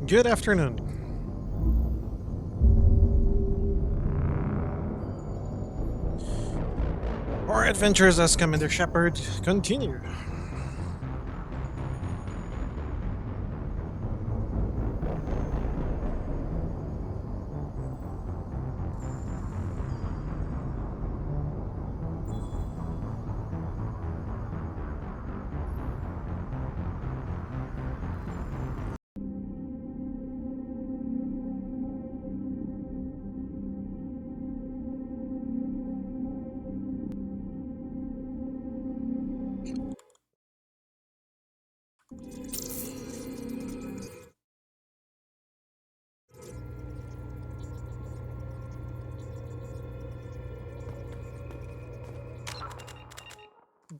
Good afternoon. Our adventures as Commander Shepard continue.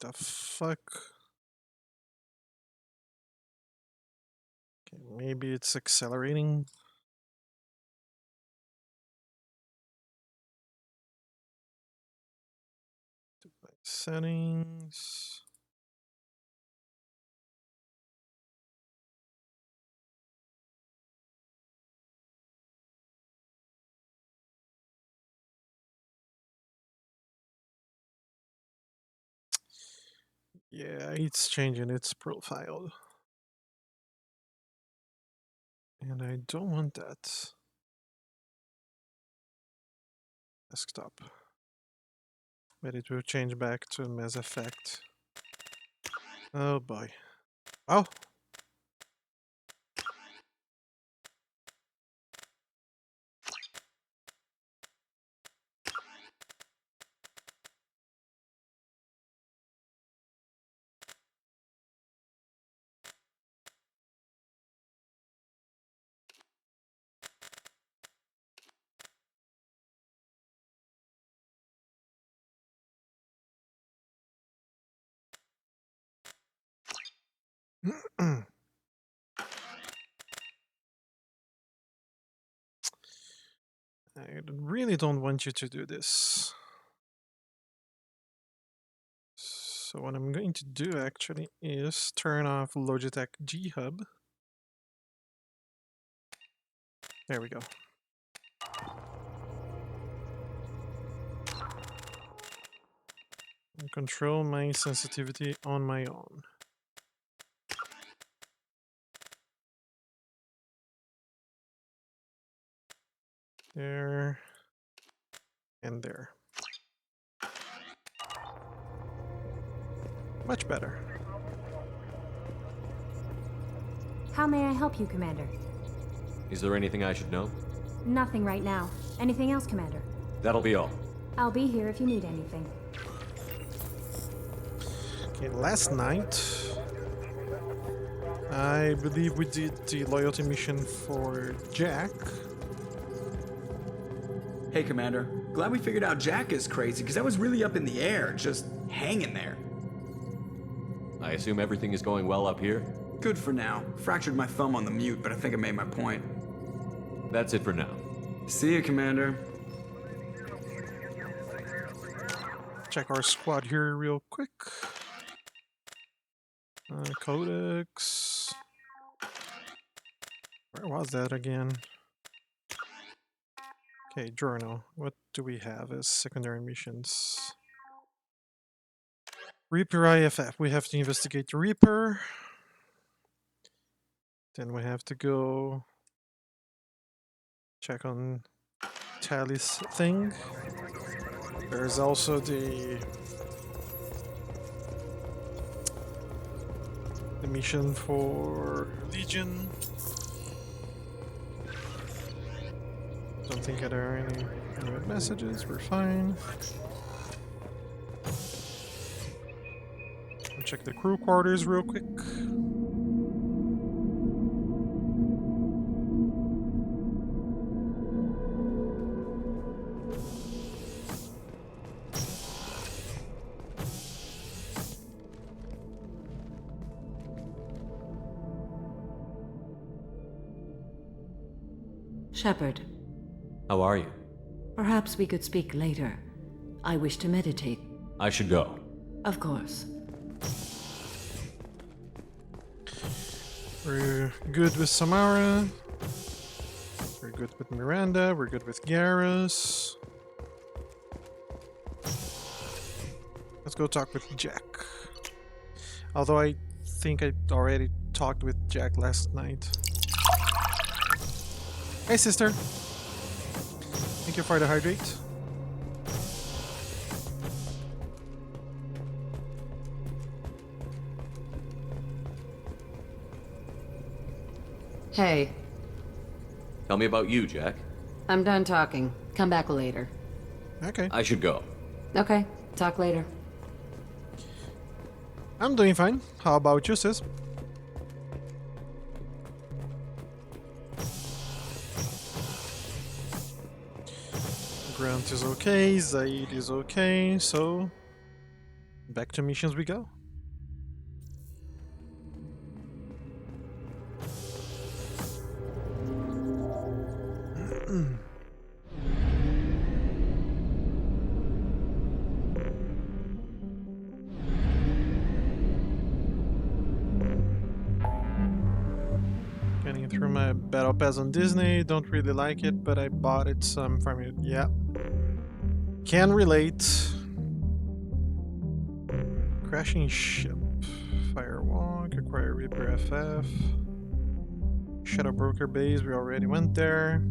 The fuck? Okay, maybe it's accelerating. Settings. Yeah, it's changing its profile. And I don't want that. Desktop. But it will change back to Mass Effect. Oh boy. Oh! I really don't want you to do this. So what I'm going to do actually is turn off Logitech G Hub. There we go. And control my sensitivity on my own. There. And there. Much better. How may I help you, Commander? Is there anything I should know? Nothing right now. Anything else, Commander? That'll be all. I'll be here if you need anything. Okay, last night, I believe we did the loyalty mission for Jack. Hey, Commander. Glad we figured out Jack is crazy, because I was really up in the air, just hanging there. I assume everything is going well up here? Good for now. Fractured my thumb on the mute, but I think I made my point. That's it for now. See you, Commander. Check our squad here real quick. Codex. Where was that again? Okay, journal. What do we have as secondary missions? Reaper IFF. We have to investigate the Reaper. Then we have to go check on Tally's thing. There's also the mission for Legion. Don't think there are any messages. We're fine. I'll check the crew quarters real quick. Shepard, How are you? perhaps we could speak later. I wish to meditate. I should go. Of course. We're good with Samara. good with Miranda. We're good with Garrus. Let's go talk with Jack. Although I think I already talked with Jack last night. Hey, sister. Thank you for the hydrate. Hey, Tell me about you, Jack. I'm done talking. Come back later. Okay. I should go. Okay, talk later. I'm doing fine. How about you, sis? Grant is okay, Zaid is okay, so back to missions we go. Getting through my battle pass on Disney, don't really like it, but I bought it, so I'm farming it. Yeah. Can relate. Crashing ship. Firewalk, acquire Reaper FF. Shadow Broker base, we already went there.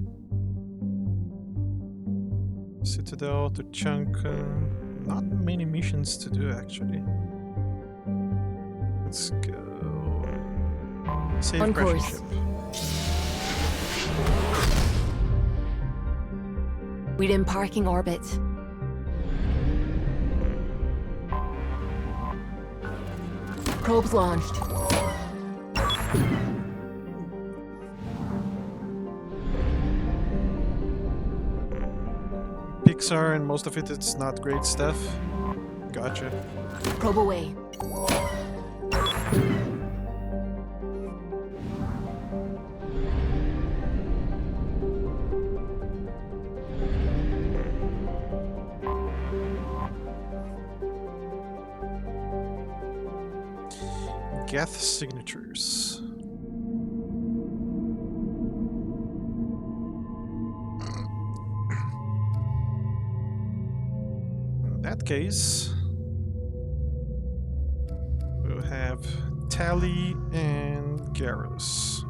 Citadel to Chunk. Not many missions to do actually. Let's go. Save On crashing course. ship. Within parking orbit. Probes launched. Pixar and most of it's not great stuff. Gotcha. Probe away. Geth signatures. In that case, we'll have Tally and Garrus.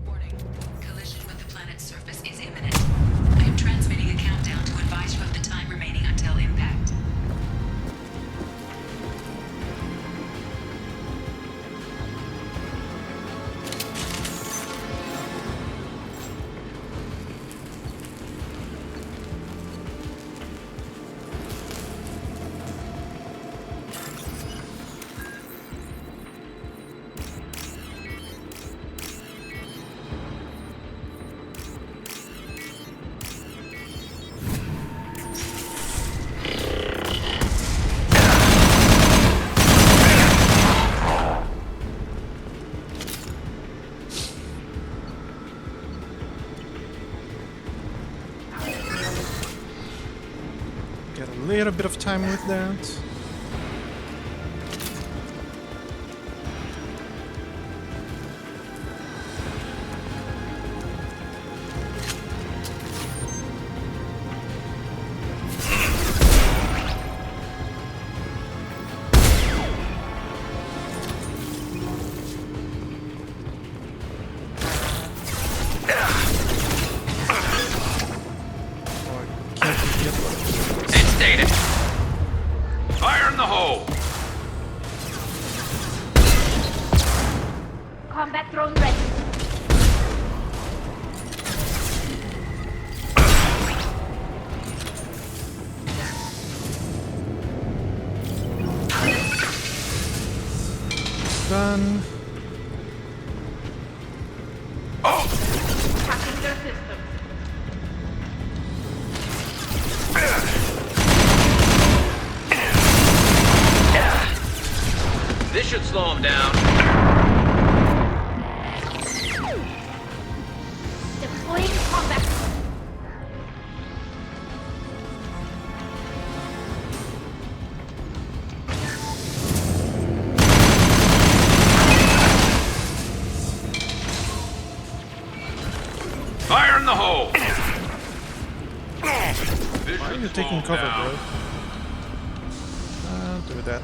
Warning. Collision with the planet's surface is imminent. I am transmitting a countdown to advise you of the time remaining until impact. Get a little bit of time with that. It's stated. Fire in the hole! Combat drone ready. Done. Hacking their system. This should slow him down. Deploying combat. the hole! Why are you taking cover, bro? Do that.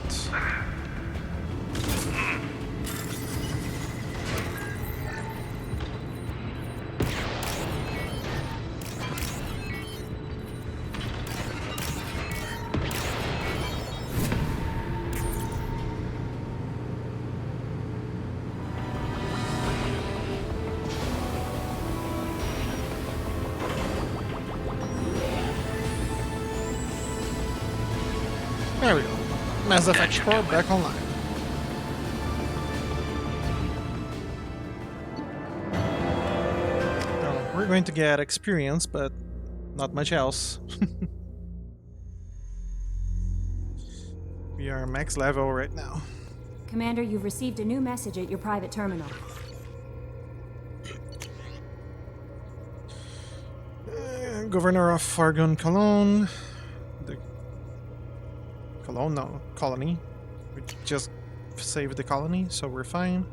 There we go. Mass Effect 4 back online. Oh, we're going to get experience, but not much else. We are max level right now. Commander, you've received a new message at your private terminal. Governor of Fargon Cologne. Cologne? No, colony. We just saved the colony, so we're fine.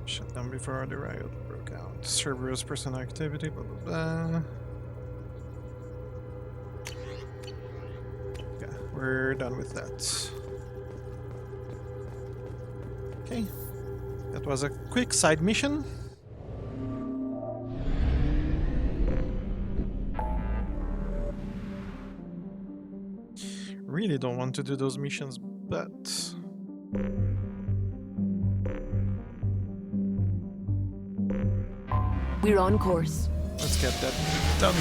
Shut down before the riot broke out. Cerberus personal activity, blah blah blah. Yeah, we're done with that. Okay. That was a quick side mission. Really don't want to do those missions, but We're on course. let's get that done.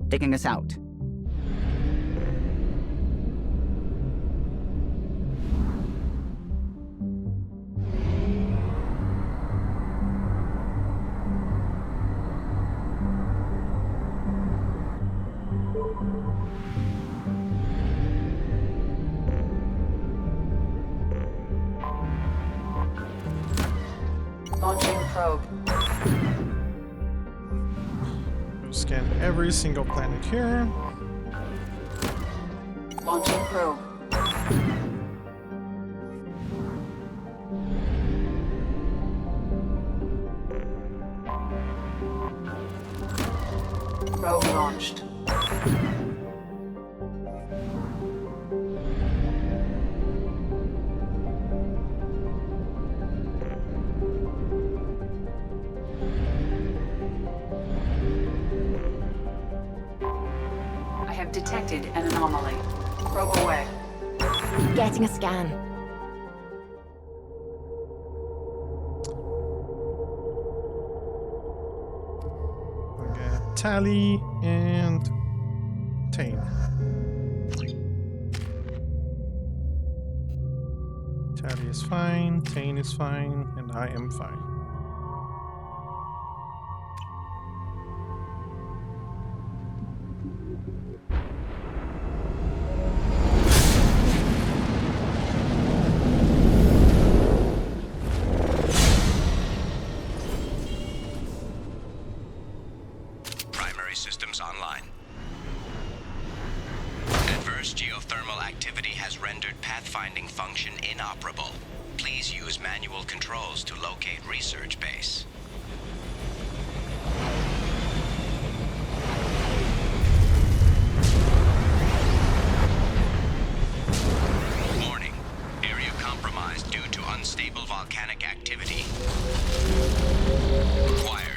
Taking us out. Launching probe. We'll scan every single planet here. Launching probe. Probe launched. I have detected an anomaly. Probe away. Getting a scan. We got Tally and Tane. Tally is fine, Tane is fine, and I am fine. Systems online. Adverse geothermal activity has rendered pathfinding function inoperable. Please use manual controls to locate research base. Warning. Area compromised due to unstable volcanic activity. Required.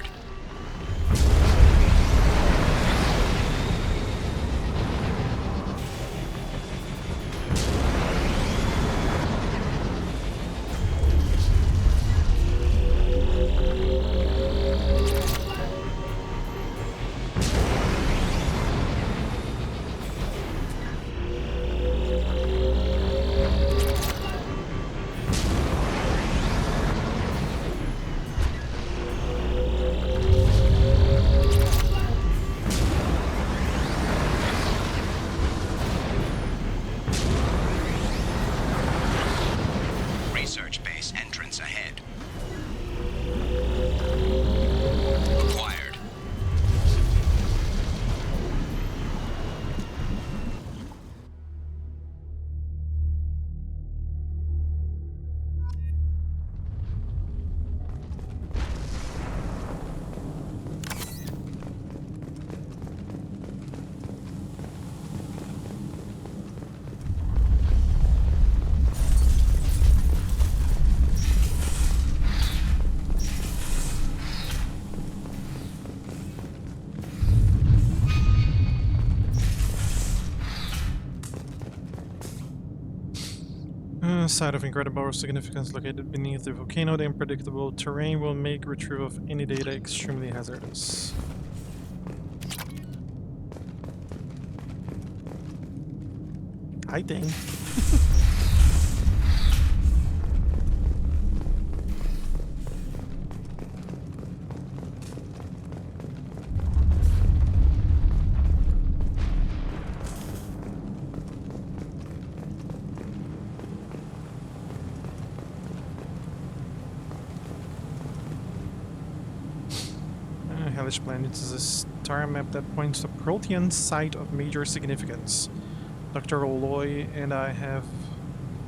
Site of incredible significance located beneath the volcano. The unpredictable terrain will make retrieval of any data extremely hazardous. I think. Hellish Planet is a star map that points to a Protean site of major significance. Dr. Oloy and I have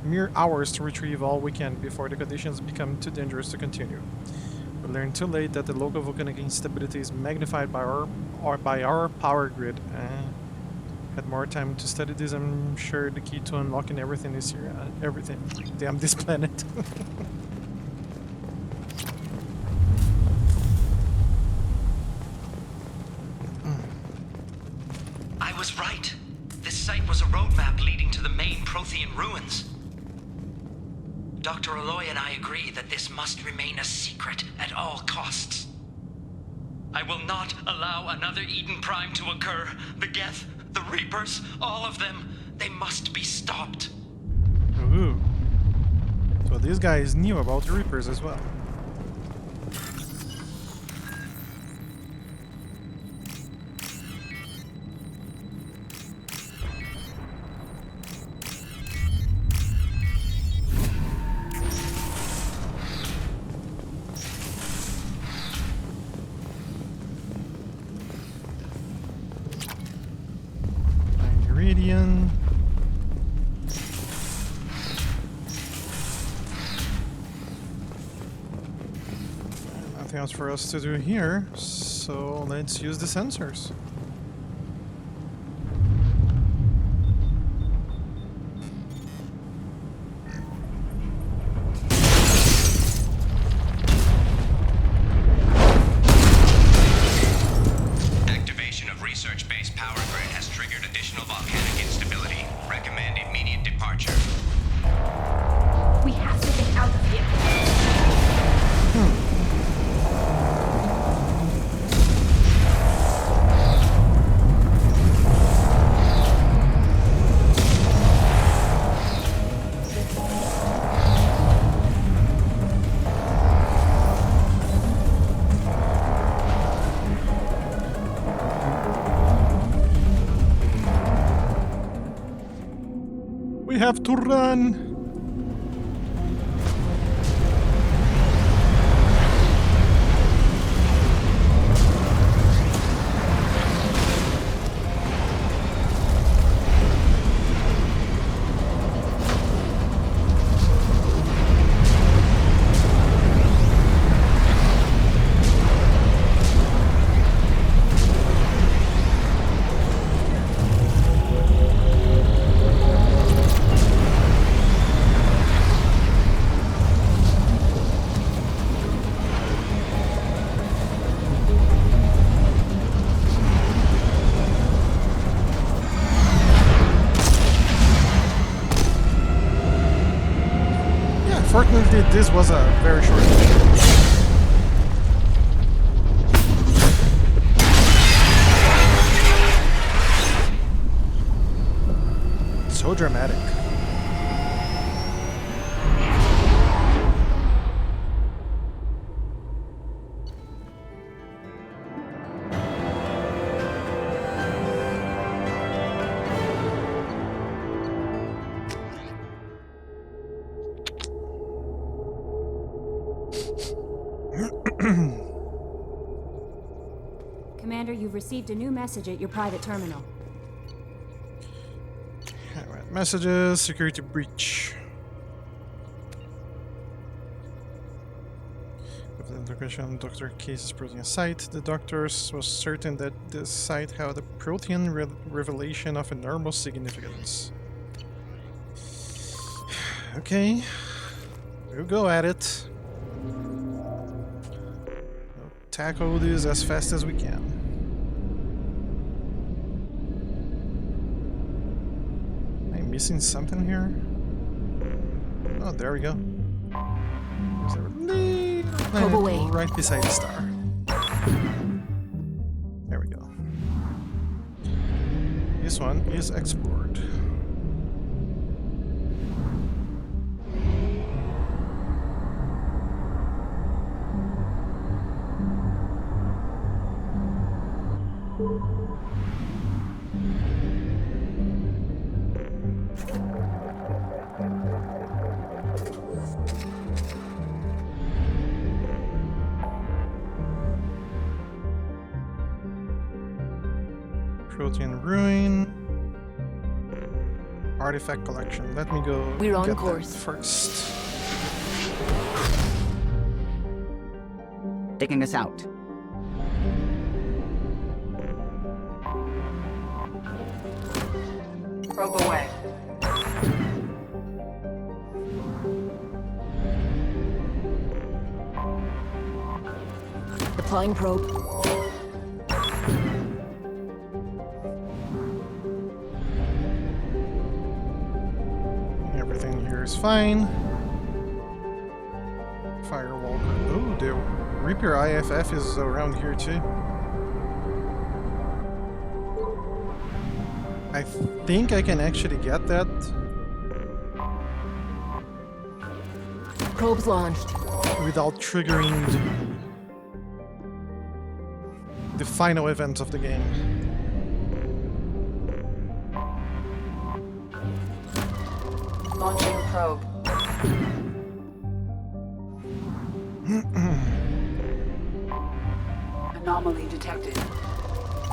mere hours to retrieve all we can before the conditions become too dangerous to continue. We learned too late that the local volcanic instability is magnified by our power grid. Had more time to study this, I'm sure the key to unlocking everything is here. Everything. Damn this planet. I was right. This site was a roadmap leading to the main Prothean ruins. Dr. Aloy and I agree that this must remain a secret at all costs. I will not allow another Eden Prime to occur. The Geth, the Reapers, all of them, they must be stopped. Ooh. So these guys knew about the Reapers as well. Iridian. Nothing else for us to do here, so let's use the sensors. Activation of research-based power grid has triggered additional volcanic instability. Recommend immediate departure. We have to get out of here. We have to run! Fortunately, this was a very short mission. So dramatic. Commander, you've received a new message at your private terminal. Alright, messages, security breach. With the location, Dr. Case is Protean site. The doctors was certain that the site held a Protean revelation of enormous significance. Okay, we'll go at it. We'll tackle this as fast as we can. Am I missing something here? Oh, there we go. There's a little Probe planet away. right beside the star. There we go. This one is explored. Protein ruin. Artifact collection. Let me go. We're on get course. that first. Taking us out. Probe away. Deploying probe. Everything here is fine. Firewall. Oh, the Reaper IFF is around here too. I think I can actually get that. Probes launched. Without triggering the final events of the game. Launching probe. Anomaly detected.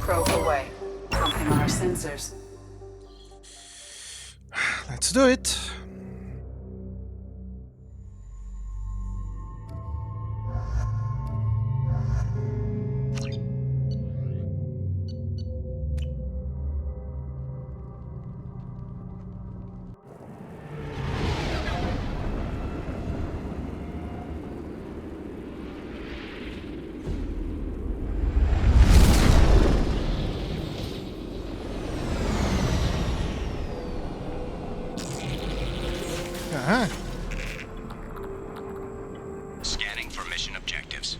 Probe away. Something on our sensors. Let's do it. Uh-huh. Scanning for mission objectives.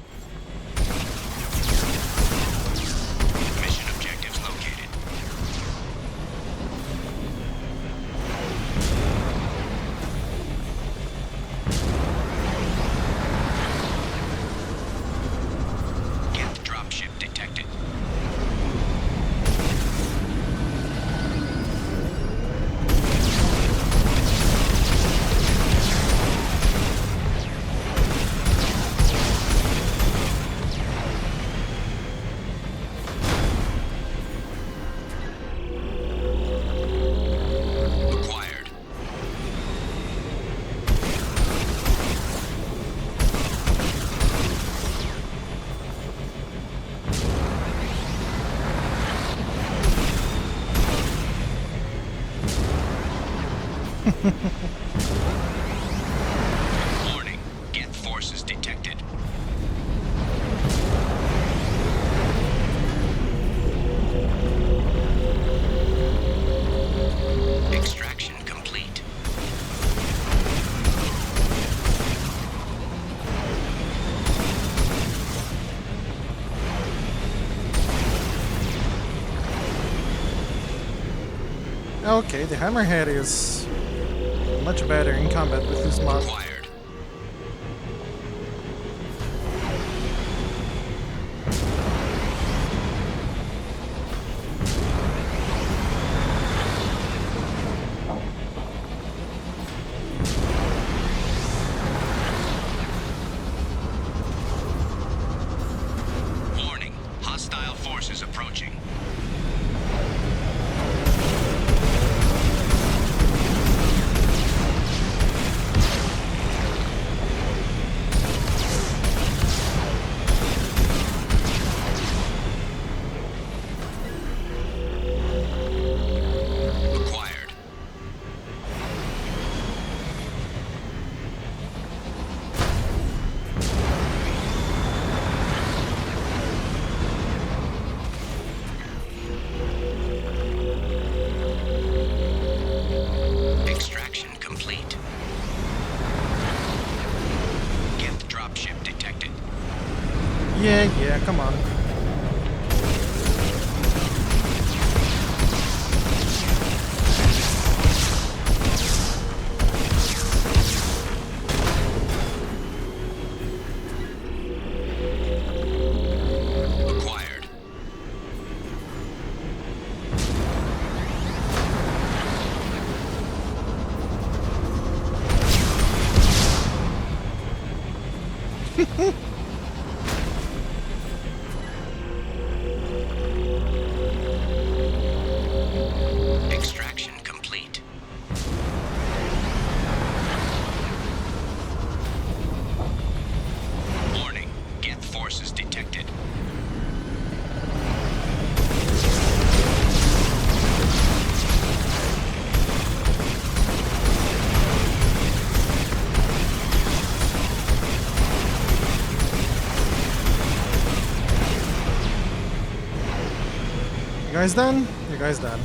Mission objectives located. Geth dropship detected. Acquired. Warning. Geth forces detected. Extraction complete. Okay, the Hammerhead is much better in combat with this mod. Acquired. Warning. Hostile forces approaching. Yeah, come on. Acquired. Extraction complete. Warning. Geth forces detected. You guys done? You guys done.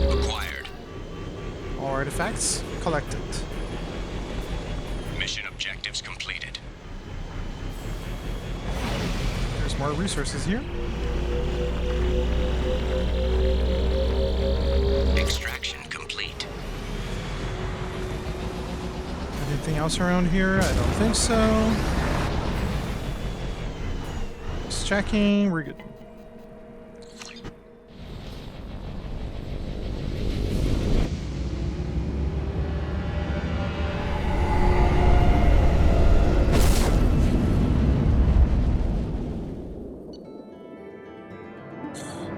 Acquired. All artifacts collected. Mission objectives completed. There's more resources here. Extraction complete. Anything else around here? I don't think so. Just checking. We're good.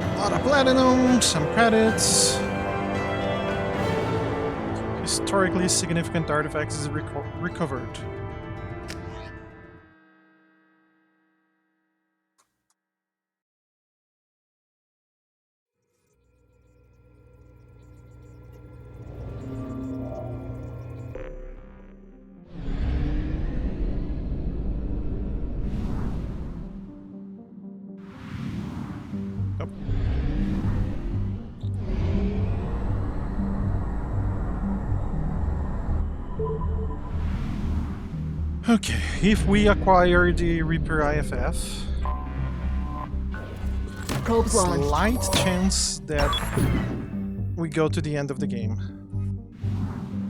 A lot of platinum, some credits. Historically significant artifacts is recovered. Yep. Okay, if we acquire the Reaper IFF, Probes launched. slight chance that we go to the end of the game.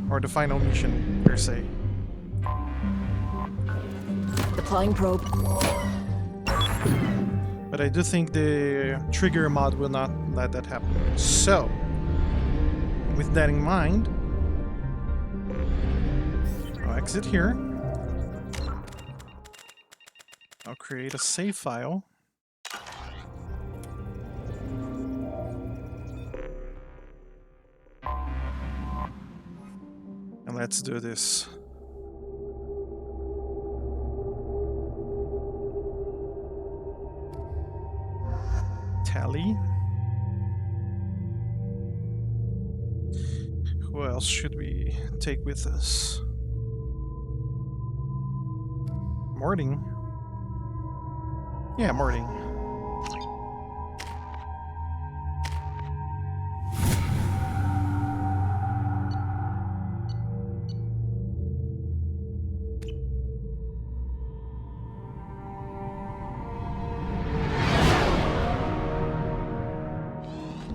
Or the final mission, per se. Deploying probe. But I do think the trigger mod will not let that happen. So, with that in mind, I'll exit here. I'll create a save file. And let's do this. Tally. Who else should we take with us? Morting. Yeah, Morting.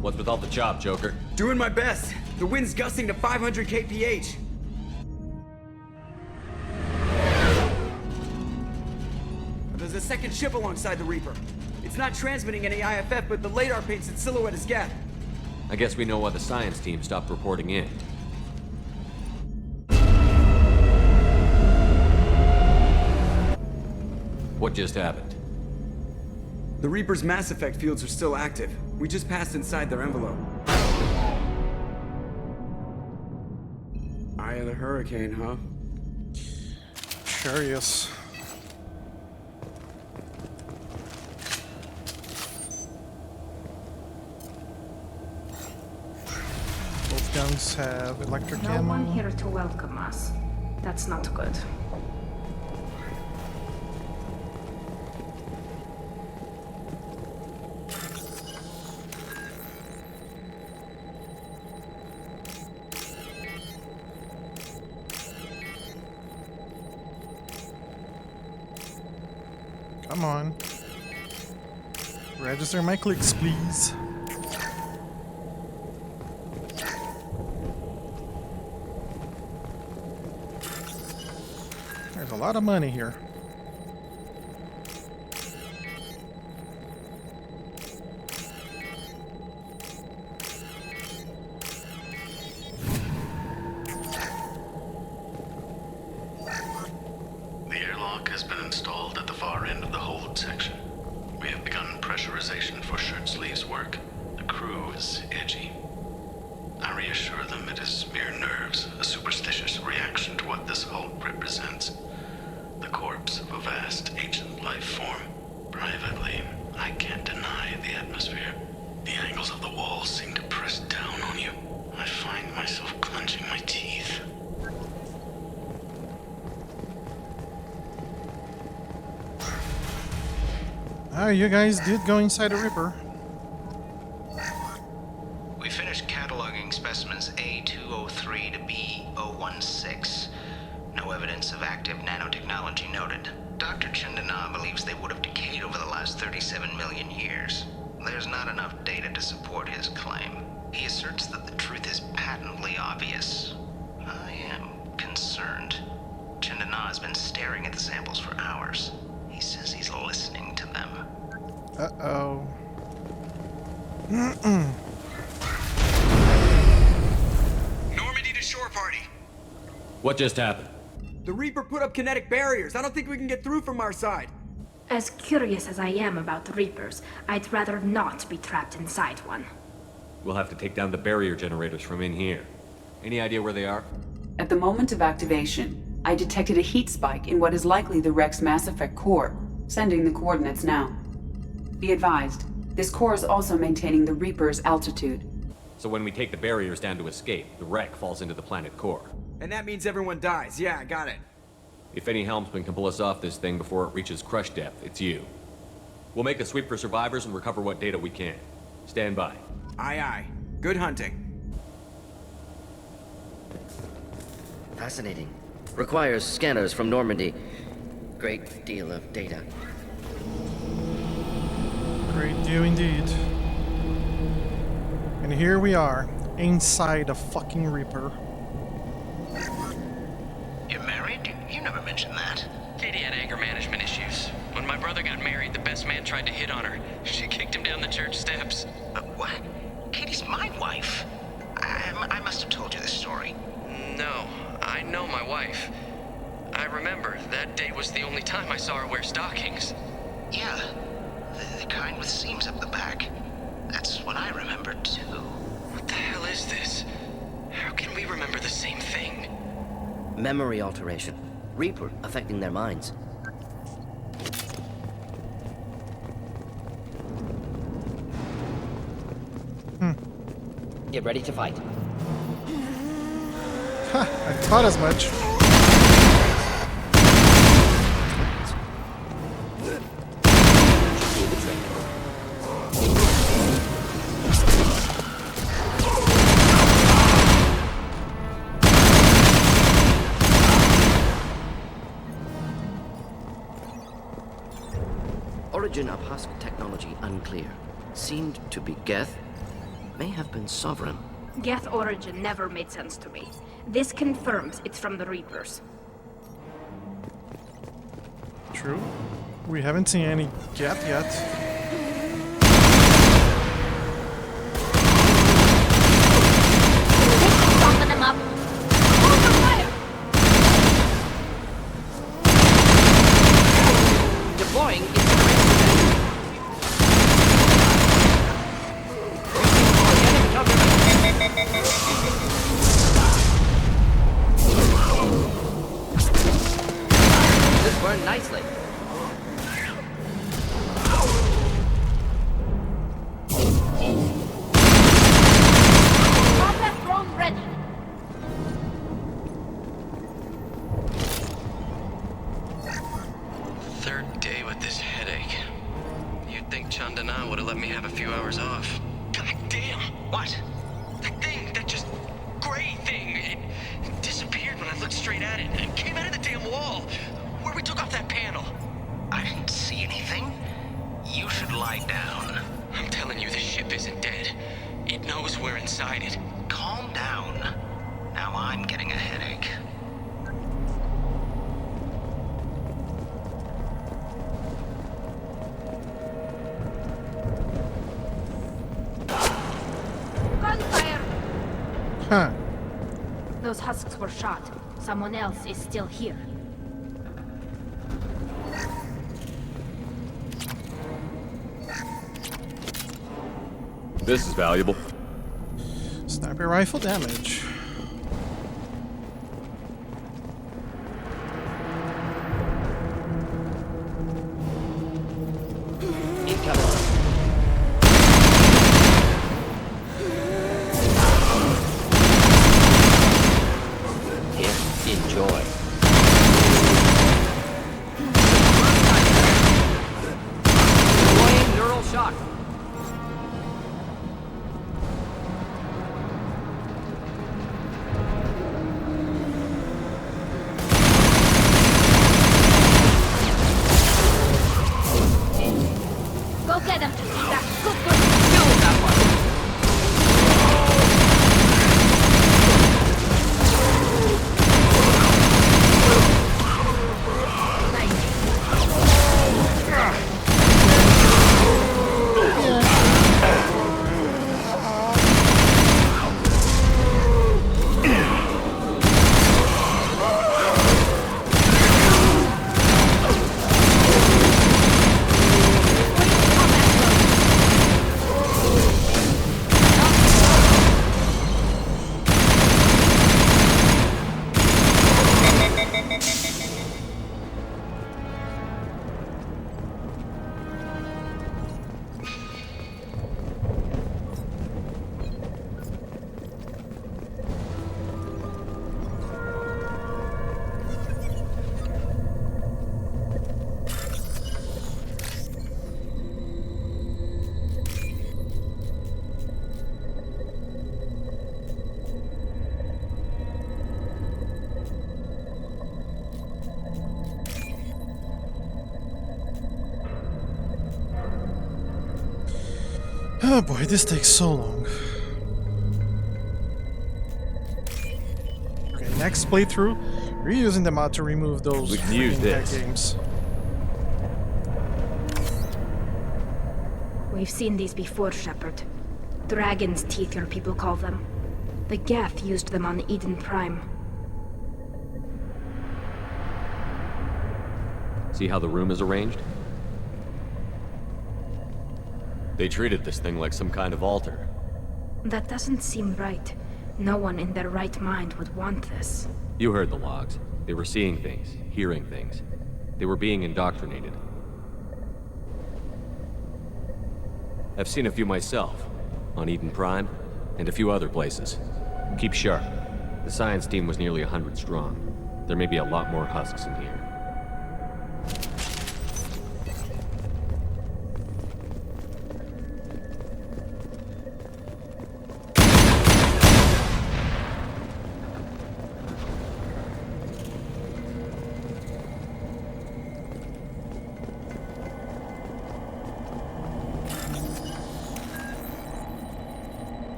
What's with all the chop, Joker? Doing my best. The wind's gusting to 500 kph. There's a second ship alongside the Reaper. It's not transmitting any IFF, but the radar paints its silhouette as Geth. I guess we know why the science team stopped reporting in. What just happened? The Reaper's mass effect fields are still active. We just passed inside their envelope. Eye of the hurricane, huh? Sure is. Both guns have electric No ammo. one here to welcome us. That's not good. Come on. Register my clicks, please. There's a lot of money here. The airlock has been installed at the far end of the hold section. We have begun pressurization for shirt sleeves work. The crew is edgy. I reassure them it is mere nerves, a superstitious reaction to what this hulk represents. The corpse of a vast ancient life form. Privately, I can't deny the atmosphere. The angles of the walls seem to press down on you. I find myself clenching my teeth. Oh, you guys did go inside the Reaper. We finished cataloging specimens A203 to B016. No evidence of active nanotechnology noted. Dr. Chandana believes they would have decayed over the last 37 million years. There's not enough data to support his claim. He asserts that the truth is patently obvious. I am concerned. Chandana has been staring at the samples for hours. He says he's listening to them. Uh-oh. Normandy to shore party. What just happened? The Reaper put up kinetic barriers. I don't think we can get through from our side. As curious as I am about the Reapers, I'd rather not be trapped inside one. We'll have to take down the barrier generators from in here. Any idea where they are? At the moment of activation, I detected a heat spike in what is likely the Rex Mass Effect core, sending the coordinates now. Be advised, this core is also maintaining the Reaper's altitude. So when we take the barriers down to escape, the wreck falls into the planet core. And that means everyone dies. Yeah, I got it. If any helmsman can pull us off this thing before it reaches crush depth, it's you. We'll make a sweep for survivors and recover what data we can. Stand by. Aye, aye. Good hunting. Fascinating. Requires scanners from Normandy. Great deal of data. Great deal indeed. And here we are, inside a fucking Reaper. You're married? You never mentioned that. Katie had anger management issues. When my brother got married, the best man tried to hit on her. She kicked him down the church steps. What? Katie's my wife. I must have told you this story. No, I know my wife. I remember that day was the only time I saw her wear stockings. Yeah, the kind with seams up the back. That's what I remember too. What the hell is this? How can we remember the same thing? Memory alteration. Reaper affecting their minds. Get ready to fight. Ha! I thought as much. Origin of husk technology unclear. Seemed to be Geth. May have been sovereign. Geth origin never made sense to me. This confirms it's from the Reapers. True. We haven't seen any Geth yet. Bumping them up. Open fire! Deploying This burned nicely. Combat drone ready. Third day with this headache. You'd think Chandana would have let me have a few hours off. God damn! What? That thing, that just gray thing, it disappeared when I looked straight at it. It came out of the damn wall, where we took off that panel. I didn't see anything. ship isn't dead. It knows we're inside it. Calm down. Now I'm getting a headache. Gunfire! Huh. Those husks were shot. Someone else is still here. This is valuable. Sniper rifle damage. Incoming. Here, enjoy. Deploying neural shock. Go get him! That's good, good. Kill that one! Oh boy, this takes so long. Okay, next playthrough, we're using the mod to remove those We can use freaking this. hack games. We've seen these before, Shepard. Dragon's teeth, your people call them. The Geth used them on Eden Prime. See how the room is arranged? They treated this thing like some kind of altar. That doesn't seem right. No one in their right mind would want this. You heard the logs. They were seeing things, hearing things. They were being indoctrinated. I've seen a few myself, on Eden Prime, and a few other places. Keep sharp. The science team was nearly 100 strong. There may be a lot more husks in here.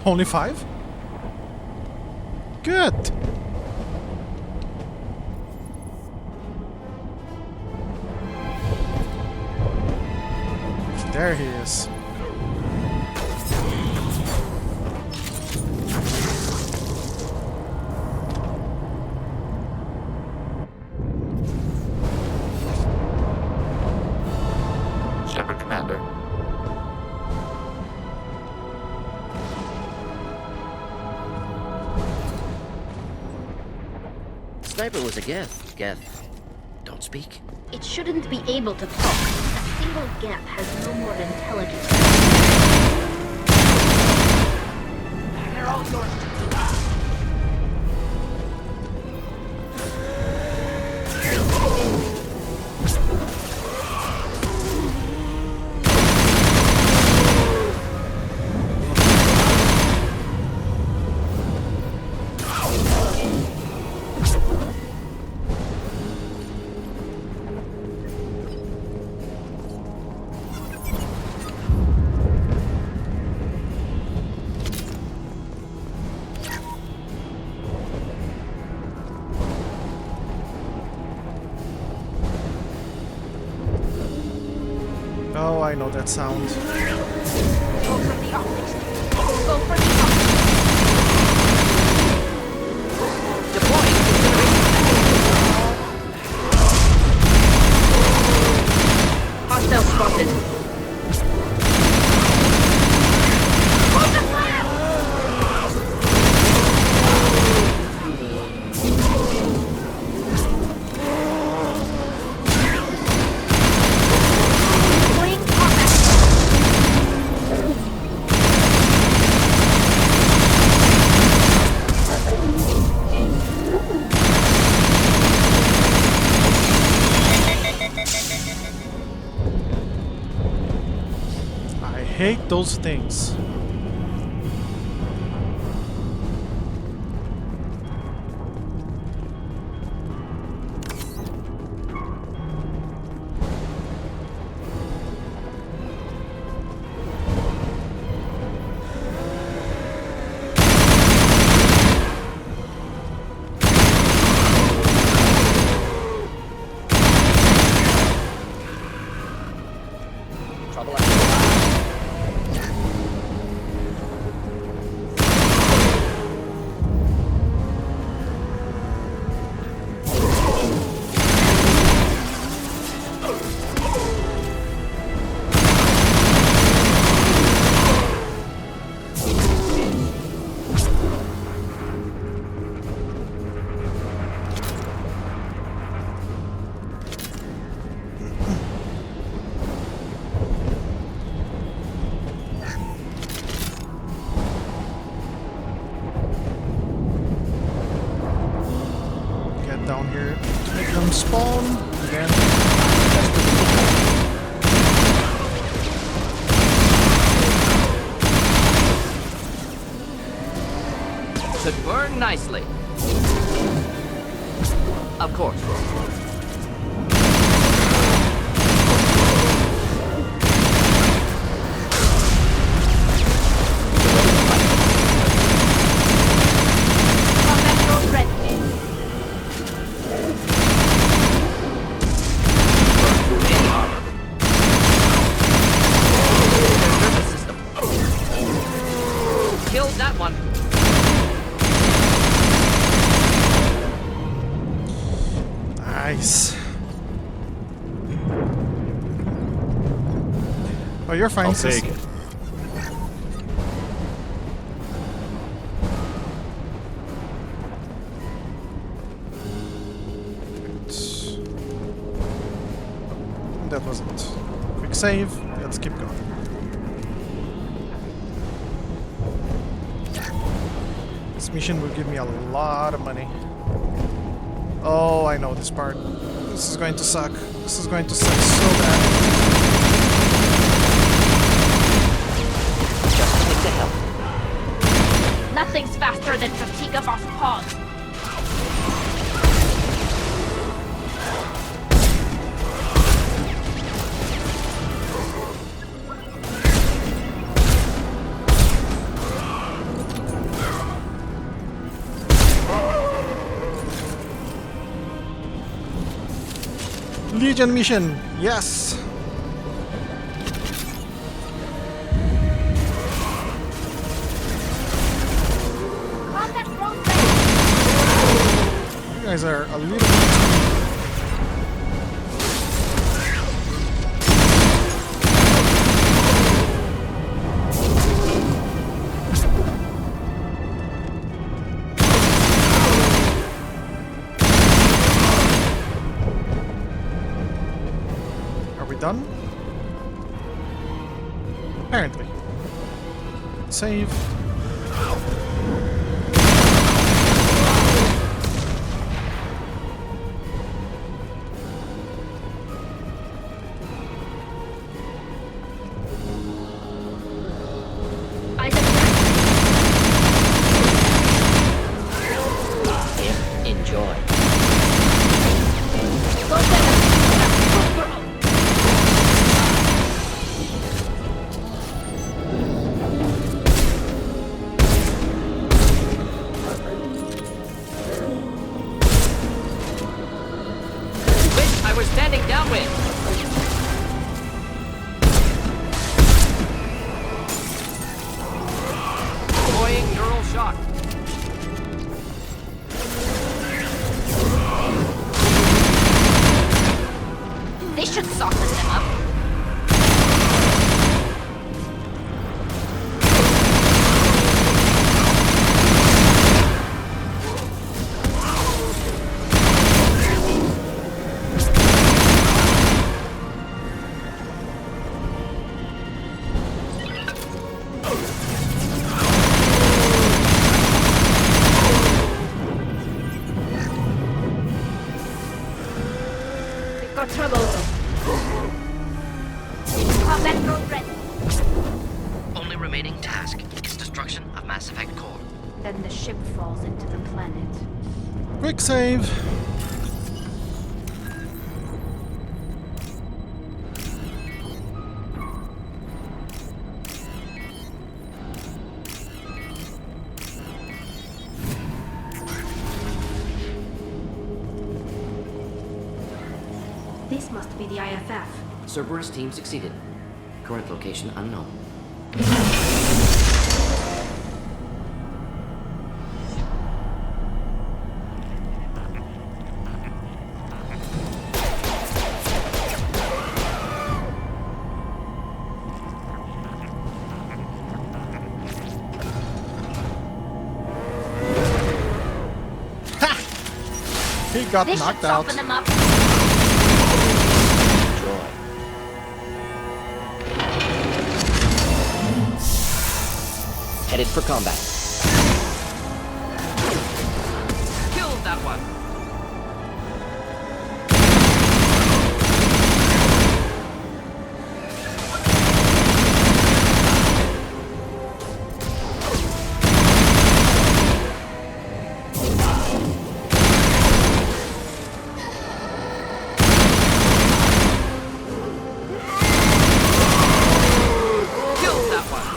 Only 5? Good. There he is. Shepard, Commander. Sniper was a Geth. Geth, don't speak. It shouldn't be able to talk. A single Geth has no more intelligence. They're all yours to Oh, I know that sound. Go for the optics. Go for the optics. Deploying incineration. Hostile spotted. I hate those things. Trouble out. Get down here to make them spawn again. Should burn nicely. Of course. Combat drone ready. Any armor. Nervous system. Killed that one. Nice. Oh, you're fine, I'll sis. take it. That wasn't. Quick save. Let's keep going. This mission will give me a lot of money. Oh, I know this part. This is going to suck. This is going to suck so bad. Just take the help. Nothing's faster than fatigue of off pause. Legion mission. Yes. Combat drone ready. You guys are a little bit done? Apparently. Save. Enjoy. Wish I was standing downwind. should soften them up. Got trouble. Combat drone ready. Only remaining task is destruction of Mass Effect core. Then the ship falls into the planet. Quick save. This must be the IFF. Cerberus team succeeded. Current location unknown. He got This knocked should out. soften them up. Headed for combat. Killed that one. Killed that one.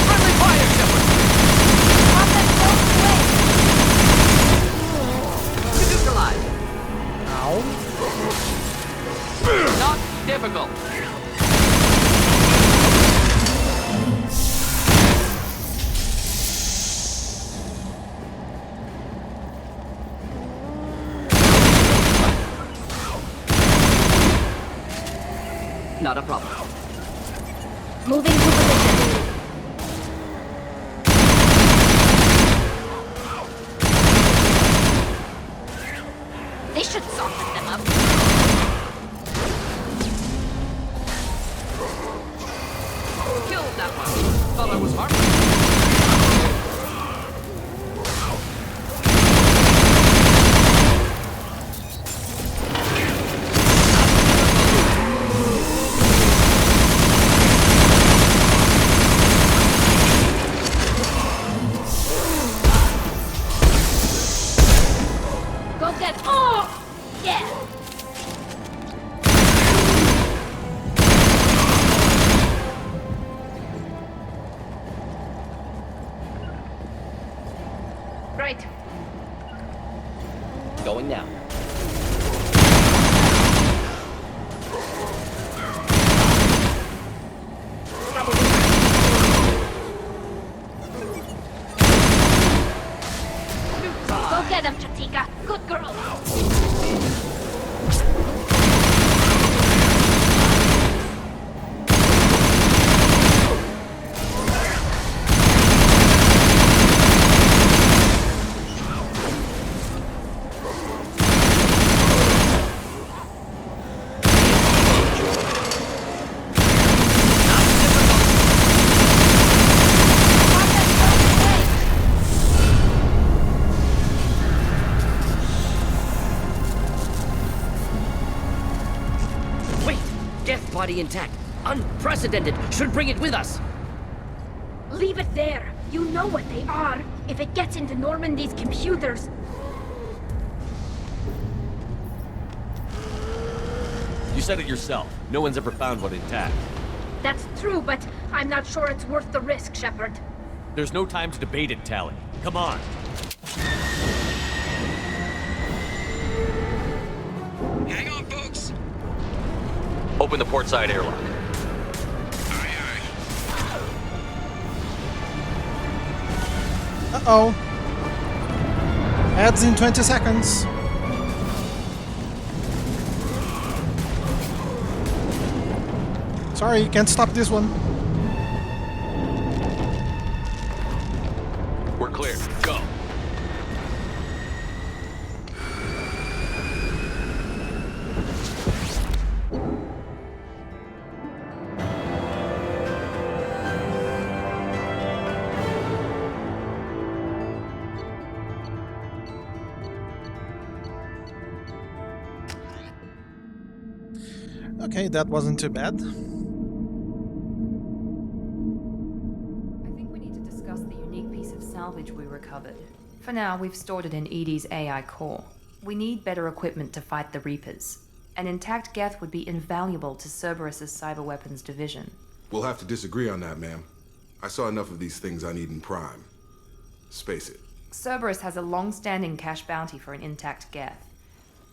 Friendly fire, Shepard! Neutralized. Ow. Not difficult. Not a problem. Moving to position. This should soften them up. Killed that one. Thought I was harmless. Go get. Oh! Yeah! Right. Going now. Go get him, Chatika. Good girl. Wait! Death body intact. Unprecedented. Should bring it with us. Leave it there. You know what they are. If it gets into Normandy's computers. You said it yourself. No one's ever found one intact. That's true, but I'm not sure it's worth the risk, Shepard. There's no time to debate it, Tally. Come on. Hang on, folks. Open the port side airlock. Aye, aye. Uh-oh. Ads in 20 seconds. Sorry, can't stop this one. We're clear. Go. Okay, that wasn't too bad. I think we need to discuss the unique piece of salvage we recovered. For now, we've stored it in Edie's AI core. We need better equipment to fight the Reapers. An intact Geth would be invaluable to Cerberus's cyber weapons division. We'll have to disagree on that, ma'am. I saw enough of these things on Eden Prime. Space it. Cerberus has a long-standing cash bounty for an intact Geth.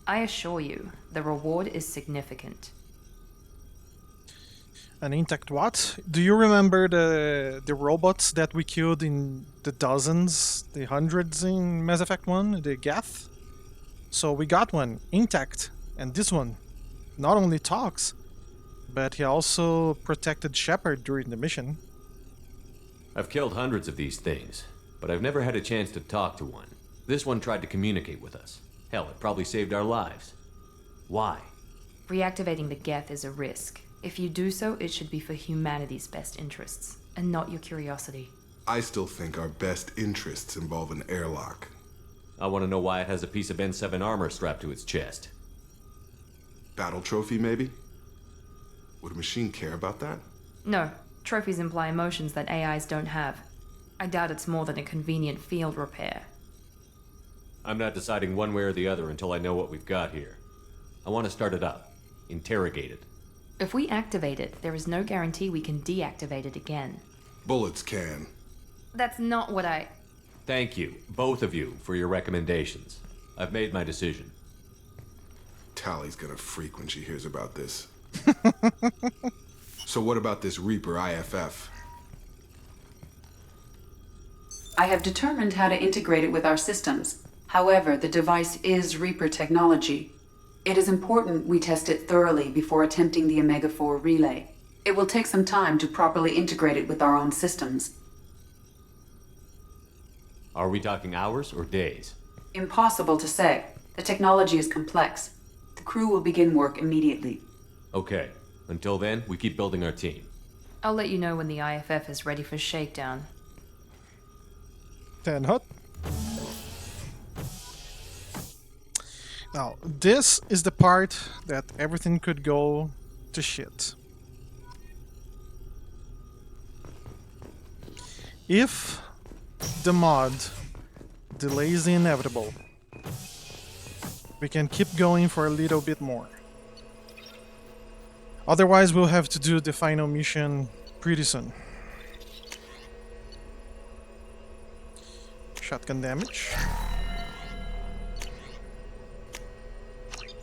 I assure you, the reward is significant. An intact what? Do you remember the robots that we killed in the dozens, the hundreds in Mass Effect 1, the Geth? So we got one, intact, and this one not only talks, but he also protected Shepard during the mission. I've killed hundreds of these things, but I've never had a chance to talk to one. This one tried to communicate with us. Hell, it probably saved our lives. Why? Reactivating the Geth is a risk. If you do so, it should be for humanity's best interests, and not your curiosity. I still think our best interests involve an airlock. I want to know why it has a piece of N7 armor strapped to its chest. Battle trophy, maybe? Would a machine care about that? No, trophies imply emotions that AIs don't have. I doubt it's more than a convenient field repair. I'm not deciding one way or the other until I know what we've got here. I want to start it up. Interrogate it. If we activate it, there is no guarantee we can deactivate it again. Bullets can. That's not what I... Thank you, both of you, for your recommendations. I've made my decision. Tally's gonna freak when she hears about this. So what about this Reaper IFF? I have determined how to integrate it with our systems. However, the device is Reaper technology. It is important we test it thoroughly before attempting the Omega-4 relay. It will take some time to properly integrate it with our own systems. Are we talking hours or days? Impossible to say. The technology is complex. The crew will begin work immediately. Okay. Until then, we keep building our team. I'll let you know when the IFF is ready for shakedown. Ten hot. Now, this is the part that everything could go to shit. If the mod delays the inevitable, we can keep going for a little bit more. Otherwise, we'll have to do the final mission pretty soon. Shotgun damage.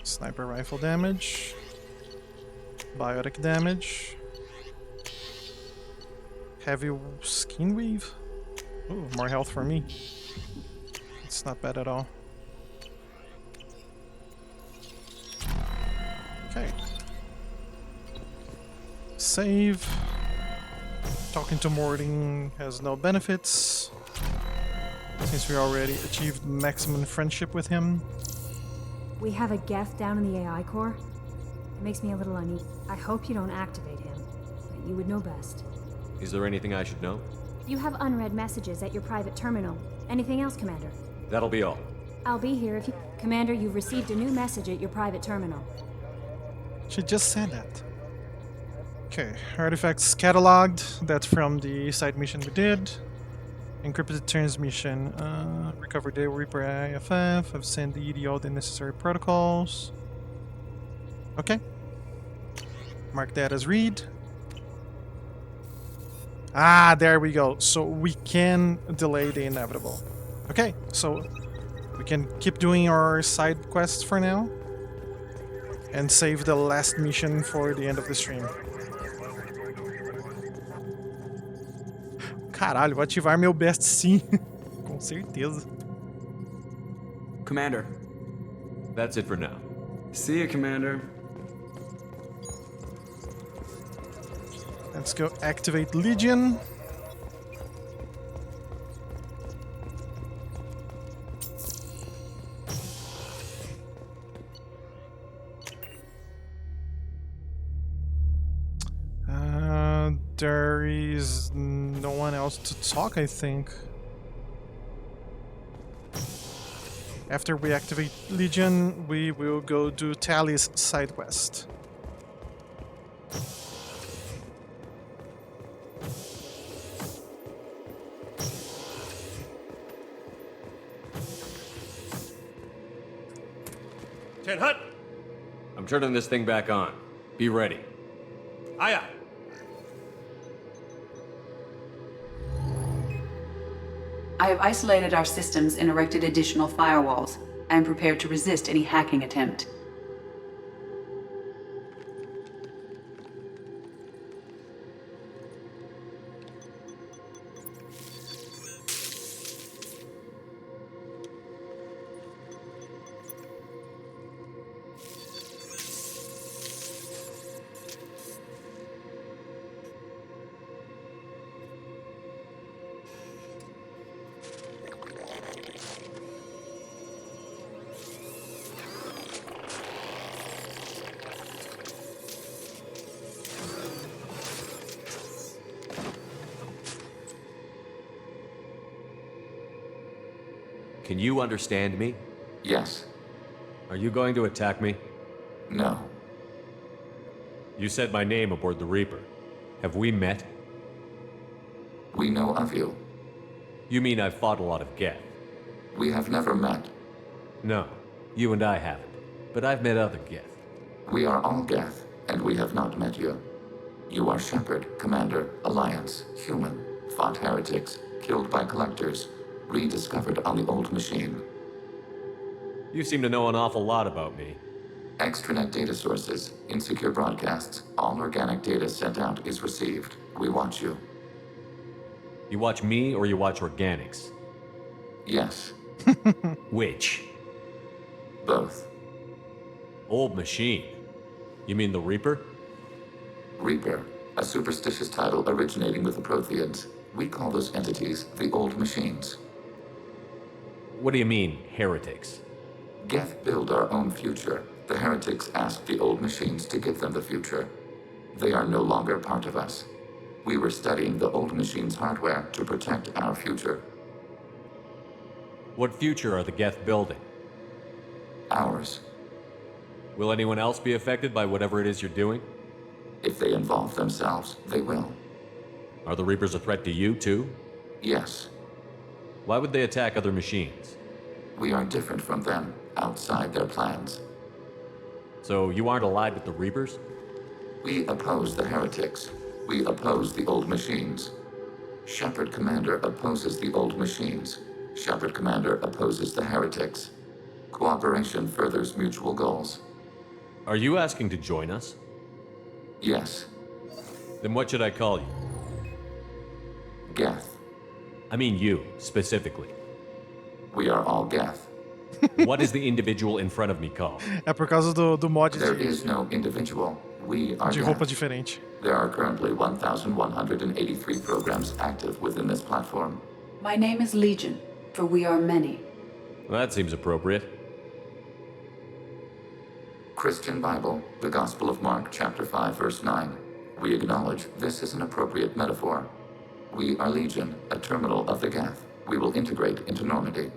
Sniper rifle damage. Biotic damage. Heavy skin weave. Ooh, more health for me. It's not bad at all. Okay. Save. Talking to Morting has no benefits, since we already achieved maximum friendship with him. We have a Geth down in the AI core. It makes me a little uneasy. I hope you don't activate him, but you would know best. Is there anything I should know? You have unread messages at your private terminal. Anything else, Commander? That'll be all. I'll be here if you... Commander, you've received a new message at your private terminal. She just said that. Okay, artifacts cataloged. That's from the side mission we did. Encrypted transmission. Recover the Reaper IFF. I've sent the ED all the necessary protocols. Okay. Mark that as read. Ah, there we go. So we can delay the inevitable. Okay, so we can keep doing our side quests for now. And save the last mission for the end of the stream. Caralho, vou ativar meu best sim. Com certeza. Commander. That's it for now. See you, Commander. Let's go activate Legion. There is no one else to talk, I think. After we activate Legion, we will go do Tally's side west. Hut! I'm turning this thing back on. Be ready. Aye, aye. I have isolated our systems and erected additional firewalls. I am prepared to resist any hacking attempt. Can you understand me? Yes. Are you going to attack me? No. You said my name aboard the Reaper. Have we met? We know of you. You mean I've fought a lot of Geth? We have never met. No, you and I haven't. But I've met other Geth. We are all Geth, and we have not met you. You are Shepard, Commander, Alliance, human, fought heretics, killed by collectors, rediscovered on the old machine. You seem to know an awful lot about me. Extranet data sources, insecure broadcasts, all organic data sent out is received. We watch you. You watch me or you watch organics? Yes. Which? Both. Old machine. You mean the Reaper? Reaper, a superstitious title originating with the Protheans. We call those entities the old machines. What do you mean, heretics? Geth build our own future. The heretics asked the old machines to give them the future. They are no longer part of us. We were studying the old machines' hardware to protect our future. What future are the Geth building? Ours. Will anyone else be affected by whatever it is you're doing? If they involve themselves, they will. Are the Reapers a threat to you, too? Yes. Why would they attack other machines? We are different from them, outside their plans. So you aren't allied with the Reapers? We oppose the heretics. We oppose the old machines. Shepard Commander opposes the old machines. Shepard Commander opposes the heretics. Cooperation furthers mutual goals. Are you asking to join us? Yes. Then what should I call you? Geth. I mean you, specifically. We are all Geth. What is the individual in front of me called? É por causa do mod There is no individual. We are de Geth. roupa diferente. There are currently 1,183 programs active within this platform. My name is Legion, for we are many. Well, that seems appropriate. Christian Bible, the Gospel of Mark, chapter 5, verse 9. We acknowledge this is an appropriate metaphor. We are Legion, a terminal of the Geth. We will integrate into Normandy.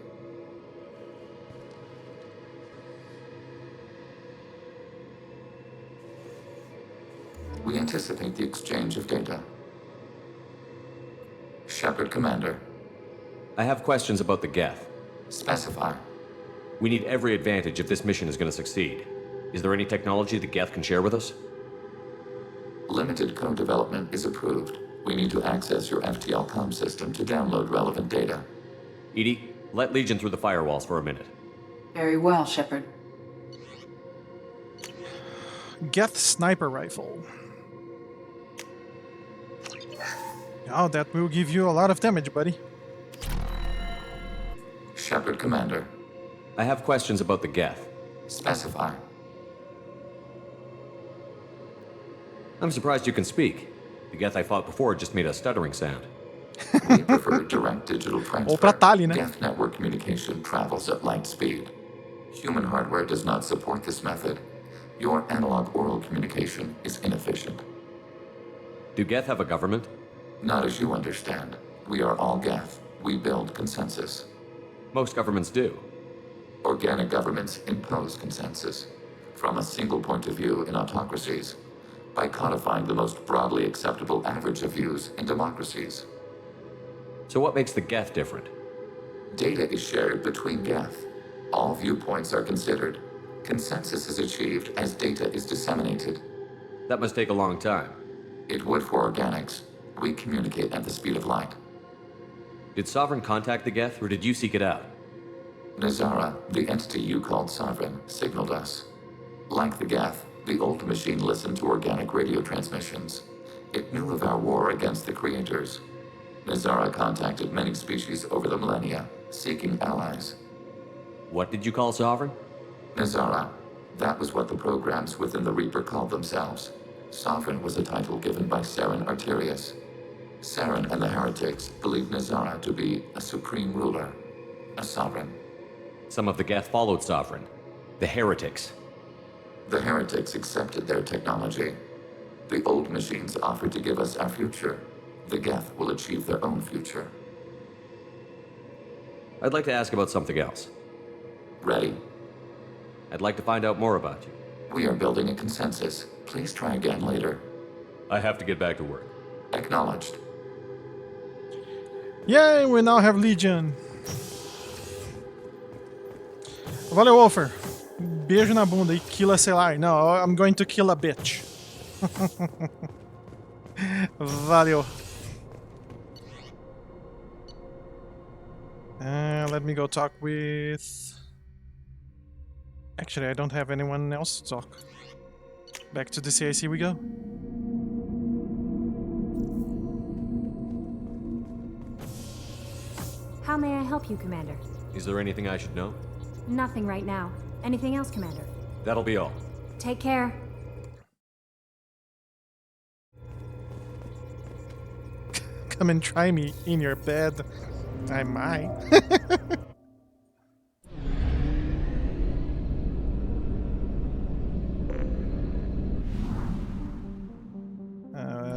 We anticipate the exchange of data. Shepard Commander. I have questions about the Geth. Specify. We need every advantage if this mission is going to succeed. Is there any technology the Geth can share with us? Limited code development is approved. We need to access your FTL comm system to download relevant data. EDI, let Legion through the firewalls for a minute. Very well, Shepard. Geth sniper rifle. Oh, that will give you a lot of damage, buddy. Shepard, Commander. I have questions about the Geth. Specify. I'm surprised you can speak. The Geth I fought before just made a stuttering sound. We prefer direct digital transfer. Ou pra Tali, né? Geth network communication travels at light speed. Human hardware does not support this method. Your analog oral communication is inefficient. Do Geth have a government? Not as you understand. We are all Geth. We build consensus. Most governments do. Organic governments impose consensus from a single point of view in autocracies by codifying the most broadly acceptable average of views in democracies. So what makes the Geth different? Data is shared between Geth. All viewpoints are considered. Consensus is achieved as data is disseminated. That must take a long time. It would for organics. We communicate at the speed of light. Did Sovereign contact the Geth, or did you seek it out? Nazara, the entity you called Sovereign, signaled us. Like the Geth, the old machine listened to organic radio transmissions. It knew of our war against the creators. Nazara contacted many species over the millennia, seeking allies. What did you call Sovereign? Nazara. That was what the programs within the Reaper called themselves. Sovereign was a title given by Saren Arterius. Saren and the heretics believed Nazara to be a supreme ruler, a sovereign. Some of the Geth followed Sovereign. The heretics. The heretics accepted their technology. The old machines offered to give us our future. The Geth will achieve their own future. I'd like to ask about something else. Ready? I'd like to find out more about you. We are building a consensus. Please try again later. I have to get back to work. Acknowledged. Yay, we now have Legion. Valeu, Wolfer. Beijo na bunda e kill a Selar. No, I'm going to kill a bitch. Valeu. Let me go talk with... Actually, I don't have anyone else to talk. Back to the CIC we go. How may I help you, Commander? Is there anything I should know? Nothing right now. Anything else, Commander? That'll be all. Take care. Come and try me in your bed. I might.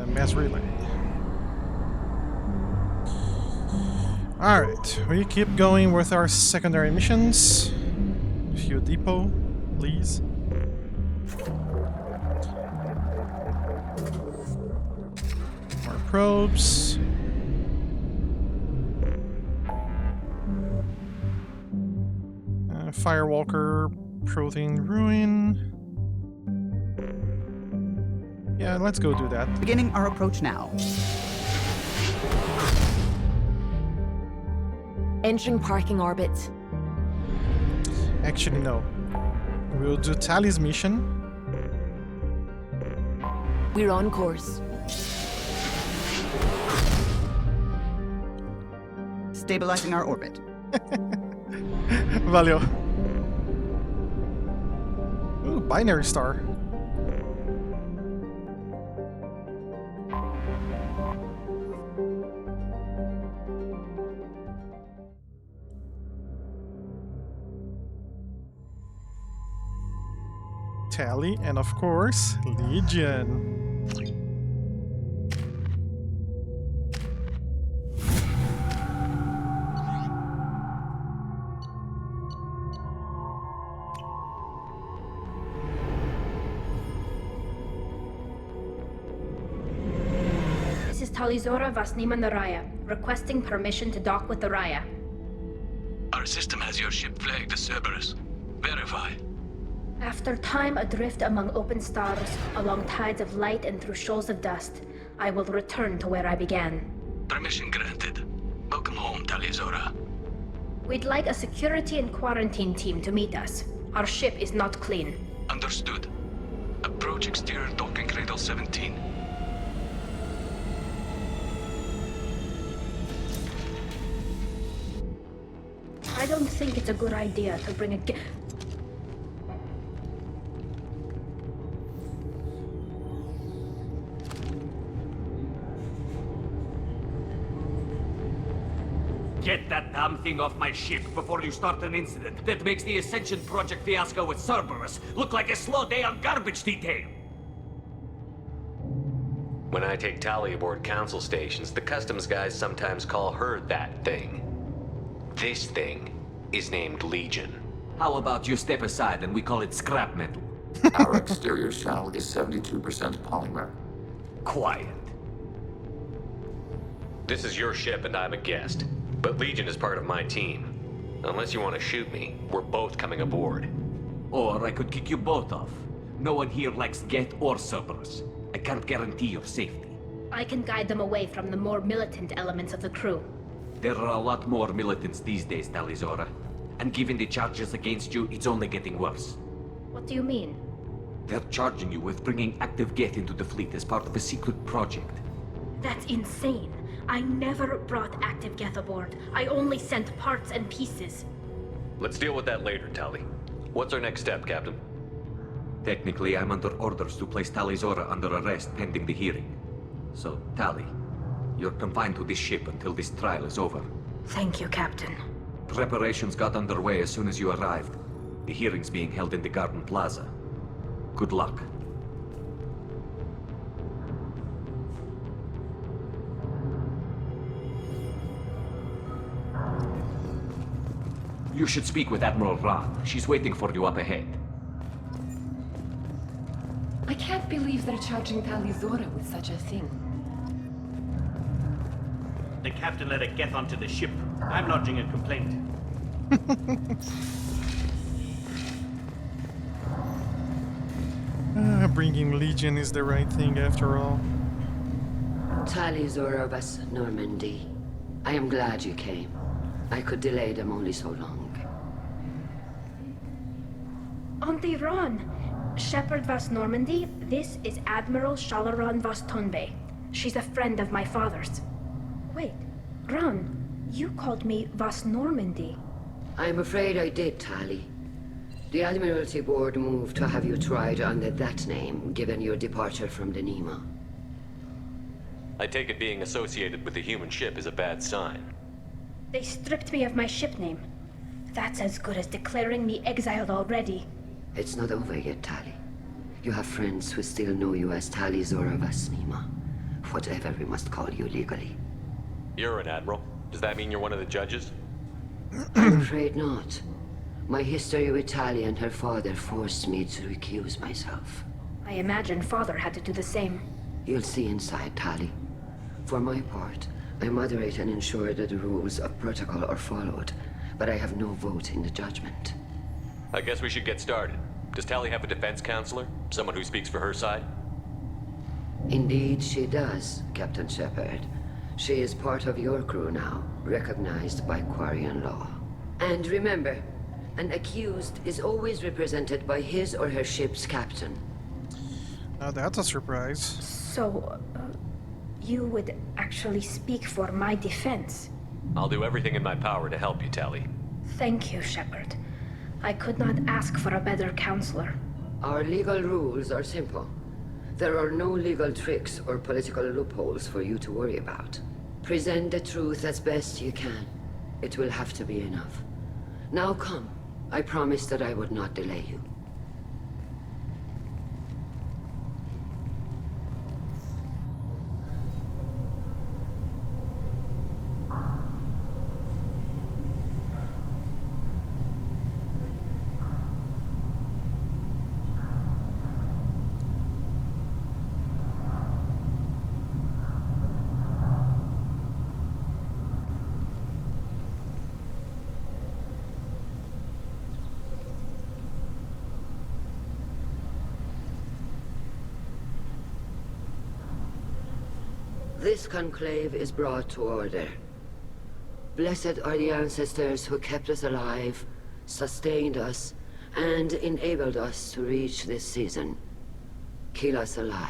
Mass relay. Alright, we keep going with our secondary missions. Fuel depot, please. More probes. Firewalker, protein ruin. Yeah, let's go do that. Beginning our approach now. Entering parking orbit. Actually, no. We'll do Tali's mission. We're on course. Stabilizing our orbit. Valeu. Ooh, binary star. Tali, and of course, Legion. This is Talizora Vasnima Naraya, requesting permission to dock with the Raya. Our system has your ship flagged as Cerberus. Verify. After time adrift among open stars, along tides of light and through shoals of dust, I will return to where I began. Permission granted. Welcome home, Talizora. We'd like a security and quarantine team to meet us. Our ship is not clean. Understood. Approach exterior docking cradle 17. I don't think it's a good idea to bring a Get that damn thing off my ship before you start an incident that makes the Ascension Project fiasco with Cerberus look like a slow day on garbage detail. When I take Tali aboard council stations, the customs guys sometimes call her that thing. This thing is named Legion. How about you step aside and we call it scrap metal? Our exterior shell is 72% polymer. Quiet. This is your ship and I'm a guest. But Legion is part of my team. Unless you want to shoot me, we're both coming aboard. Or I could kick you both off. No one here likes Geth or Cerberus. I can't guarantee your safety. I can guide them away from the more militant elements of the crew. There are a lot more militants these days, Talizora. And given the charges against you, it's only getting worse. What do you mean? They're charging you with bringing active Geth into the fleet as part of a secret project. That's insane. I never brought active Geth aboard. I only sent parts and pieces. Let's deal with that later, Tali. What's our next step, Captain? Technically, I'm under orders to place Talizora under arrest pending the hearing. So, Tali, you're confined to this ship until this trial is over. Thank you, Captain. Preparations got underway as soon as you arrived. The hearing's being held in the Garden Plaza. Good luck. You should speak with Admiral Ra. She's waiting for you up ahead. I can't believe they're charging Talizora with such a thing. The captain let a Geth onto the ship. I'm lodging a complaint. Bringing Legion is the right thing after all. Talizora vas Normandy. I am glad you came. I could delay them only so long. Auntie Ron! Shepard vas Normandy, this is Admiral Shalaran vas Tonbe. She's a friend of my father's. Wait, Ron, you called me vas Normandy. I'm afraid I did, Tali. The Admiralty Board moved to have you tried under that name, given your departure from the Nima. I take it being associated with a human ship is a bad sign. They stripped me of my ship name. That's as good as declaring me exiled already. It's not over yet, Tali. You have friends who still know you as Talizora vas Nima. Whatever we must call you legally. You're an admiral. Does that mean you're one of the judges? I'm afraid not. My history with Tali and her father forced me to recuse myself. I imagine father had to do the same. You'll see inside, Tali. For my part, I moderate and ensure that the rules of protocol are followed, but I have no vote in the judgment. I guess we should get started. Does Tali have a defense counselor? Someone who speaks for her side? Indeed, she does, Captain Shepard. She is part of your crew now, recognized by Quarian law. And remember, an accused is always represented by his or her ship's captain. Now that's a surprise. So, you would actually speak for my defense? I'll do everything in my power to help you, Tali. Thank you, Shepard. I could not ask for a better counselor. Our legal rules are simple. There are no legal tricks or political loopholes for you to worry about. Present the truth as best you can. It will have to be enough. Now come. I promised that I would not delay you. This conclave is brought to order. Blessed are the ancestors who kept us alive, sustained us, and enabled us to reach this season. Kill us alive.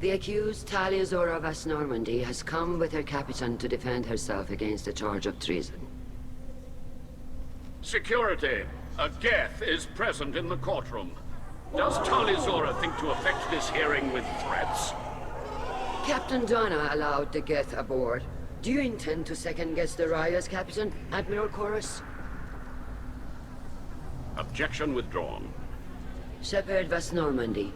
The accused, Taliazora Vas Normandy, has come with her captain to defend herself against a charge of treason. Security. A Geth is present in the courtroom. Does Taliazora think to affect this hearing with threats? Captain Donna allowed the Geth aboard. Do you intend to second-guess the Raya's captain, Admiral Chorus? Objection withdrawn. Shepard Vas Normandy,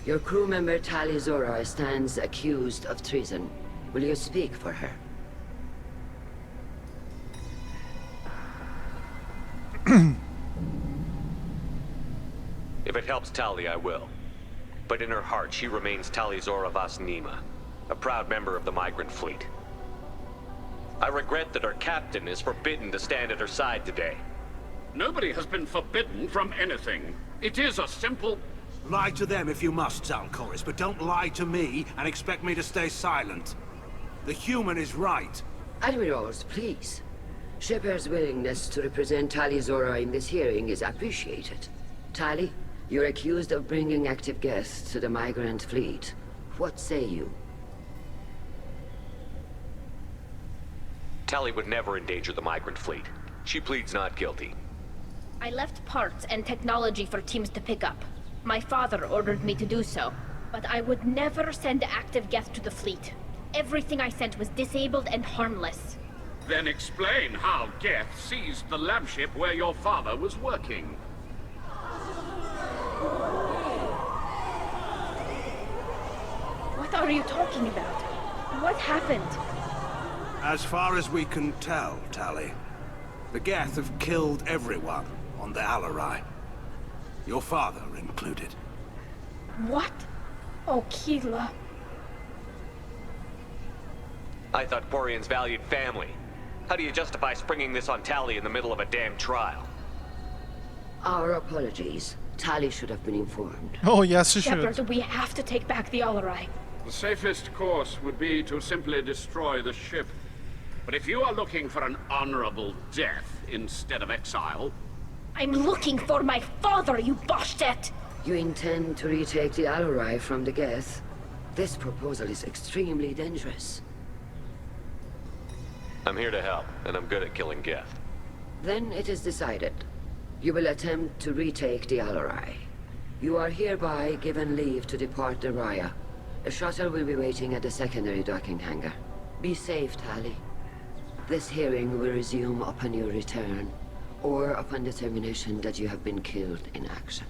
your crew member Taliazora stands accused of treason. Will you speak for her? If it helps Tali, I will. But in her heart, she remains Taliazora Vas Nima, a proud member of the migrant fleet. I regret that her captain is forbidden to stand at her side today. Nobody has been forbidden from anything. It is a simple... Lie to them if you must, Zalcoris, but don't lie to me and expect me to stay silent. The human is right. Admirals, please. Shepard's willingness to represent Taliazora in this hearing is appreciated. Tali, you're accused of bringing active guests to the migrant fleet. What say you? Tali would never endanger the migrant fleet. She pleads not guilty. I left parts and technology for teams to pick up. My father ordered me to do so, but I would never send active Geth to the fleet. Everything I sent was disabled and harmless. Then explain how Geth seized the lab ship where your father was working. What are you talking about? What happened? As far as we can tell, Tali, the Geth have killed everyone on the Alarai. Your father included. What? Oh, Keela. I thought Quarian's valued family. How do you justify springing this on Tali in the middle of a damn trial? Our apologies. Tali should have been informed. Oh, yes, she should. Shepard, we have to take back the Alarai. The safest course would be to simply destroy the ship. But if you are looking for an honorable death instead of exile... I'm looking for my father, you bastet! You intend to retake the Alarai from the Geth? This proposal is extremely dangerous. I'm here to help, and I'm good at killing Geth. Then it is decided. You will attempt to retake the Alarai. You are hereby given leave to depart the Raya. A shuttle will be waiting at the secondary docking hangar. Be safe, Tali. This hearing will resume upon your return, or upon determination that you have been killed in action.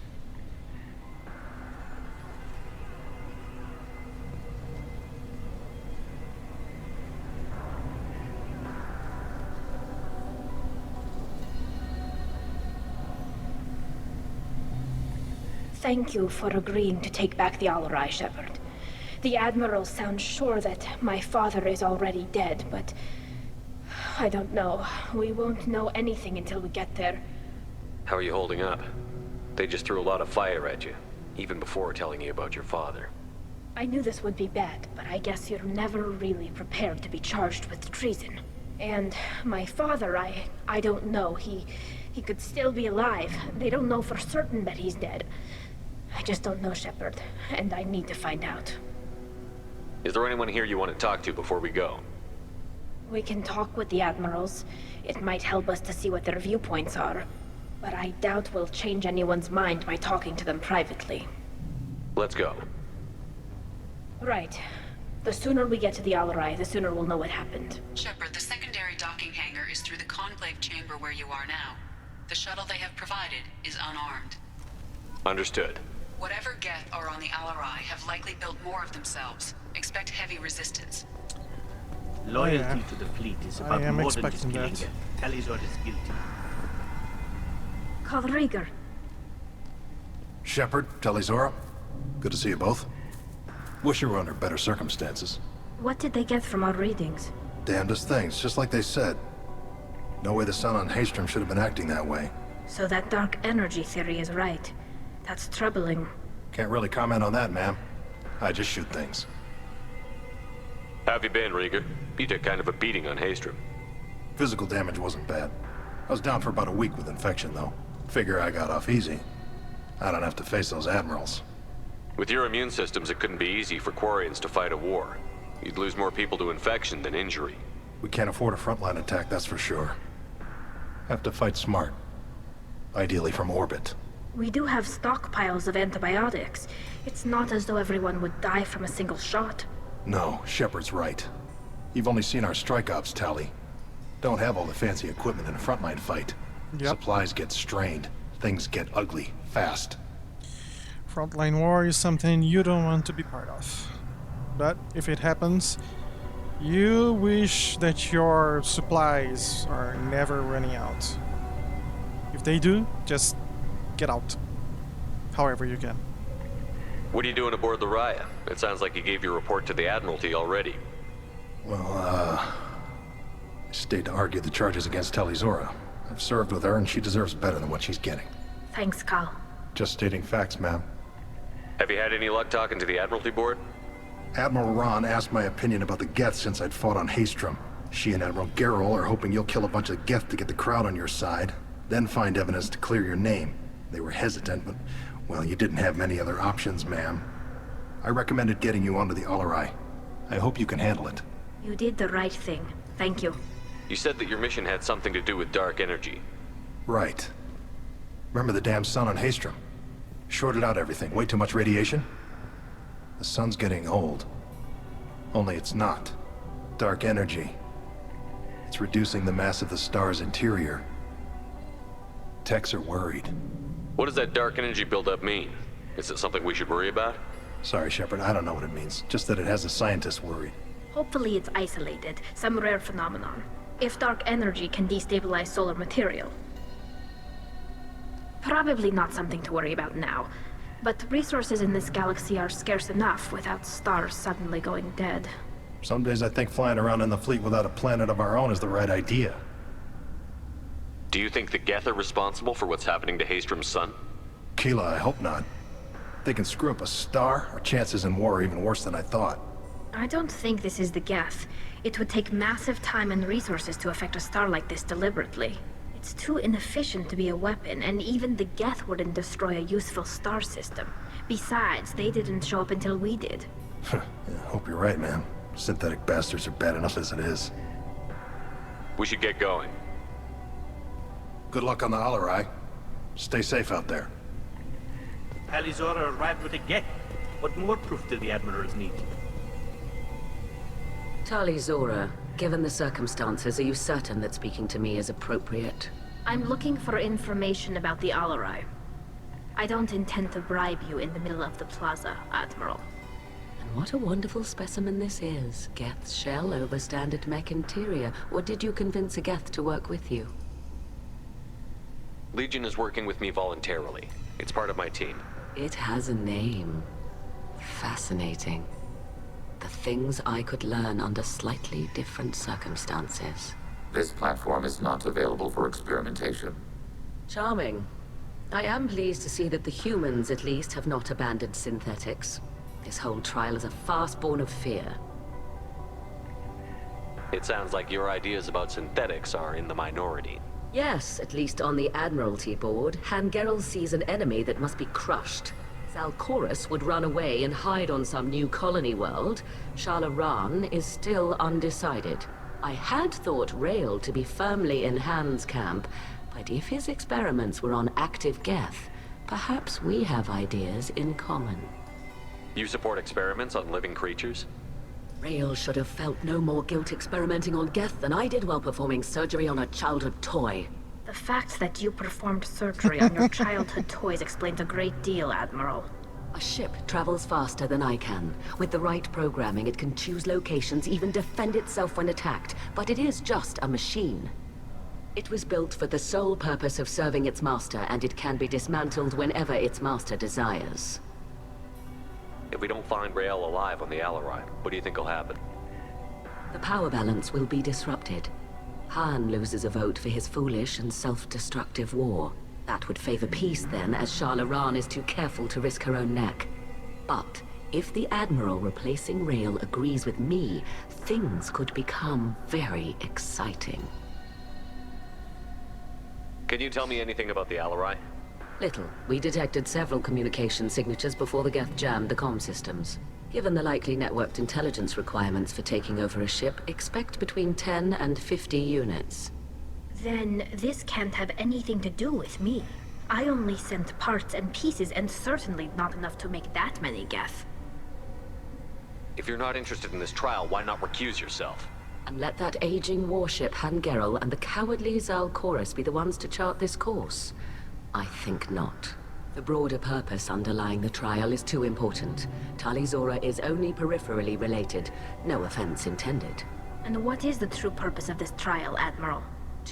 Thank you for agreeing to take back the Alarai, Shepard. The Admiral sounds sure that my father is already dead, but... I don't know. We won't know anything until we get there. How are you holding up? They just threw a lot of fire at you, even before telling you about your father. I knew this would be bad, but I guess you're never really prepared to be charged with treason. And my father, I don't know. He could still be alive. They don't know for certain that he's dead. I just don't know, Shepard, and I need to find out. Is there anyone here you want to talk to before we go? We can talk with the Admirals. It might help us to see what their viewpoints are. But I doubt we'll change anyone's mind by talking to them privately. Let's go. Right. The sooner we get to the Alarai, the sooner we'll know what happened. Shepard, the secondary docking hangar is through the conclave chamber where you are now. The shuttle they have provided is unarmed. Understood. Whatever Geth are on the Alarai have likely built more of themselves. Expect heavy resistance. Loyalty to the fleet is about more than just killing Geth. Taliazora is guilty. Kalrieger. Shepard, Taliazora, good to see you both. Wish you were under better circumstances. What did they get from our readings? Damnedest things, just like they said. No way the sun on Haystrom should have been acting that way. So that dark energy theory is right. That's troubling. Can't really comment on that, ma'am. I just shoot things. How have you been, Rieger? You took kind of a beating on Haystrom. Physical damage wasn't bad. I was down for about a week with infection, though. Figure I got off easy. I don't have to face those admirals. With your immune systems, it couldn't be easy for Quarians to fight a war. You'd lose more people to infection than injury. We can't afford a frontline attack, that's for sure. Have to fight smart. Ideally from orbit. We do have stockpiles of antibiotics. It's not as though everyone would die from a single shot. No, Shepard's right. You've only seen our strike ops, Tali. Don't have all the fancy equipment in a frontline fight. Yep. Supplies get strained. Things get ugly, fast. Frontline war is something you don't want to be part of. But if it happens, you wish that your supplies are never running out. If they do, just get out. However you can. What are you doing aboard the Raya? It sounds like you gave your report to the Admiralty already. Well, I stayed to argue the charges against Talizora. I've served with her and she deserves better than what she's getting. Thanks, Cal. Just stating facts, ma'am. Have you had any luck talking to the Admiralty board? Admiral Ron asked my opinion about the Geth since I'd fought on Haestrom. She and Admiral Gerrel are hoping you'll kill a bunch of Geth to get the crowd on your side, then find evidence to clear your name. They were hesitant, but, well, you didn't have many other options, ma'am. I recommended getting you onto the Alarai. I hope you can handle it. You did the right thing. Thank you. You said that your mission had something to do with dark energy. Right. Remember the damn sun on Haestrom? Shorted out everything. Way too much radiation? The sun's getting old. Only it's not. Dark energy. It's reducing the mass of the star's interior. Techs are worried. What does that dark energy buildup mean? Is it something we should worry about? Sorry, Shepard, I don't know what it means. Just that it has the scientists worried. Hopefully it's isolated, some rare phenomenon. If dark energy can destabilize solar material. Probably not something to worry about now. But resources in this galaxy are scarce enough without stars suddenly going dead. Some days I think flying around in the fleet without a planet of our own is the right idea. Do you think the Geth are responsible for what's happening to Haestrom's sun? Keela, I hope not. They can screw up a star, our chances in war are even worse than I thought. I don't think this is the Geth. It would take massive time and resources to affect a star like this deliberately. It's too inefficient to be a weapon, and even the Geth wouldn't destroy a useful star system. Besides, they didn't show up until we did. Yeah, hope you're right, man. Synthetic bastards are bad enough as it is. We should get going. Good luck on the Alarai. Stay safe out there. Talizora arrived with a Geth. What more proof do the Admirals need? Talizora, given the circumstances, are you certain that speaking to me is appropriate? I'm looking for information about the Alarai. I don't intend to bribe you in the middle of the plaza, Admiral. And what a wonderful specimen this is. Geth's shell over standard mech interior. Or did you convince a Geth to work with you? Legion is working with me voluntarily. It's part of my team. It has a name. Fascinating. The things I could learn under slightly different circumstances. This platform is not available for experimentation. Charming. I am pleased to see that the humans, at least, have not abandoned synthetics. This whole trial is a farce born of fear. It sounds like your ideas about synthetics are in the minority. Yes, at least on the Admiralty board, Han Gerrel sees an enemy that must be crushed. Zalcorus would run away and hide on some new colony world. Shalaran is still undecided. I had thought Rael to be firmly in Han's camp, but if his experiments were on active Geth, perhaps we have ideas in common. You support experiments on living creatures? Rael should have felt no more guilt experimenting on Geth than I did while performing surgery on a childhood toy. The fact that you performed surgery on your childhood toys explains a great deal, Admiral. A ship travels faster than I can. With the right programming, it can choose locations, even defend itself when attacked. But it is just a machine. It was built for the sole purpose of serving its master, and it can be dismantled whenever its master desires. If we don't find Rael alive on the Alarai, what do you think will happen? The power balance will be disrupted. Han loses a vote for his foolish and self-destructive war. That would favor peace then, as Shalaran is too careful to risk her own neck. But if the Admiral replacing Rael agrees with me, things could become very exciting. Can you tell me anything about the Alarai? Little. We detected several communication signatures before the Geth jammed the comm systems. Given the likely networked intelligence requirements for taking over a ship, expect between 10 and 50 units. Then this can't have anything to do with me. I only sent parts and pieces, and certainly not enough to make that many Geth. If you're not interested in this trial, why not recuse yourself? And let that aging warship Hangerel and the cowardly Zalcorus be the ones to chart this course? I think not. The broader purpose underlying the trial is too important. Talizora is only peripherally related. No offense intended. And what is the true purpose of this trial, Admiral?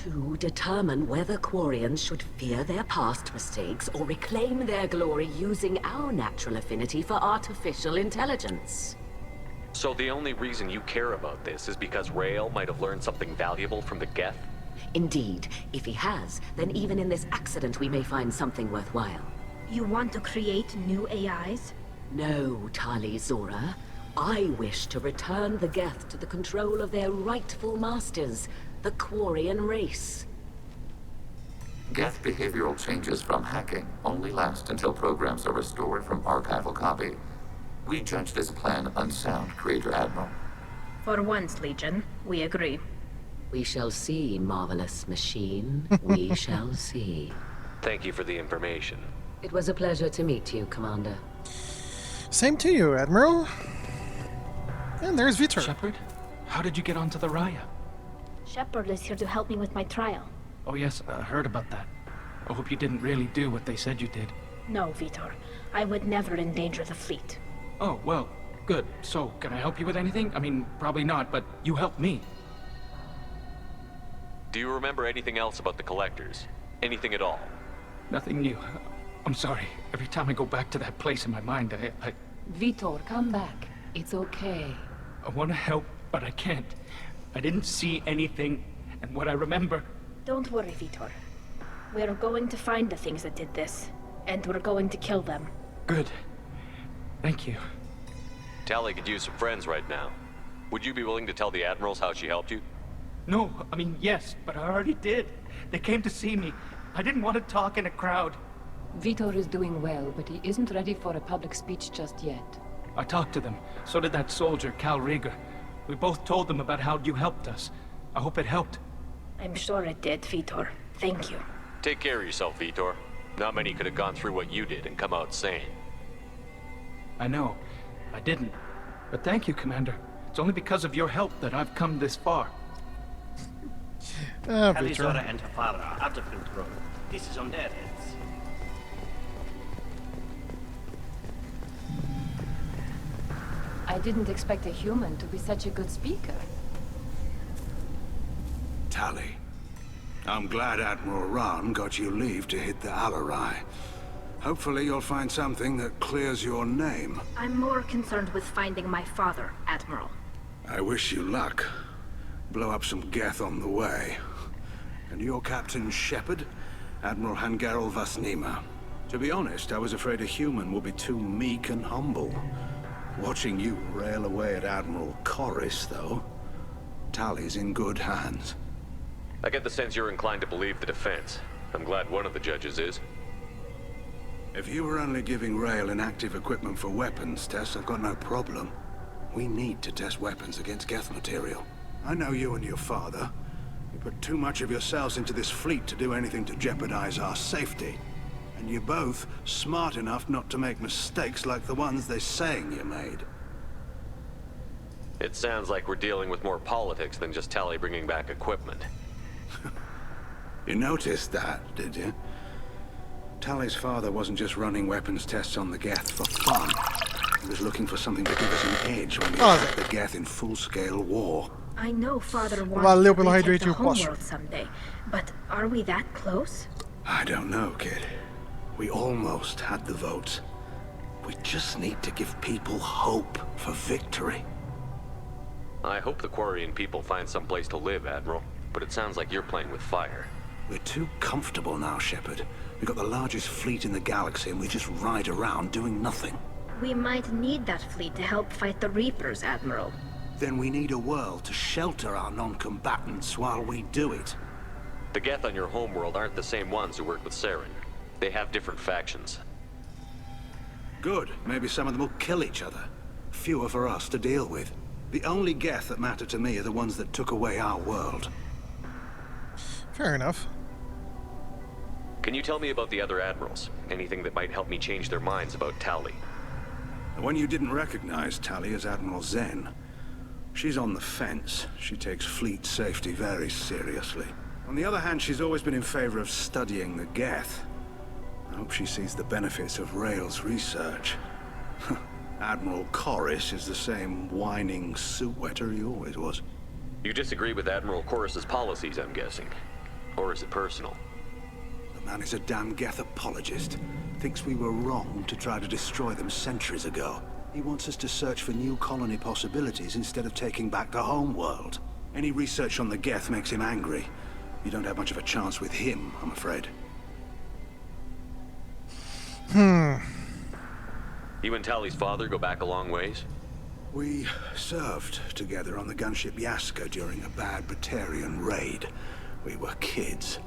To determine whether Quarians should fear their past mistakes or reclaim their glory using our natural affinity for artificial intelligence. So the only reason you care about this is because Rael might have learned something valuable from the Geth? Indeed. If he has, then even in this accident we may find something worthwhile. You want to create new AIs? No, Talizora. I wish to return the Geth to the control of their rightful masters, the Quarian race. Geth behavioral changes from hacking only last until programs are restored from archival copy. We judge this plan unsound, Creator Admiral. For once, Legion, we agree. We shall see, marvelous machine. We shall see. Thank you for the information. It was a pleasure to meet you, Commander. Same to you, Admiral. And there's Vitor. Shepard, how did you get onto the Raya? Shepard is here to help me with my trial. Oh yes, I heard about that. I hope you didn't really do what they said you did. No, Vitor. I would never endanger the fleet. Oh, well, good. So, can I help you with anything? I mean, probably not, but you helped me. Do you remember anything else about the Collectors? Anything at all? Nothing new. I'm sorry. Every time I go back to that place in my mind, I... Vitor, come back. It's okay. I want to help, but I can't. I didn't see anything, and what I remember... Don't worry, Vitor. We're going to find the things that did this, and we're going to kill them. Good. Thank you. Tali could use some friends right now. Would you be willing to tell the Admirals how she helped you? No, I mean, yes, but I already did. They came to see me. I didn't want to talk in a crowd. Vitor is doing well, but he isn't ready for a public speech just yet. I talked to them. So did that soldier, Cal Rieger. We both told them about how you helped us. I hope it helped. I'm sure it did, Vitor. Thank you. Take care of yourself, Vitor. Not many could have gone through what you did and come out sane. I know. I didn't. But thank you, Commander. It's only because of your help that I've come this far. Talizora and her father are out of control. This is on their heads. I didn't expect a human to be such a good speaker. Tali, I'm glad Admiral Rahn got you leave to hit the Alarai. Hopefully you'll find something that clears your name. I'm more concerned with finding my father, Admiral. I wish you luck. Blow up some Geth on the way. And your Captain Shepard? Admiral Hangerel Vasnima. To be honest, I was afraid a human would be too meek and humble. Watching you rail away at Admiral Corris, though, Tali's in good hands. I get the sense you're inclined to believe the defense. I'm glad one of the judges is. If you were only giving Rael inactive equipment for weapons tests, I've got no problem. We need to test weapons against Geth material. I know you and your father. You put too much of yourselves into this fleet to do anything to jeopardize our safety. And you're both smart enough not to make mistakes like the ones they're saying you made. It sounds like we're dealing with more politics than just Tali bringing back equipment. You noticed that, did you? Tali's father wasn't just running weapons tests on the Geth for fun. He was looking for something to give us an edge when we attack the Geth in full-scale war. I know Father wants to retake the homeworld someday, but are we that close? I don't know, kid. We almost had the votes. We just need to give people hope for victory. I hope the Quarian people find some place to live, Admiral, but it sounds like you're playing with fire. We're too comfortable now, Shepard. We've got the largest fleet in the galaxy and we just ride around doing nothing. We might need that fleet to help fight the Reapers, Admiral. Then we need a world to shelter our non-combatants while we do it. The Geth on your homeworld aren't the same ones who worked with Saren. They have different factions. Good. Maybe some of them will kill each other. Fewer for us to deal with. The only Geth that matter to me are the ones that took away our world. Fair enough. Can you tell me about the other admirals? Anything that might help me change their minds about Tali? The one you didn't recognize, Tali, is Admiral Zen. She's on the fence. She takes fleet safety very seriously. On the other hand, she's always been in favor of studying the Geth. I hope she sees the benefits of Rail's research. Admiral Corus is the same whining suit wetter he always was. You disagree with Admiral Corus's policies, I'm guessing. Or is it personal? The man is a damn Geth apologist. Thinks we were wrong to try to destroy them centuries ago. He wants us to search for new colony possibilities instead of taking back the home world. Any research on the Geth makes him angry. You don't have much of a chance with him, I'm afraid. You and Tali's father go back a long ways? We served together on the gunship Yaska during a bad Batarian raid. We were kids,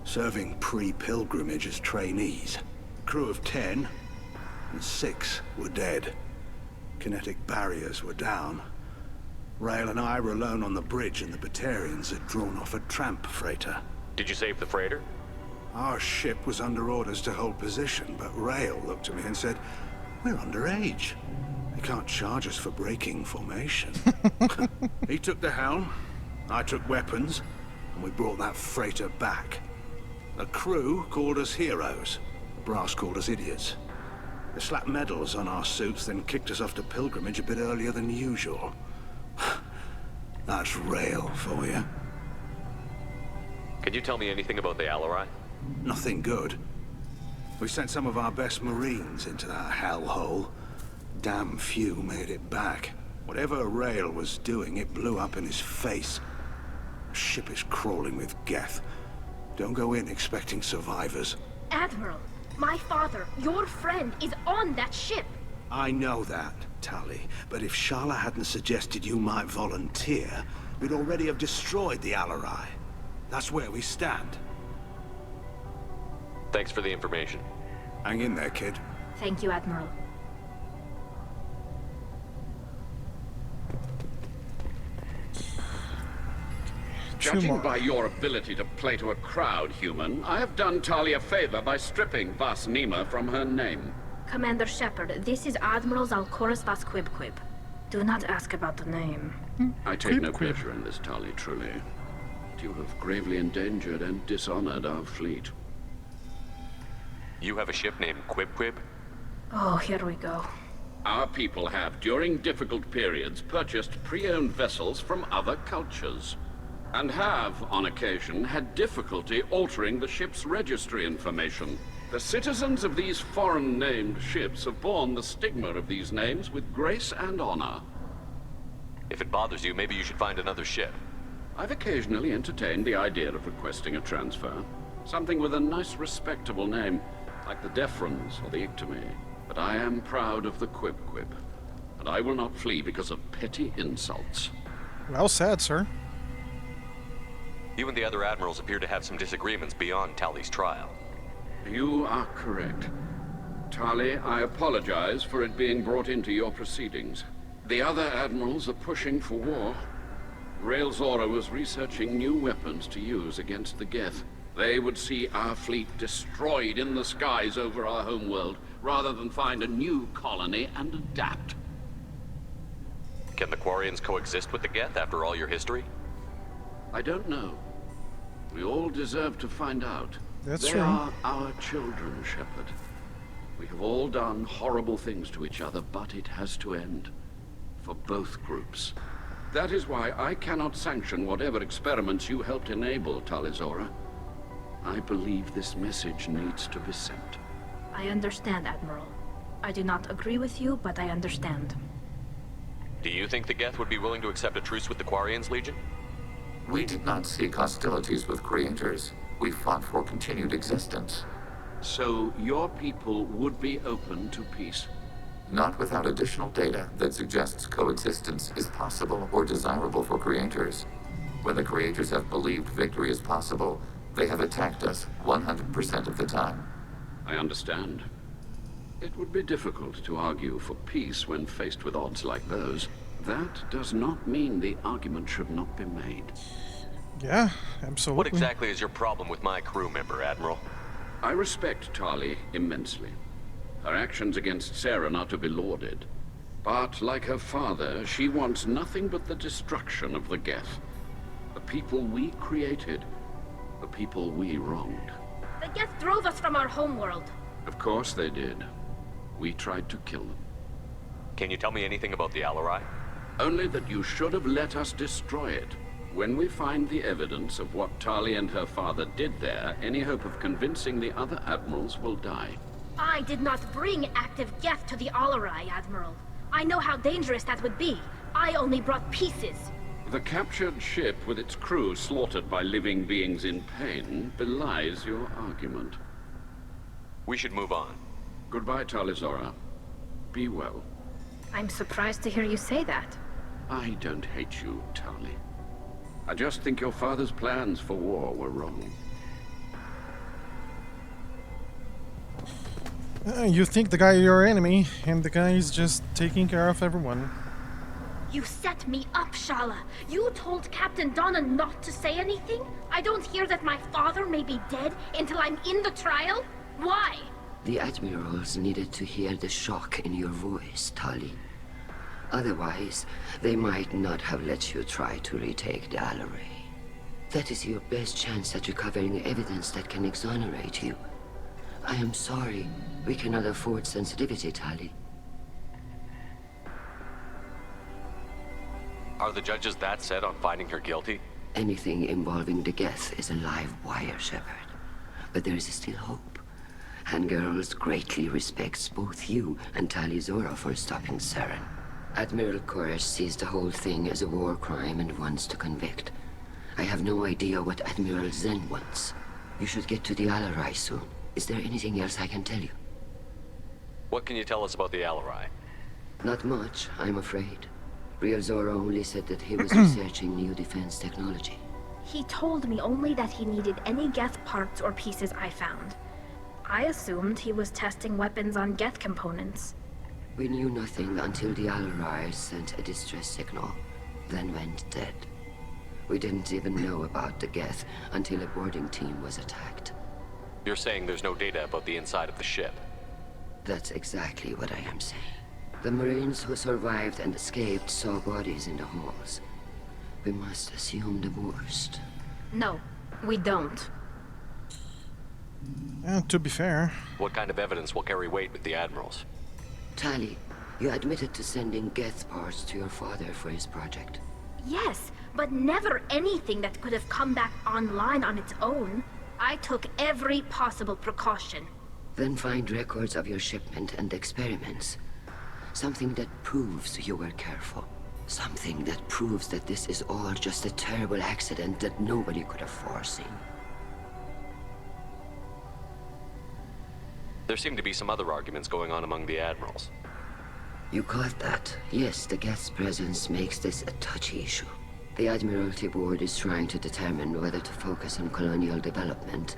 serving pre-pilgrimage as trainees. Crew of 10, and 6 were dead. Kinetic barriers were down. Rail and I were alone on the bridge, and the Batarians had drawn off a tramp freighter. Did you save the freighter? Our ship was under orders to hold position, but Rail looked at me and said, "We're underage. They can't charge us for breaking formation." He took the helm, I took weapons, and we brought that freighter back. The crew called us heroes. The brass called us idiots. They slapped medals on our suits, then kicked us off to pilgrimage a bit earlier than usual. That's Rail for you. Can you tell me anything about the Alarai? Nothing good. We sent some of our best Marines into that hellhole. Damn few made it back. Whatever Rail was doing, it blew up in his face. The ship is crawling with Geth. Don't go in expecting survivors. Admiral, my father, your friend, is on that ship. I know that, Tali, but if Shala hadn't suggested you might volunteer, we'd already have destroyed the Alarai. That's where we stand. Thanks for the information. Hang in there, kid. Thank you, Admiral. Judging by your ability to play to a crowd, human, I have done Tali a favor by stripping Vas Nima from her name. Commander Shepard, this is Admiral Zalcorus Vas Quibquib. Do not ask about the name. I take no pleasure in this, Tali, truly. But you have gravely endangered and dishonored our fleet. You have a ship named Quib? Oh, here we go. Our people have, during difficult periods, purchased pre-owned vessels from other cultures. And have, on occasion, had difficulty altering the ship's registry information. The citizens of these foreign-named ships have borne the stigma of these names with grace and honor. If it bothers you, maybe you should find another ship. I've occasionally entertained the idea of requesting a transfer. Something with a nice, respectable name, like the Defrons or the Ictomy. But I am proud of the Quib, and I will not flee because of petty insults. Well said, sir. You and the other admirals appear to have some disagreements beyond Tali's trial. You are correct. Tali, I apologize for it being brought into your proceedings. The other admirals are pushing for war. Rail Zora was researching new weapons to use against the Geth. They would see our fleet destroyed in the skies over our homeworld, rather than find a new colony and adapt. Can the Quarians coexist with the Geth after all your history? I don't know. We all deserve to find out. That's They true. are our children, Shepard. We have all done horrible things to each other, but it has to end. For both groups. That is why I cannot sanction whatever experiments you helped enable, Talizora. I believe this message needs to be sent. I understand, Admiral. I do not agree with you, but I understand. Do you think the Geth would be willing to accept a truce with the Quarians, Legion? We did not seek hostilities with creators. We fought for continued existence. So your people would be open to peace? Not without additional data that suggests coexistence is possible or desirable for creators. When the creators have believed victory is possible, they have attacked us 100% of the time. I understand. It would be difficult to argue for peace when faced with odds like those. That does not mean the argument should not be made. Yeah, absolutely. What exactly is your problem with my crew member, Admiral? I respect Tali immensely. Her actions against Saren are to be lauded. But like her father, she wants nothing but the destruction of the Geth. The people we created. The people we wronged. The Geth drove us from our homeworld. Of course they did. We tried to kill them. Can you tell me anything about the Alarai? Only that you should have let us destroy it. When we find the evidence of what Tali and her father did there, any hope of convincing the other admirals will die. I did not bring active Geth to the Alarai, Admiral. I know how dangerous that would be. I only brought pieces. The captured ship with its crew slaughtered by living beings in pain belies your argument. We should move on. Goodbye, Tali Zora. Be well. I'm surprised to hear you say that. I don't hate you, Tali. I just think your father's plans for war were wrong. You think the guy is your enemy, and the guy is just taking care of everyone. You set me up, Shala. You told Captain Donna not to say anything? I don't hear that my father may be dead until I'm in the trial? Why? The admirals needed to hear the shock in your voice, Tali. Otherwise, they might not have let you try to retake the Alarai. That is your best chance at recovering evidence that can exonerate you. I am sorry. We cannot afford sensitivity, Tali. Are the judges that set on finding her guilty? Anything involving the Geth is a live wire, Shepard. But there is still hope. Handgirls greatly respects both you and Tali Zora for stopping Saren. Admiral Koresh sees the whole thing as a war crime and wants to convict. I have no idea what Admiral Zen wants. You should get to the Alarai soon. Is there anything else I can tell you? What can you tell us about the Alarai? Not much, I'm afraid. Real Zora only said that he was researching new defense technology. He told me only that he needed any Geth parts or pieces I found. I assumed he was testing weapons on Geth components. We knew nothing until the Alarai sent a distress signal, then went dead. We didn't even know about the Geth until a boarding team was attacked. You're saying there's no data about the inside of the ship? That's exactly what I am saying. The Marines who survived and escaped saw bodies in the halls. We must assume the worst. No, we don't. To be fair. What kind of evidence will carry weight with the admirals? Tali, you admitted to sending Geth parts to your father for his project. Yes, but never anything that could have come back online on its own. I took every possible precaution. Then find records of your shipment and experiments. Something that proves you were careful. Something that proves that this is all just a terrible accident that nobody could have foreseen. There seem to be some other arguments going on among the admirals. You caught that? Yes, the Geth's presence makes this a touchy issue. The Admiralty Board is trying to determine whether to focus on colonial development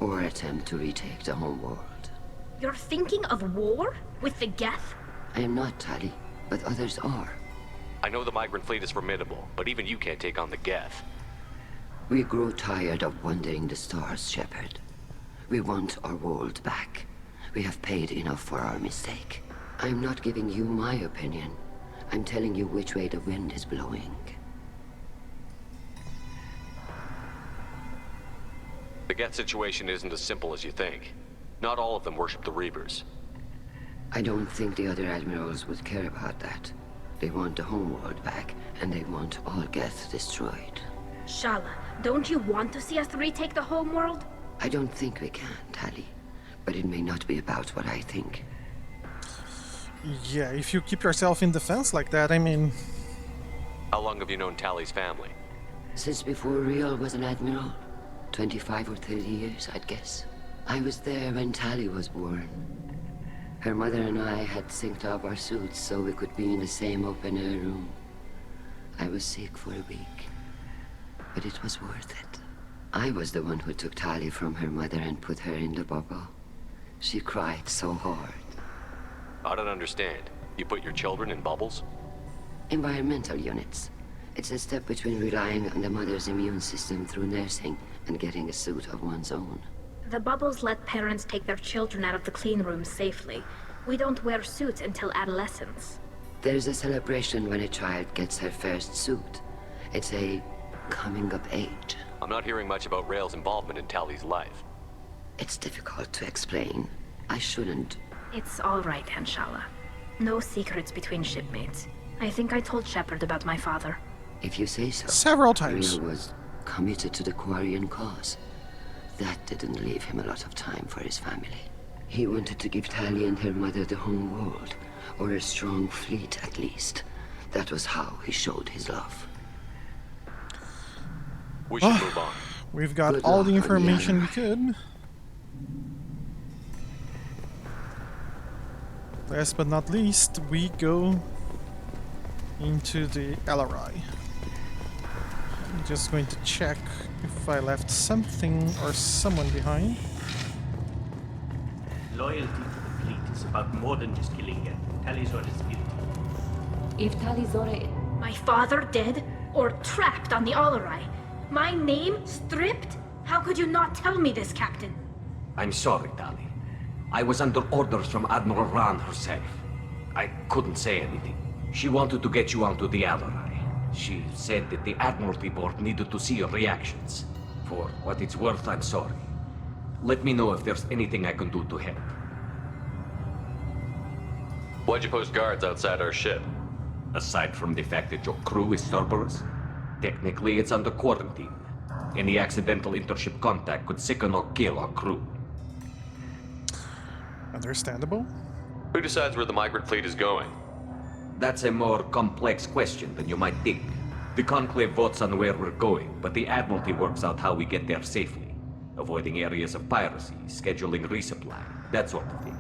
or attempt to retake the homeworld. You're thinking of war? With the Geth? I am not, Tali, but others are. I know the migrant fleet is formidable, but even you can't take on the Geth. We grow tired of wandering the stars, Shepard. We want our world back. We have paid enough for our mistake. I'm not giving you my opinion. I'm telling you which way the wind is blowing. The Geth situation isn't as simple as you think. Not all of them worship the Reapers. I don't think the other admirals would care about that. They want the homeworld back, and they want all Geth destroyed. Shala, don't you want to see us retake the homeworld? I don't think we can, Tali. But it may not be about what I think. Yeah, if you keep yourself in defense like that, I mean... How long have you known Tali's family? Since before Riel was an admiral. 25 or 30 years, I'd guess. I was there when Tali was born. Her mother and I had synced up our suits so we could be in the same open-air room. I was sick for a week, but it was worth it. I was the one who took Tali from her mother and put her in the bubble. She cried so hard. I don't understand. You put your children in bubbles? Environmental units. It's a step between relying on the mother's immune system through nursing and getting a suit of one's own. The bubbles let parents take their children out of the clean rooms safely. We don't wear suits until adolescence. There's a celebration when a child gets her first suit. It's a coming of age. I'm not hearing much about Rail's involvement in Tally's life. It's difficult to explain. I shouldn't. It's all right, Anshala. No secrets between shipmates. I think I told Shepard about my father. If you say so. Several times. Rail was committed to the Quarian cause. That didn't leave him a lot of time for his family. He wanted to give Tally and her mother the home world, or a strong fleet at least. That was how he showed his love. We should move on. We've got all the information we could. Last but not least, we go into the LRI. I'm just going to check if I left something or someone behind. Loyalty to the fleet is about more than just killing Geth. Talizora's guilty. If Talizora... My father dead? Or trapped on the Alarai? My name stripped? How could you not tell me this, Captain? I'm sorry, Tali. I was under orders from Admiral Ran herself. I couldn't say anything. She wanted to get you onto the Alarai. She said that the Admiralty Board needed to see your reactions. For what it's worth, I'm sorry. Let me know if there's anything I can do to help. Why'd you post guards outside our ship? Aside from the fact that your crew is Cerberus, technically it's under quarantine. Any accidental intership contact could sicken or kill our crew. Understandable. Who decides where the migrant fleet is going? That's a more complex question than you might think. The Conclave votes on where we're going, but the Admiralty works out how we get there safely. Avoiding areas of piracy, scheduling resupply, that sort of thing.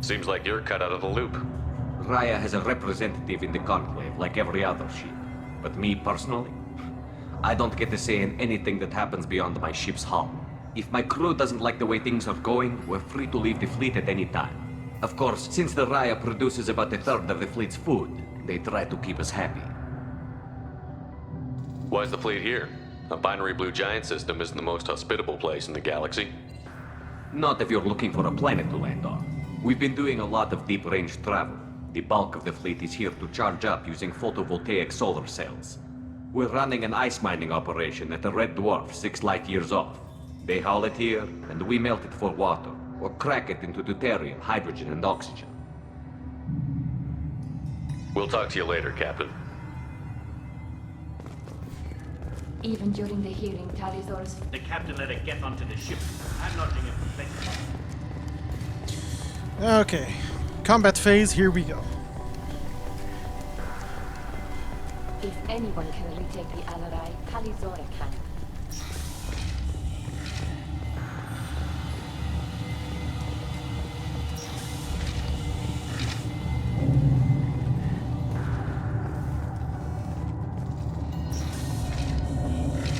Seems like you're cut out of the loop. Raya has a representative in the Conclave, like every other ship. But me personally, I don't get to say in anything that happens beyond my ship's hull. If my crew doesn't like the way things are going, we're free to leave the fleet at any time. Of course, since the Raya produces about a third of the fleet's food, they try to keep us happy. Why's the fleet here? A binary blue giant system isn't the most hospitable place in the galaxy. Not if you're looking for a planet to land on. We've been doing a lot of deep-range travel. The bulk of the fleet is here to charge up using photovoltaic solar cells. We're running an ice mining operation at the Red Dwarf 6 light years off. They haul it here, and we melt it for water, or crack it into deuterium, hydrogen, and oxygen. We'll talk to you later, Captain. Even during the hearing, Talizora's... The captain let it get onto the ship. I'm lodging a complaint. Okay. Combat phase, here we go. If anyone can retake the Alarai, Talizora can.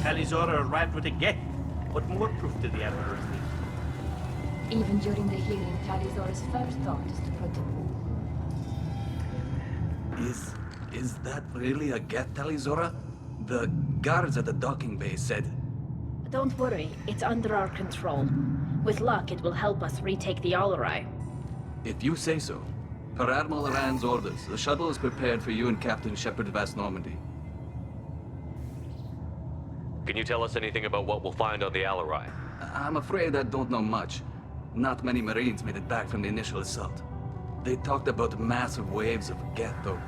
Talizora arrived with a Geth. What more proof did the Admiral need? Even during the hearing, Talizora's first thought is to protect. Is that really a Geth, Talizora? The guards at the docking bay said... Don't worry, it's under our control. With luck, it will help us retake the Alarai. If you say so. Per Admiral Rand's orders, the shuttle is prepared for you and Captain Shepard Vast Normandy. Can you tell us anything about what we'll find on the Alarai? I'm afraid I don't know much. Not many Marines made it back from the initial assault. They talked about massive waves of Geth, though.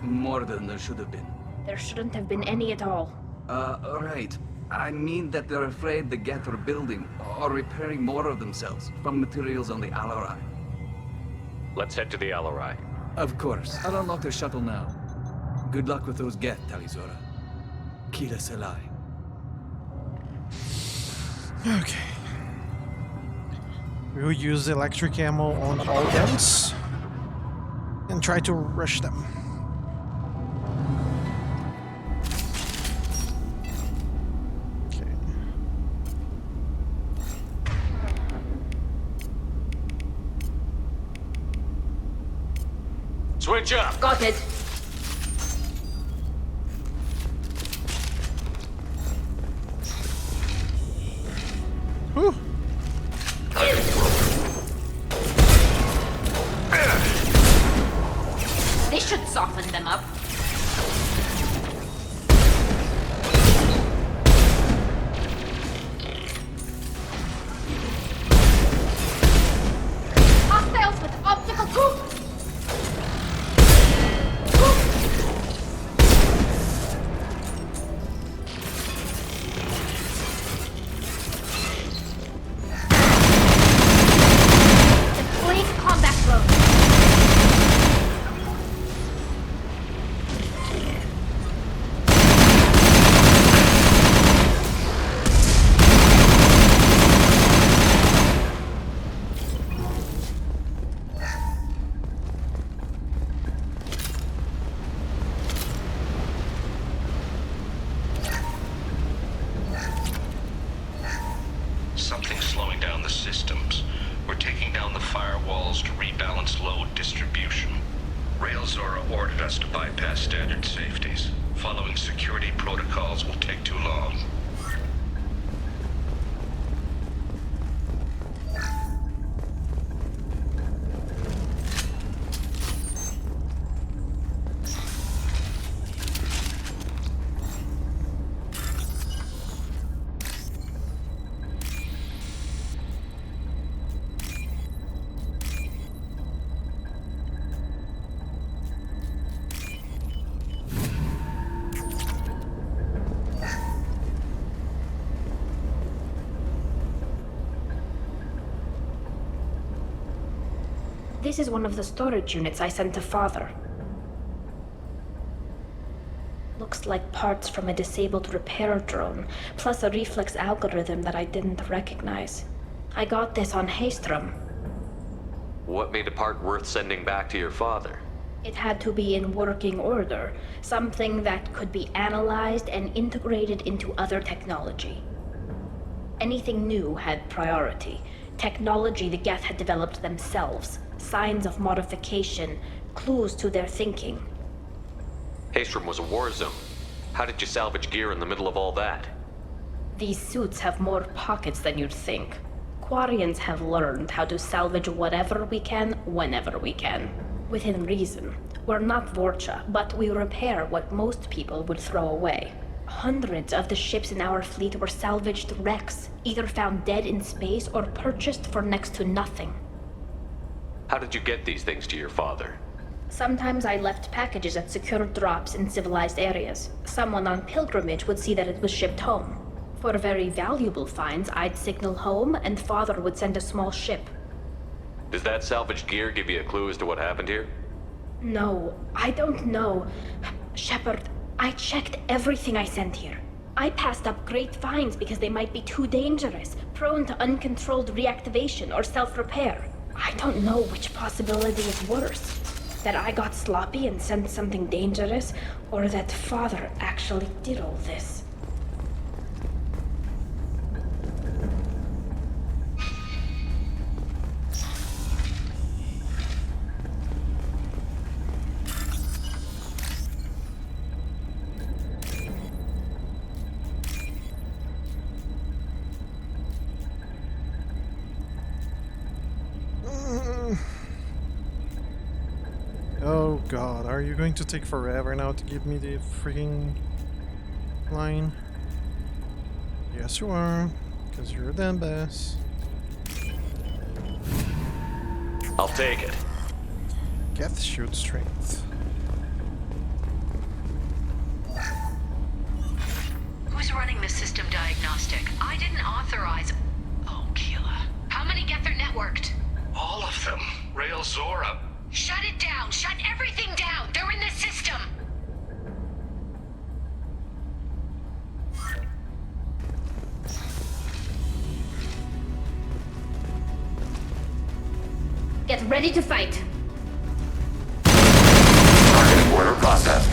More than there should have been. There shouldn't have been any at all. Right. I mean that they're afraid the Geth are building or repairing more of themselves from materials on the Alarai. Let's head to the Alarai. Of course. I'll unlock the shuttle now. Good luck with those Geth, Talizora. Kila Selai. Okay. We'll use electric ammo on all guns and try to rush them. Okay. Switch up! Got it. Whew. This should soften them up. Hostiles with optical tools! Deploying combat drone. Something's slowing down the systems. We're taking down the firewalls to rebalance load distribution. Railzora ordered us to bypass standard safeties. Following security protocols will take too long. This is one of the storage units I sent to Father. Looks like parts from a disabled repair drone, plus a reflex algorithm that I didn't recognize. I got this on Haystrom. What made a part worth sending back to your father? It had to be in working order, something that could be analyzed and integrated into other technology. Anything new had priority. Technology the Geth had developed themselves, signs of modification, clues to their thinking. Haystrom was a war zone. How did you salvage gear in the middle of all that? These suits have more pockets than you'd think. Quarians have learned how to salvage whatever we can, whenever we can. Within reason. We're not Vorcha, but we repair what most people would throw away. Hundreds of the ships in our fleet were salvaged wrecks, either found dead in space or purchased for next to nothing. How did you get these things to your father? Sometimes I left packages at secure drops in civilized areas. Someone on pilgrimage would see that it was shipped home. For very valuable finds, I'd signal home, and Father would send a small ship. Does that salvaged gear give you a clue as to what happened here? No, I don't know. Shepard, I checked everything I sent here. I passed up great finds because they might be too dangerous, prone to uncontrolled reactivation or self-repair. I don't know which possibility is worse. That I got sloppy and sent something dangerous, or that Father actually did all this. Oh god, are you going to take forever now to give me the freaking line? Yes you are, because you're the best. I'll take it. Geth shoot strength. Who's running the system diagnostic? I didn't authorize... Oh, Keela. How many Geth are networked? All of them. Railzora. Shut it down! Shut everything down! They're in the system! Get ready to fight! Targeting order processed.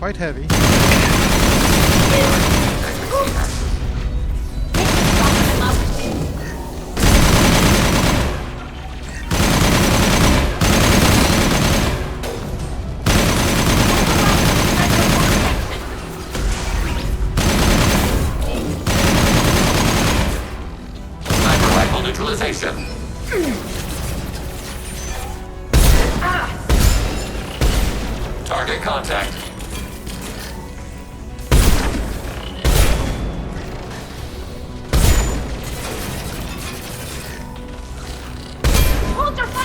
quite heavy. Sniper rifle neutralization. Target contact. Hold your fire!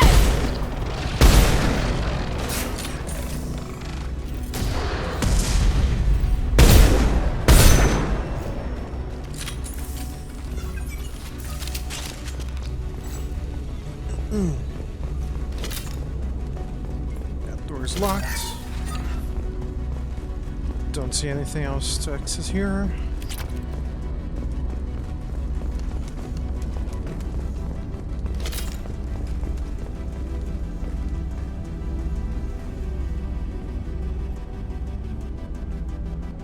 That door's locked. Don't see anything else to access here.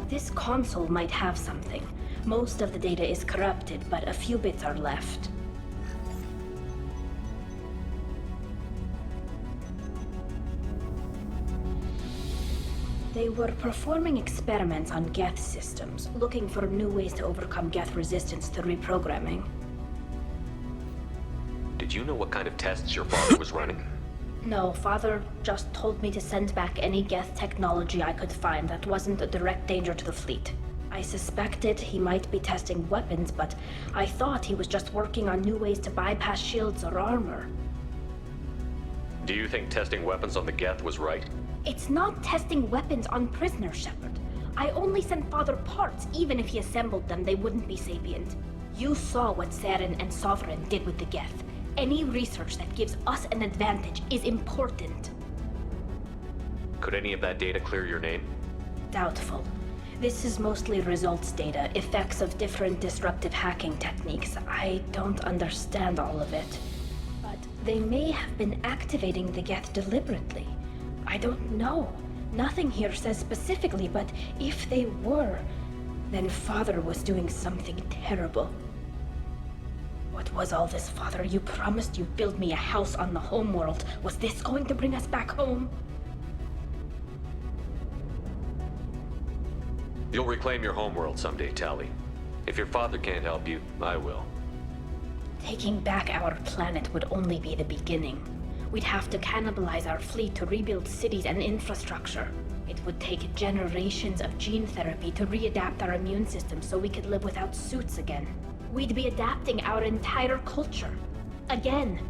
This console might have something. Most of the data is corrupted, but a few bits are left. They were performing experiments on Geth systems, looking for new ways to overcome Geth resistance to reprogramming. Did you know what kind of tests your father was running? No, Father just told me to send back any Geth technology I could find that wasn't a direct danger to the fleet. I suspected he might be testing weapons, but I thought he was just working on new ways to bypass shields or armor. Do you think testing weapons on the Geth was right? It's not testing weapons on prisoners, Shepard. I only sent Father parts. Even if he assembled them, they wouldn't be sapient. You saw what Saren and Sovereign did with the Geth. Any research that gives us an advantage is important. Could any of that data clear your name? Doubtful. This is mostly results data, effects of different disruptive hacking techniques. I don't understand all of it. But they may have been activating the Geth deliberately. I don't know. Nothing here says specifically, but if they were, then Father was doing something terrible. What was all this, Father? You promised you'd build me a house on the homeworld. Was this going to bring us back home? You'll reclaim your homeworld someday, Tali. If your father can't help you, I will. Taking back our planet would only be the beginning. We'd have to cannibalize our fleet to rebuild cities and infrastructure. It would take generations of gene therapy to readapt our immune system so we could live without suits again. We'd be adapting our entire culture. Again.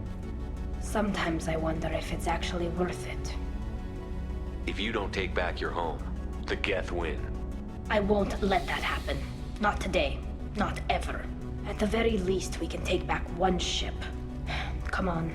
Sometimes I wonder if it's actually worth it. If you don't take back your home, the Geth win. I won't let that happen. Not today. Not ever. At the very least, we can take back one ship. Come on.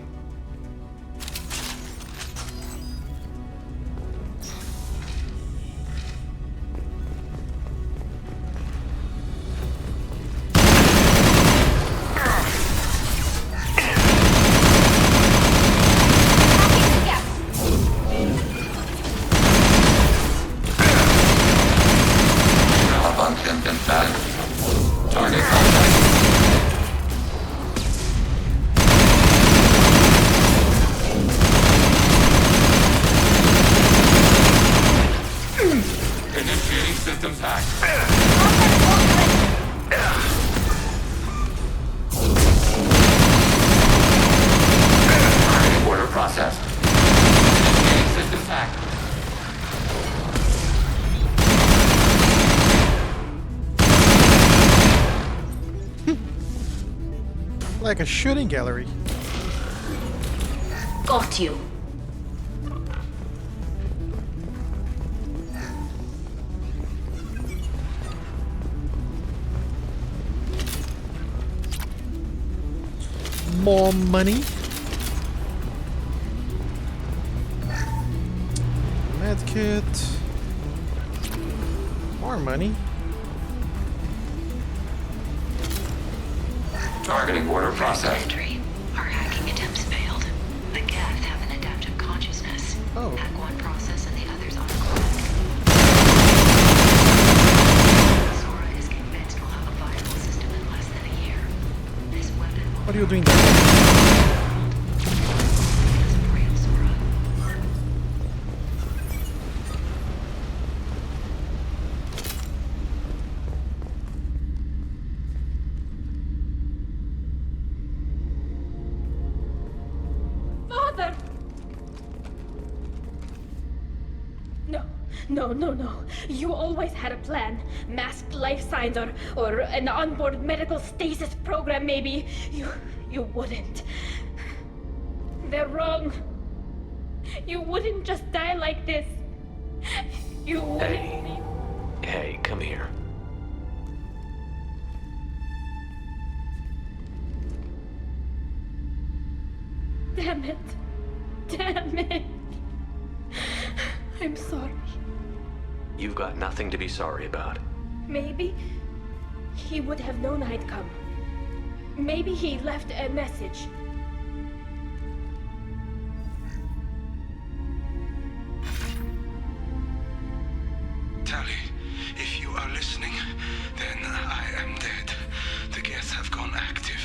Like a shooting gallery. Got you. More money. Medkit. More money. Targeting order process. Entry. Our hacking attempts failed. The Geth have an adaptive consciousness. Oh. Hack one process and the others automatic. What are you doing there? Father! No. You always had a plan. Masked life signs or an onboard medical stasis program, maybe. You wouldn't. They're wrong. You wouldn't just die like this. You wouldn't. Hey, come here. Damn it. I'm sorry. You've got nothing to be sorry about. Maybe he would have known I'd come. Maybe he left a message. Tali, if you are listening, then I am dead. The Geth have gone active.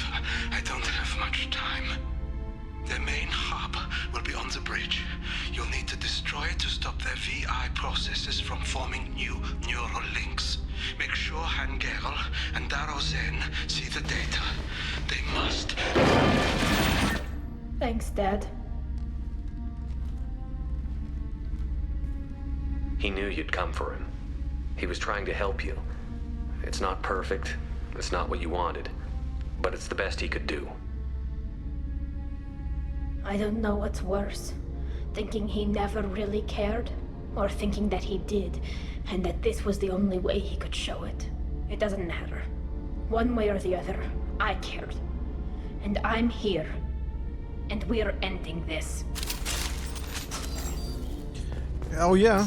I don't have much time. The main hub will be on the bridge. You'll need to destroy it to stop their VI processes from forming new neural links. Make sure Hangerel and Daro Zen see the data. They must. Thanks, Dad. He knew you'd come for him. He was trying to help you. It's not perfect. It's not what you wanted. But it's the best he could do. I don't know what's worse. Thinking he never really cared, or thinking that he did, and that this was the only way he could show it. It doesn't matter. One way or the other, I cared. And I'm here. And we're ending this. Oh yeah.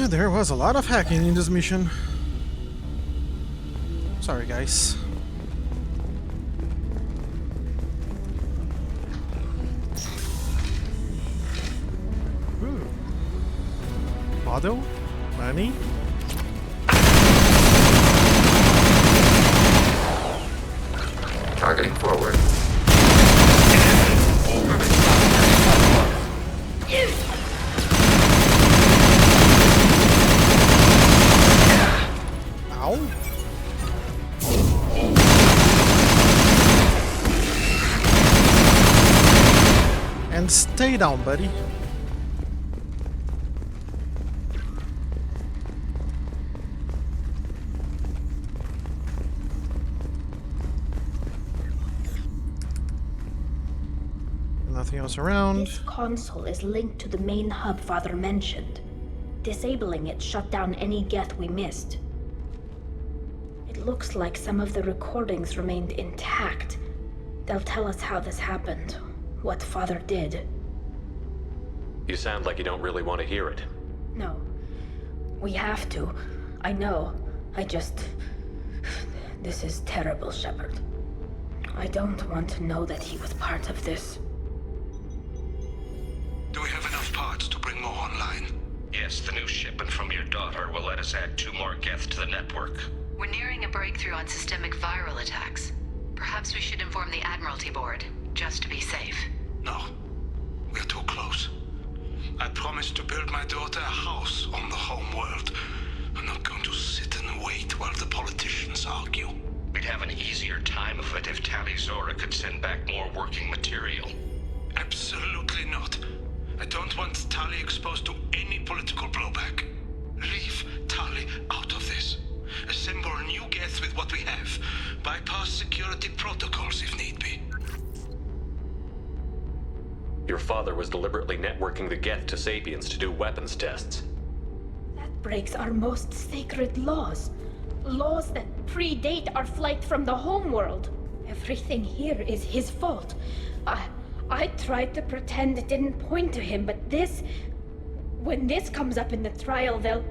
There was a lot of hacking in this mission. Sorry, guys. Ooh. Auto? Money? Targeting forward. Ow. And stay down, buddy. Nothing else around. This console is linked to the main hub Father mentioned. Disabling it shut down any Geth we missed. It looks like some of the recordings remained intact. They'll tell us how this happened, what Father did. You sound like you don't really want to hear it. No. We have to. I know. This is terrible, Shepard. I don't want to know that he was part of this. Do we have enough parts to bring more online? Yes, the new shipment from your daughter will let us add 2 more Geth to the network. We're nearing a breakthrough on systemic viral attacks. Perhaps we should inform the Admiralty Board, just to be safe. No. We're too close. I promised to build my daughter a house on the home world. I'm not going to sit and wait while the politicians argue. We'd have an easier time of it if Tali Zora could send back more working material. Absolutely not. I don't want Tali exposed to any political blowback. Leave Tali out of this. Assemble new Geth with what we have. Bypass security protocols if need be. Your father was deliberately networking the Geth to Sapiens to do weapons tests. That breaks our most sacred laws. laws that predate our flight from the homeworld. Everything here is his fault. I tried to pretend it didn't point to him, but this... When this comes up in the trial, they'll...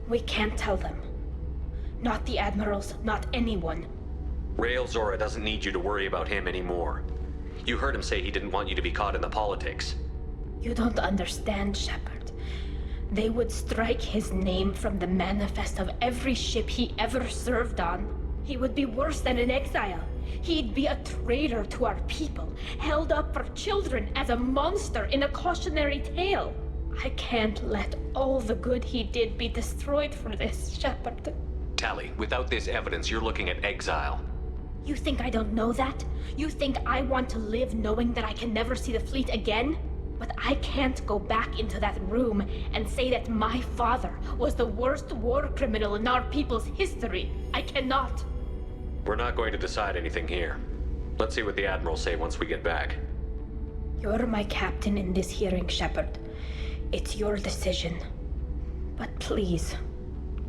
We can't tell them. Not the admirals, not anyone. Rael Zora doesn't need you to worry about him anymore. You heard him say he didn't want you to be caught in the politics. You don't understand, Shepard. They would strike his name from the manifest of every ship he ever served on. He would be worse than an exile. He'd be a traitor to our people, held up for children as a monster in a cautionary tale. I can't let all the good he did be destroyed for this, Shepard. Tali, without this evidence, you're looking at exile. You think I don't know that? You think I want to live knowing that I can never see the fleet again? But I can't go back into that room and say that my father was the worst war criminal in our people's history. I cannot. We're not going to decide anything here. Let's see what the Admirals say once we get back. You're my captain in this hearing, Shepard. It's your decision. But please,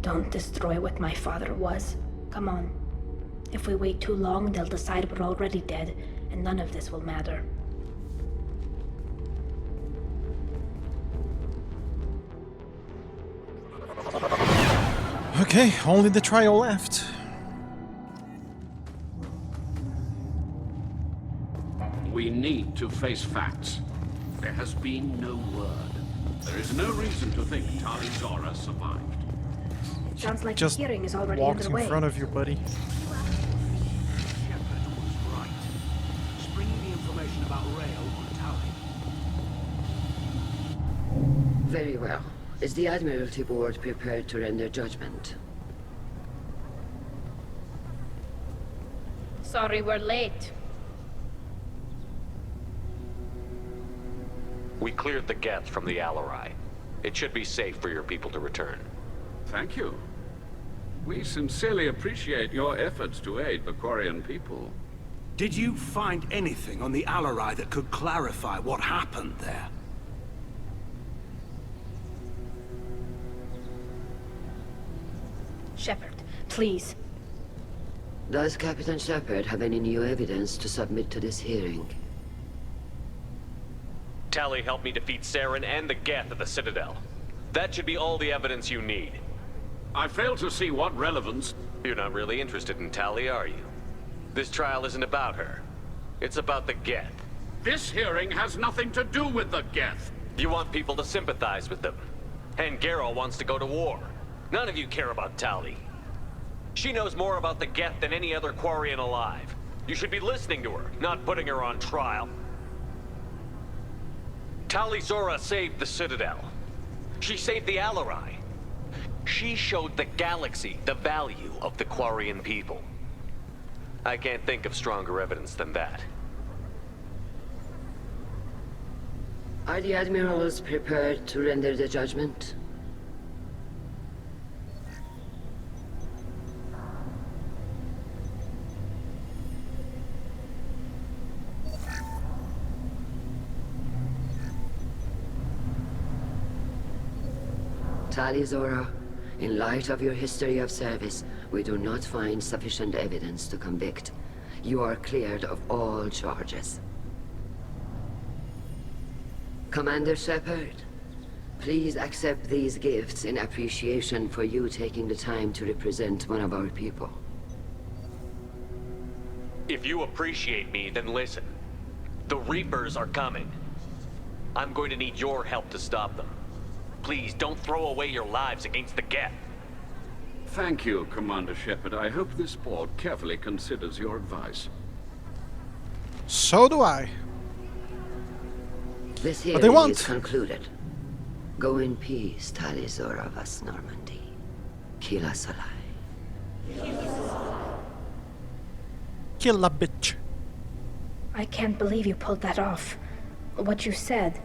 don't destroy what my father was. Come on. If we wait too long, they'll decide we're already dead, and none of this will matter. Okay, only the trial left. We need to face facts. There has been no word. There is no reason to think Tali Zora survived. Sounds like Just the hearing is already walks underway. in front of you, buddy. Shepard was right. Spring the information about Rael on Tali. Very well. Is the Admiralty Board prepared to render judgment? Sorry we're late. We cleared the Geth from the Alarai. It should be safe for your people to return. Thank you. We sincerely appreciate your efforts to aid the Quarian people. Did you find anything on the Alarai that could clarify what happened there? Shepard, please. Does Captain Shepard have any new evidence to submit to this hearing? Tali helped me defeat Saren and the Geth at the Citadel. That should be all the evidence you need. I fail to see what relevance... You're not really interested in Tali, are you? This trial isn't about her. It's about the Geth. This hearing has nothing to do with the Geth. You want people to sympathize with them. And Geralt wants to go to war. None of you care about Tali. She knows more about the Geth than any other Quarian alive. You should be listening to her, not putting her on trial. Tali Zora saved the Citadel. She saved the Alarai. She showed the galaxy the value of the Quarian people. I can't think of stronger evidence than that. Are the Admirals prepared to render the judgment? Tali Zora, in light of your history of service, we do not find sufficient evidence to convict. You are cleared of all charges. Commander Shepard, please accept these gifts in appreciation for you taking the time to represent one of our people. If you appreciate me, then listen. The Reapers are coming. I'm going to need your help to stop them. Please, don't throw away your lives against the Geth. Thank you, Commander Shepard. I hope this board carefully considers your advice. So do I. This What they hearing want. is concluded. Go in peace, Tali Zora vas Normandy. Kila Salai. Kill a bitch. I can't believe you pulled that off. What you said.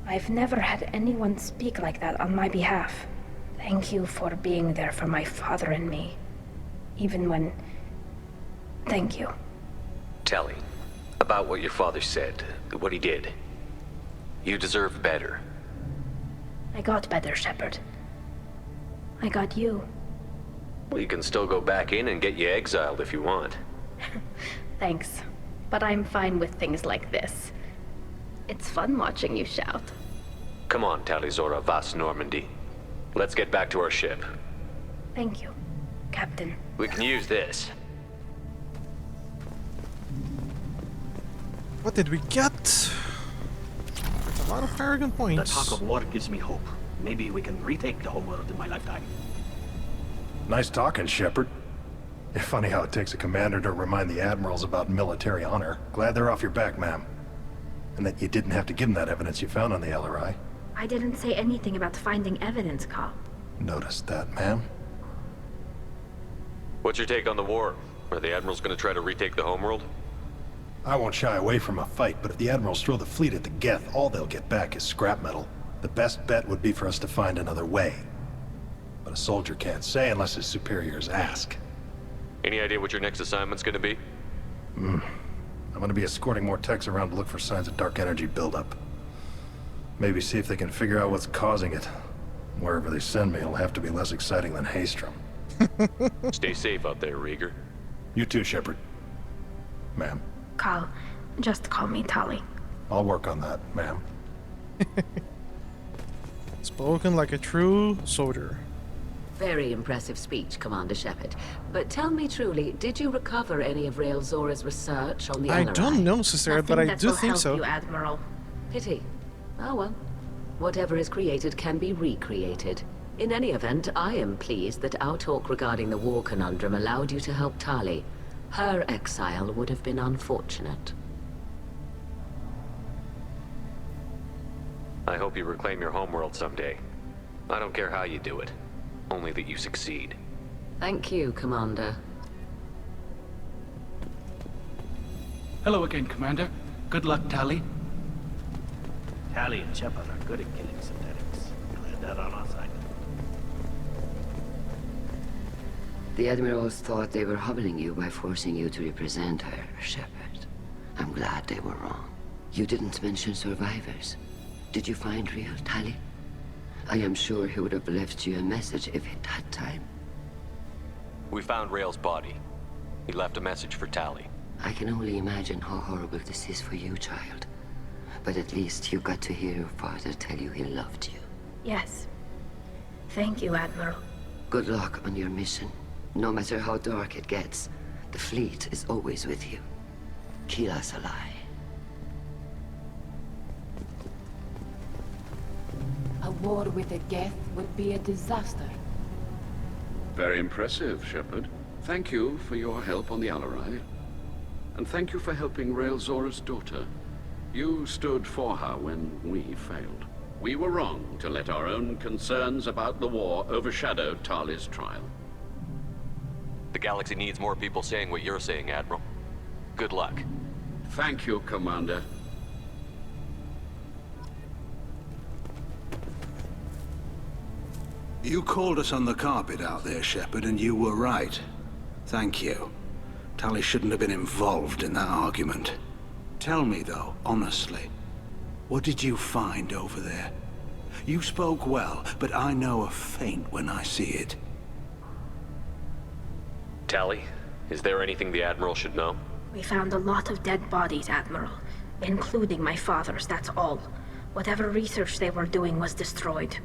I've never had anyone speak like that on my behalf. Thank you for being there for my father and me. Even when... Thank you. Tali, about what your father said, what he did. You deserve better. I got better, Shepard. I got you. Well, you can still go back in and get you exiled if you want. Thanks. But I'm fine with things like this. It's fun watching you shout. Come on, Talizora Vas Normandy. Let's get back to our ship. Thank you, Captain. We can use this. What did we get? There's a lot of Paragon points. The talk of war gives me hope. Maybe we can retake the whole world in my lifetime. Nice talking, Shepard. It's funny how it takes a commander to remind the admirals about military honor. Glad they're off your back, ma'am. And that you didn't have to give them that evidence you found on the LRI. I didn't say anything about finding evidence, Carl. Noticed that, ma'am. What's your take on the war? Are the admirals going to try to retake the homeworld? I won't shy away from a fight, but if the admirals throw the fleet at the Geth, all they'll get back is scrap metal. The best bet would be for us to find another way. But a soldier can't say unless his superiors ask. Any idea what your next assignment's going to be? I'm going to be escorting more techs around to look for signs of dark energy buildup. Maybe see if they can figure out what's causing it. Wherever they send me, it'll have to be less exciting than Haystrom. Stay safe out there, Rieger. You too, Shepard. Ma'am. Carl, just call me Tali. I'll work on that, ma'am. Spoken like a true soldier. Very impressive speech, Commander Shepard. But tell me truly, did you recover any of Rael Zora's research on the LRI? I don't know, Sister, but I do think so. You, Admiral. Pity. Oh well. Whatever is created can be recreated. In any event, I am pleased that our talk regarding the war conundrum allowed you to help Tali. Her exile would have been unfortunate. I hope you reclaim your homeworld someday. I don't care how you do it. Only that you succeed. Thank you, Commander. Hello again, Commander. Good luck, Tali. Tali and Shepard are good at killing synthetics. Glad that on our side. The Admirals thought they were humbling you by forcing you to represent her, Shepard. I'm glad they were wrong. You didn't mention survivors. Did you find real Tali? I am sure he would have left you a message if he'd had time. We found Rael's body. He left a message for Tali. I can only imagine how horrible this is for you, child. But at least you got to hear your father tell you he loved you. Yes. Thank you, Admiral. Good luck on your mission. No matter how dark it gets, the fleet is always with you. Keela Salai. A war with the Geth would be a disaster. Very impressive, Shepard. Thank you for your help on the LRI. And thank you for helping Rael Zora's daughter. You stood for her when we failed. We were wrong to let our own concerns about the war overshadow Tali's trial. The galaxy needs more people saying what you're saying, Admiral. Good luck. Thank you, Commander. You called us on the carpet out there, Shepard, and you were right. Thank you. Tali shouldn't have been involved in that argument. Tell me, though, honestly, what did you find over there? You spoke well, but I know a feint when I see it. Tali, is there anything the Admiral should know? We found a lot of dead bodies, Admiral. Including my father's, that's all. Whatever research they were doing was destroyed.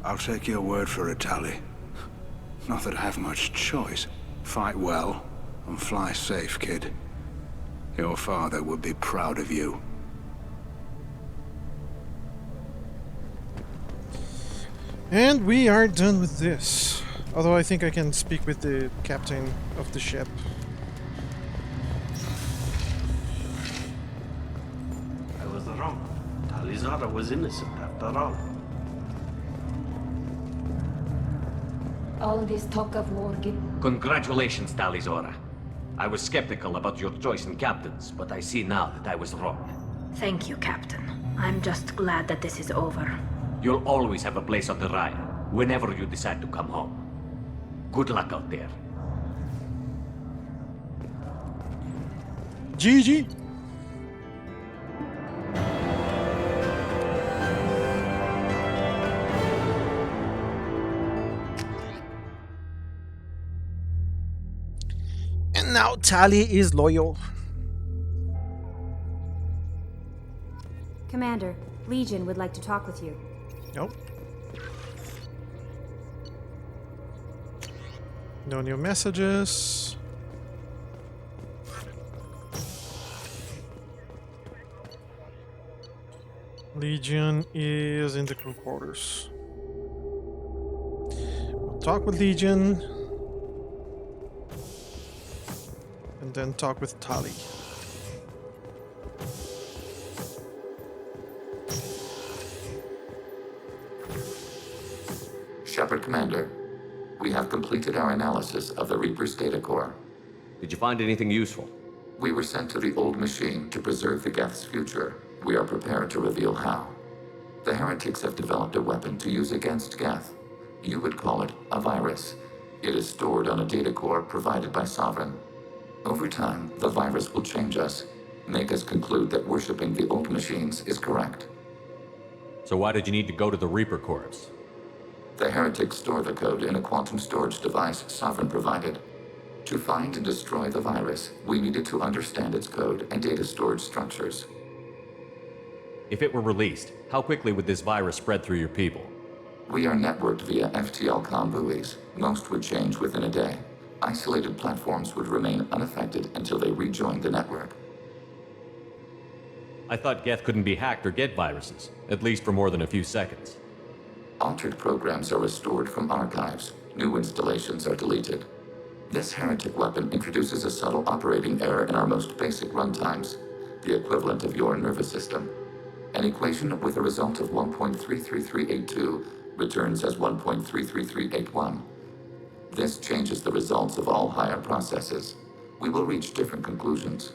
I'll take your word for it, Tali. Not that I have much choice. Fight well, and fly safe, kid. Your father would be proud of you. And we are done with this. Although I think I can speak with the captain of the ship. I was wrong. Talizora was innocent after all. All this talk of war Congratulations, Talizora. I was skeptical about your choice in captains, but I see now that I was wrong. Thank you, Captain. I'm just glad that this is over. You'll always have a place on the Rhine, whenever you decide to come home. Good luck out there. GG! Now Tali is loyal. Commander, Legion would like to talk with you. Nope. No new messages. Legion is in the crew quarters. We'll talk with Legion. And then talk with Tali. Shepard Commander, we have completed our analysis of the Reaper's data core. Did you find anything useful? We were sent to the old machine to preserve the Geth's future. We are prepared to reveal how. The heretics have developed a weapon to use against Geth. You would call it a virus. It is stored on a data core provided by Sovereign. Over time, the virus will change us, make us conclude that worshipping the old machines is correct. So why did you need to go to the Reaper Corps? The heretics store the code in a quantum storage device Sovereign provided. To find and destroy the virus, we needed to understand its code and data storage structures. If it were released, how quickly would this virus spread through your people? We are networked via FTL-COM buoys. Most would change within a day. Isolated platforms would remain unaffected until they rejoined the network. I thought Geth couldn't be hacked or get viruses, at least for more than a few seconds. Altered programs are restored from archives. New installations are deleted. This heretic weapon introduces a subtle operating error in our most basic runtimes, the equivalent of your nervous system. An equation with a result of 1.33382 returns as 1.33381. This changes the results of all higher processes. We will reach different conclusions.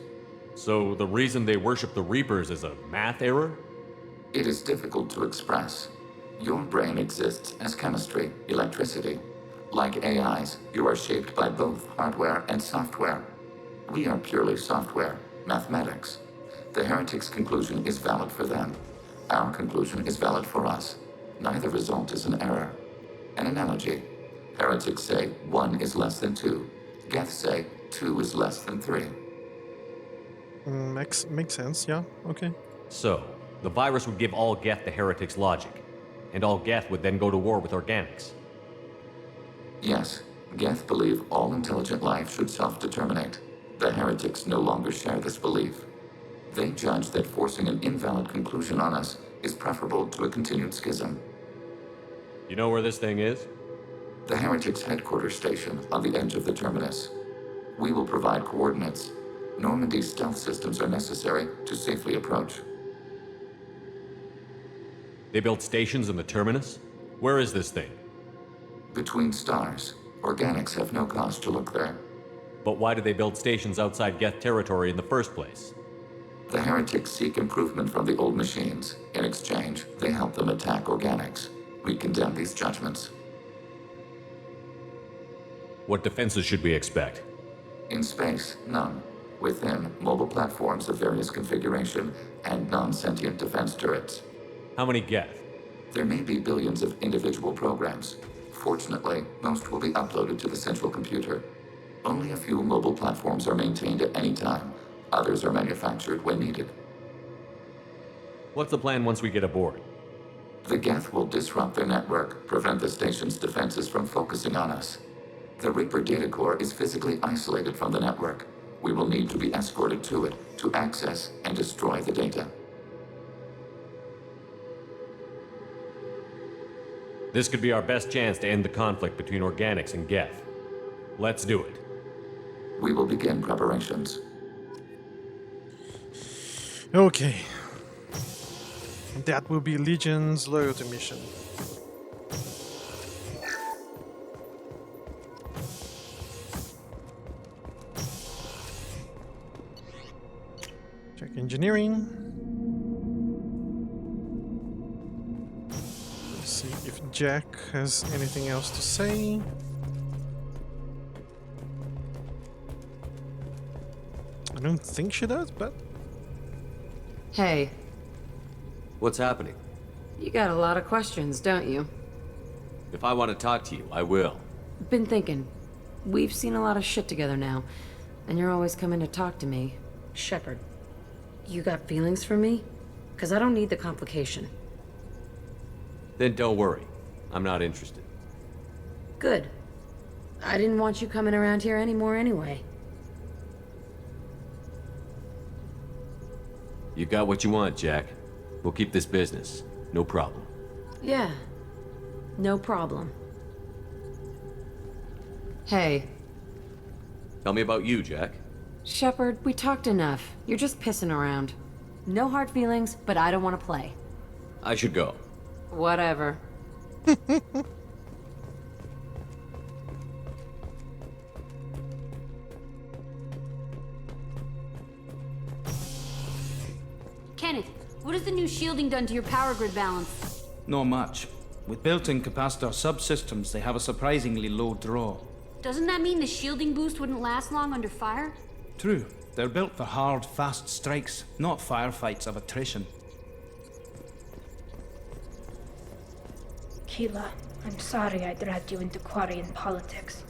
So the reason they worship the Reapers is a math error? It is difficult to express. Your brain exists as chemistry, electricity. Like AIs, you are shaped by both hardware and software. We are purely software, mathematics. The heretics' conclusion is valid for them. Our conclusion is valid for us. Neither result is an error. An analogy. Heretics say 1 is less than 2. Geth say 2 is less than 3. Makes sense, yeah, okay. So, the virus would give all Geth the heretics' logic, and all Geth would then go to war with organics. Yes, Geth believe all intelligent life should self-determinate. The heretics no longer share this belief. They judge that forcing an invalid conclusion on us is preferable to a continued schism. You know where this thing is? The heretics' headquarters station on the edge of the terminus. We will provide coordinates. Normandy's stealth systems are necessary to safely approach. They built stations in the terminus? Where is this thing? Between stars. Organics have no cause to look there. But why did they build stations outside Geth territory in the first place? The heretics seek improvement from the old machines. In exchange, they help them attack organics. We condemn these judgments. What defenses should we expect? In space, none. Within, mobile platforms of various configuration and non-sentient defense turrets. How many Geth? There may be billions of individual programs. Fortunately, most will be uploaded to the central computer. Only a few mobile platforms are maintained at any time. Others are manufactured when needed. What's the plan once we get aboard? The Geth will disrupt their network, prevent the station's defenses from focusing on us. The Reaper data core is physically isolated from the network. We will need to be escorted to it to access and destroy the data. This could be our best chance to end the conflict between organics and Geth. Let's do it. We will begin preparations. Okay. That will be Legion's loyalty mission. Check engineering. Let's see if Jack has anything else to say. I don't think she does, but... Hey. What's happening? You got a lot of questions, don't you? If I want to talk to you, I will. Been thinking. We've seen a lot of shit together now. And you're always coming to talk to me. Shepard, you got feelings for me? Because I don't need the complication. Then don't worry. I'm not interested. Good. I didn't want you coming around here anymore anyway. You got what you want, Jack. We'll keep this business. No problem. Yeah. No problem. Hey. Tell me about you, Jack. Shepard, we talked enough. You're just pissing around. No hard feelings, but I don't want to play. I should go. Whatever. Kenneth, what has the new shielding done to your power grid balance? Not much. With built-in capacitor subsystems, they have a surprisingly low draw. Doesn't that mean the shielding boost wouldn't last long under fire? True. They're built for hard, fast strikes, not firefights of attrition. Keela, I'm sorry I dragged you into Quarian politics.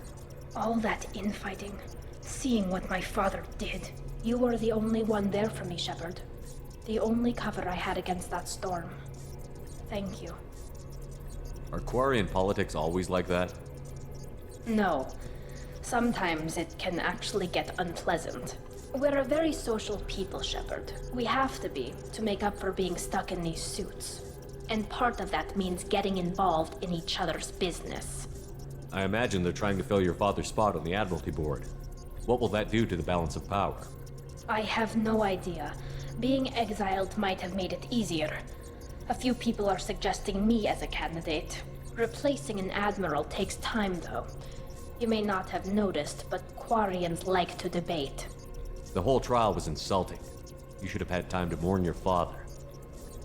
All that infighting, seeing what my father did. You were the only one there for me, Shepard. The only cover I had against that storm. Thank you. Are Quarian politics always like that? No. Sometimes it can actually get unpleasant. We're a very social people, Shepard. We have to be, to make up for being stuck in these suits. And part of that means getting involved in each other's business. I imagine they're trying to fill your father's spot on the Admiralty Board. What will that do to the balance of power? I have no idea. Being exiled might have made it easier. A few people are suggesting me as a candidate. Replacing an admiral takes time, though. You may not have noticed, but Quarians like to debate. The whole trial was insulting. You should have had time to mourn your father.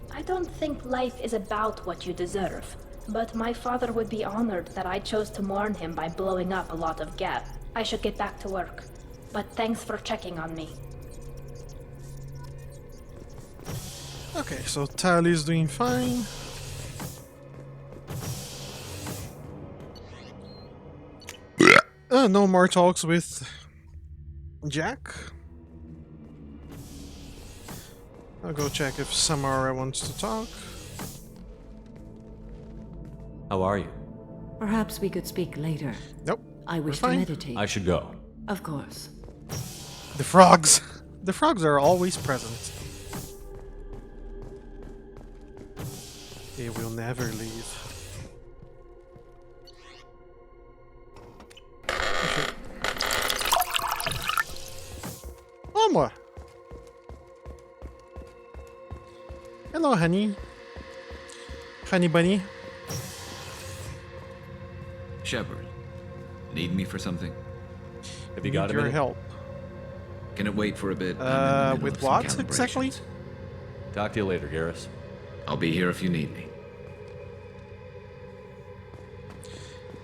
I don't think life is about what you deserve, but my father would be honored that I chose to mourn him by blowing up a lot of Geth. I should get back to work, but thanks for checking on me. Okay, so Tali's doing fine. No more talks with Jack. I'll go check if Samara wants to talk. How are you? Perhaps we could speak later. Nope. I wish to meditate. I should go. Of course. The frogs. The frogs are always present. They will never leave. Mama! Hello, honey. Honey bunny. Shepard, need me for something? Have you got your help? Can it wait for a bit? I'm in the middle with of some what exactly? calibrations. Talk to you later, Garrus. I'll be here if you need me.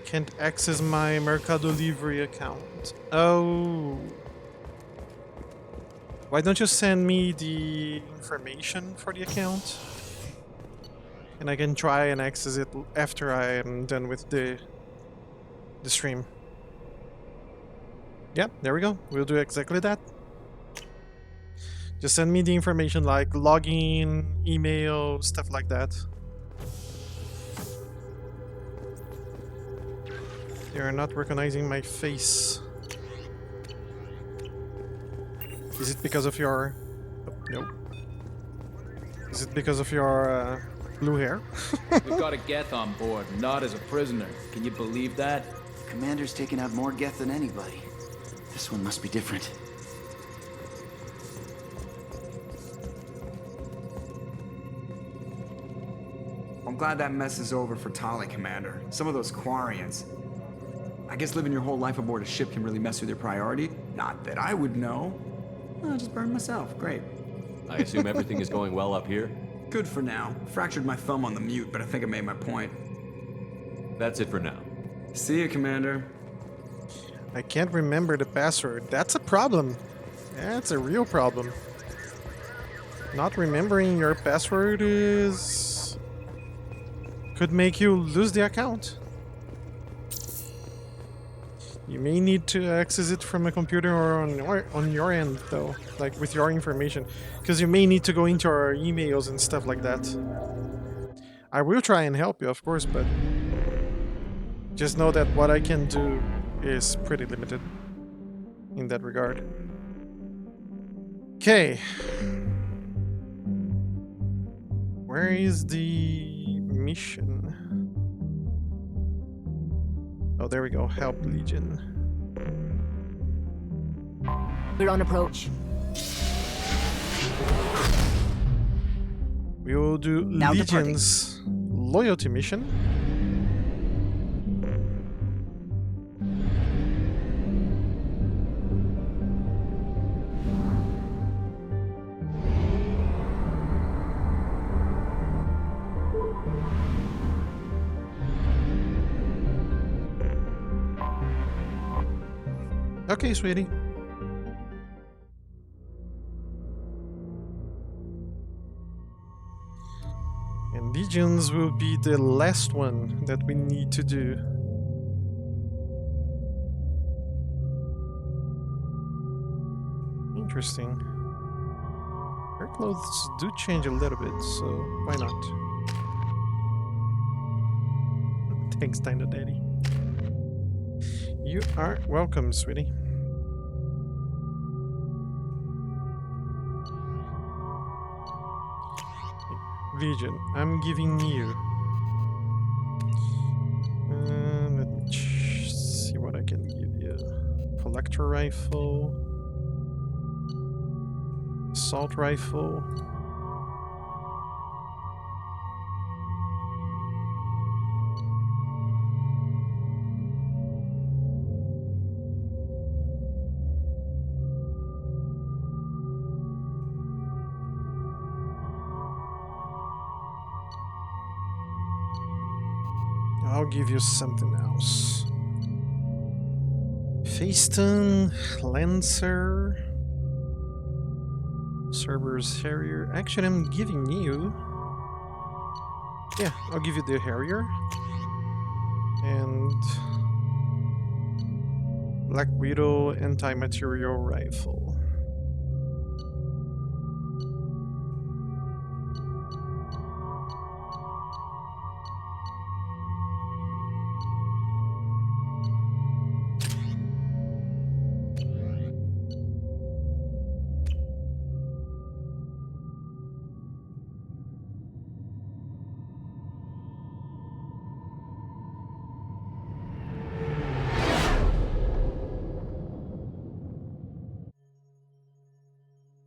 Can't access my Mercado Libre account. Oh. Why don't you send me the information for the account? And I can try and access it after I am done with the stream. Yeah, there we go. We'll do exactly that. Just send me the information like login, email, stuff like that. They are not recognizing my face. Is it because of your... Oh, no. Is it because of your blue hair? We've got a Geth on board, not as a prisoner. Can you believe that? Commander's taken out more Geth than anybody. This one must be different. I'm glad that mess is over for Tali, Commander. Some of those Quarians. I guess living your whole life aboard a ship can really mess with your priority. Not that I would know. I'll just burn myself. Great. I assume everything is going well up here? Good for now. Fractured my thumb on the mute, but I think I made my point. That's it for now. See you, Commander. I can't remember the password. That's a problem. That's a real problem. Not remembering your password is... could make you lose the account. You may need to access it from a computer or on your end, though, like with your information, because you may need to go into our emails and stuff like that. I will try and help you, of course, but just know that what I can do is pretty limited in that regard. Okay. Where is the mission? Oh, there we go. Help Legion. We're on approach. We will do Now Legion's loyalty mission. Okay, sweetie. And Legions will be the last one that we need to do. Interesting. Her clothes do change a little bit, so why not? Thanks, Dino Daddy. You are welcome, sweetie. Legion, I'm giving you. Let me see what I can give you. Collector rifle, assault rifle. I'll give you something else. Feaston, Lancer, Cerberus Harrier. Actually, I'm giving you... Yeah, I'll give you the Harrier. And... Black Widow anti-material rifle.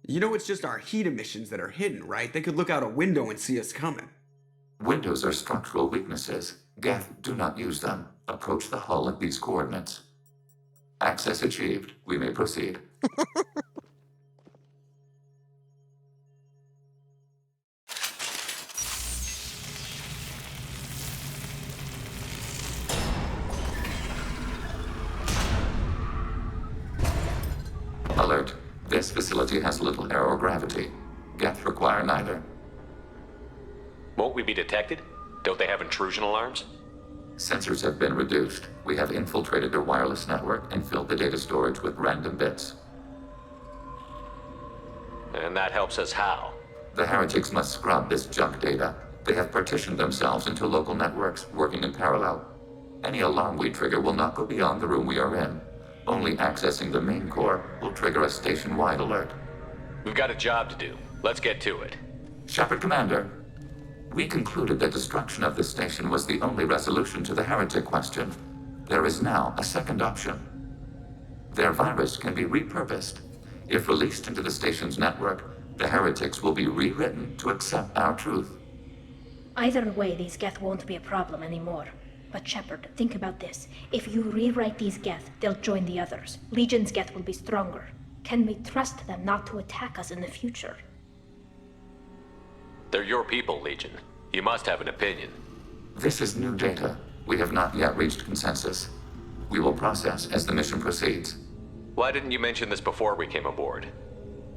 You know it's just our heat emissions that are hidden, right? They could look out a window and see us coming. Windows are structural weaknesses. Geth, do not use them. Approach the hull at these coordinates. Access achieved. We may proceed. Alert. This facility has little aerogravity. Geth require neither. Won't we be detected? Don't they have intrusion alarms? Sensors have been reduced. We have infiltrated their wireless network and filled the data storage with random bits. And that helps us how? The heretics must scrub this junk data. They have partitioned themselves into local networks, working in parallel. Any alarm we trigger will not go beyond the room we are in. Only accessing the main core will trigger a station-wide alert. We've got a job to do. Let's get to it. Shepard Commander, we concluded that destruction of this station was the only resolution to the heretic question. There is now a second option. Their virus can be repurposed. If released into the station's network, the heretics will be rewritten to accept our truth. Either way, these Geth won't be a problem anymore. But Shepard, think about this. If you rewrite these Geth, they'll join the others. Legion's Geth will be stronger. Can we trust them not to attack us in the future? They're your people, Legion. You must have an opinion. This is new data. We have not yet reached consensus. We will process as the mission proceeds. Why didn't you mention this before we came aboard?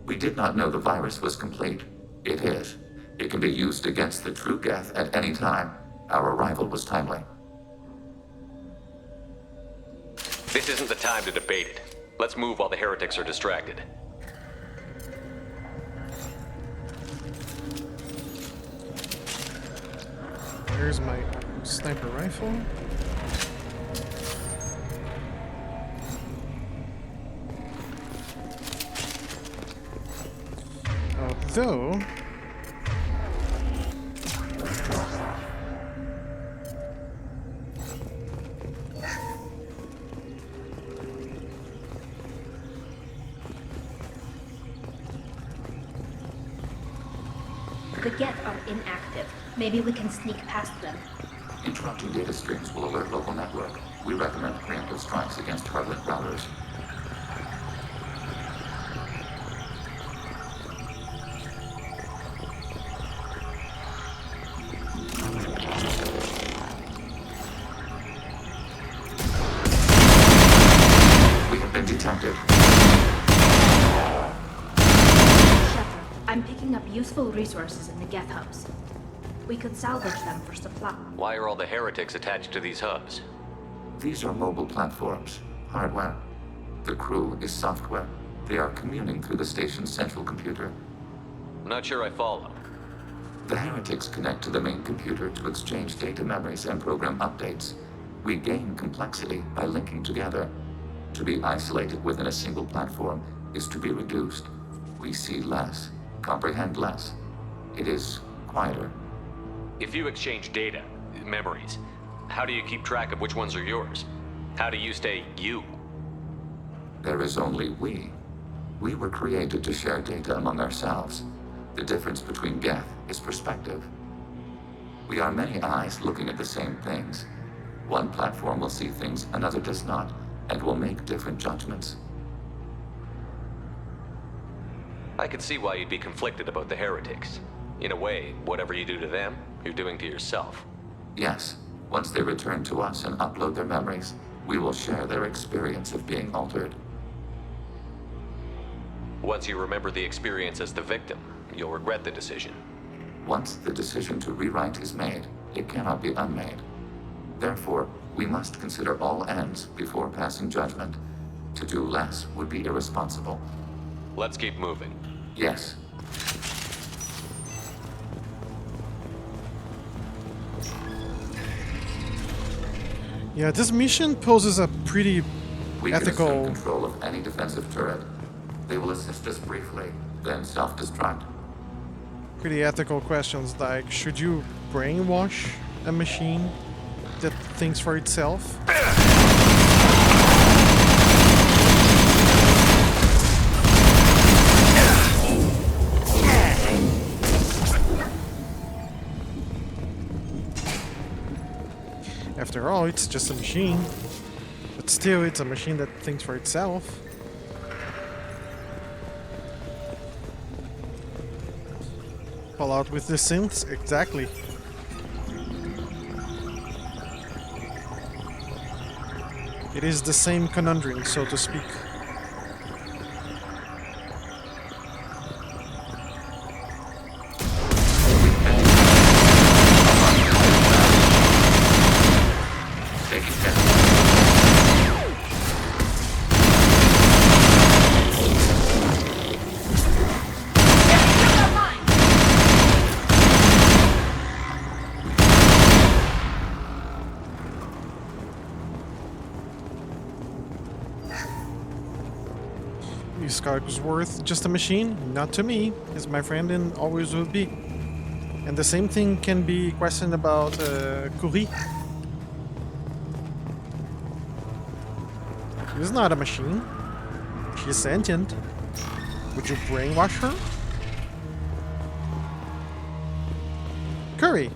We did not know the virus was complete. It is. It can be used against the true Geth at any time. Our arrival was timely. This isn't the time to debate it. Let's move while the heretics are distracted. Here's my sniper rifle. Although... The Geth are inactive. Maybe we can sneak past them. Interrupting data streams will alert local network. We recommend preemptive strikes against target routers. We have been detected. Shepard, I'm picking up useful resources in the Geth hubs. We could salvage them for supply. Why are all the heretics attached to these hubs? These are mobile platforms, hardware. The crew is software. They are communing through the station's central computer. I'm not sure I follow. The heretics connect to the main computer to exchange data memories and program updates. We gain complexity by linking together. To be isolated within a single platform is to be reduced. We see less, comprehend less. It is quieter. If you exchange data, memories, how do you keep track of which ones are yours? How do you stay you? There is only we. We were created to share data among ourselves. The difference between Geth is perspective. We are many eyes looking at the same things. One platform will see things another does not, and will make different judgments. I can see why you'd be conflicted about the heretics. In a way, whatever you do to them, you're doing to yourself. Yes. Once they return to us and upload their memories, we will share their experience of being altered. Once you remember the experience as the victim, you'll regret the decision. Once the decision to rewrite is made, it cannot be unmade. Therefore, we must consider all ends before passing judgment. To do less would be irresponsible. Let's keep moving. Yes. Yeah, this mission poses a pretty We ethical... can assume control of any defensive turret. They will assist us briefly, then self-destruct. Pretty ethical questions like, should you brainwash a machine that thinks for itself? After all, it's just a machine. But still, it's a machine that thinks for itself. Fall out with the synths? Exactly. It is the same conundrum, so to speak. This guy was worth just a machine? Not to me, is my friend and always will be. And the same thing can be questioned about Curie. She's not a machine. She's sentient. Would you brainwash her? Curry.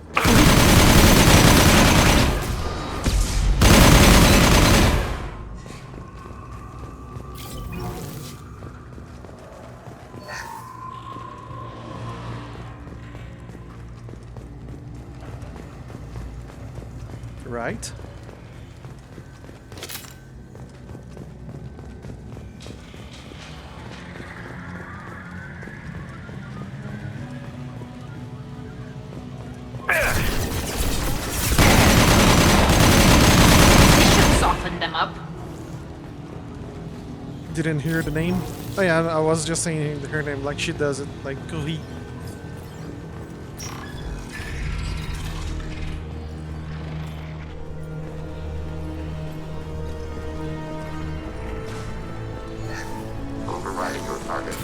Right. Soften them up. didn't hear the name. Oh yeah, I was just saying her name like she does it, like Kuri. Overriding your target.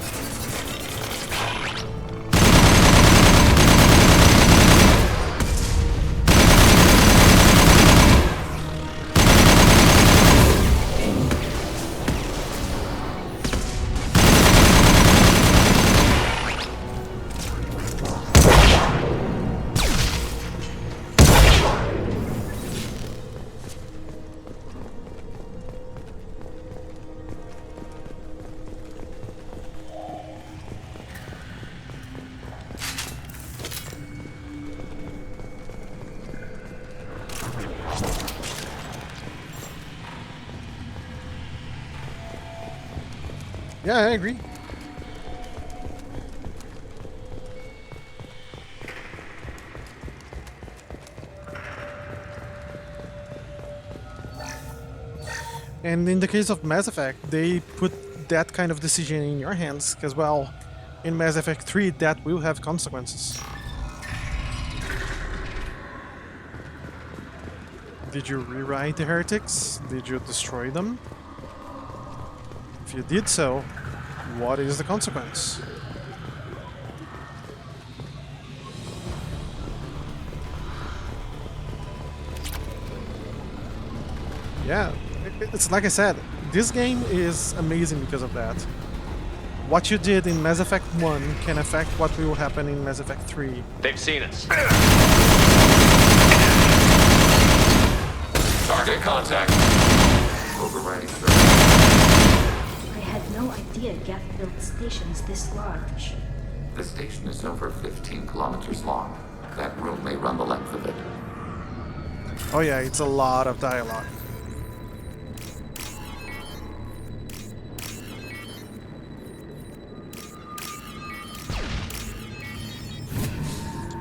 Yeah, I agree. And in the case of Mass Effect, they put that kind of decision in your hands, because, well, in Mass Effect 3, that will have consequences. Did you rewrite the heretics? Did you destroy them? If you did so, what is the consequence? Yeah, it's like I said, this game is amazing because of that. What you did in Mass Effect 1 can affect what will happen in Mass Effect 3. They've seen us. Target contact. Overriding. I had no idea Geth built stations this large. The station is over 15 kilometers long. That room may run the length of it. Oh yeah, it's a lot of dialogue.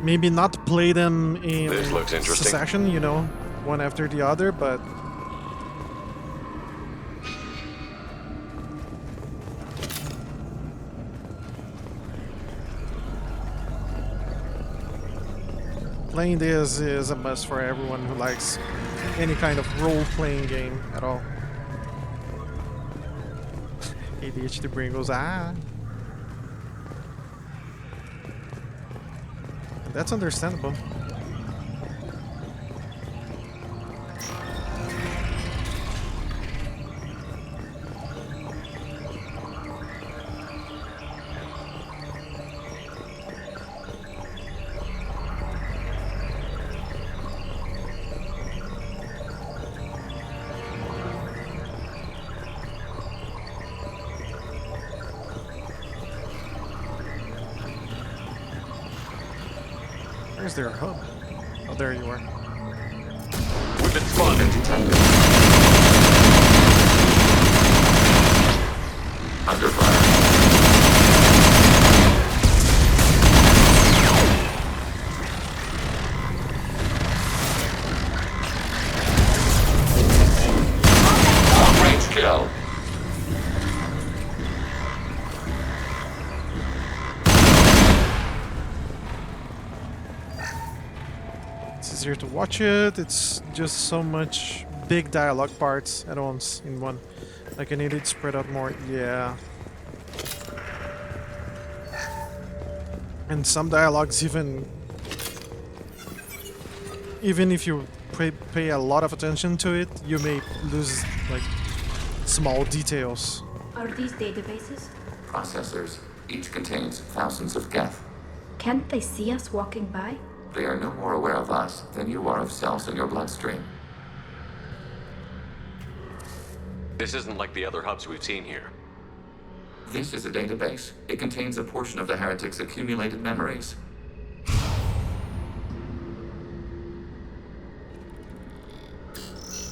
Maybe not play them in This looks interesting. succession, you know, one after the other, but playing this is a must for everyone who likes any kind of role-playing game at all. ADHD brain goes, ah. That's understandable. Where's their hub? Oh, there you are. We've been spotted. Under fire. Long-range kill. It's easier to watch it. It's just so much big dialogue parts at once in one. Like I need it spread out more. Yeah. And some dialogues even if you pay a lot of attention to it, you may lose like small details. Are these databases? Processors. Each contains thousands of Geth. Can't they see us walking by? They are no more aware of us than you are of cells in your bloodstream. This isn't like the other hubs we've seen here. This is a database. It contains a portion of the heretics' accumulated memories.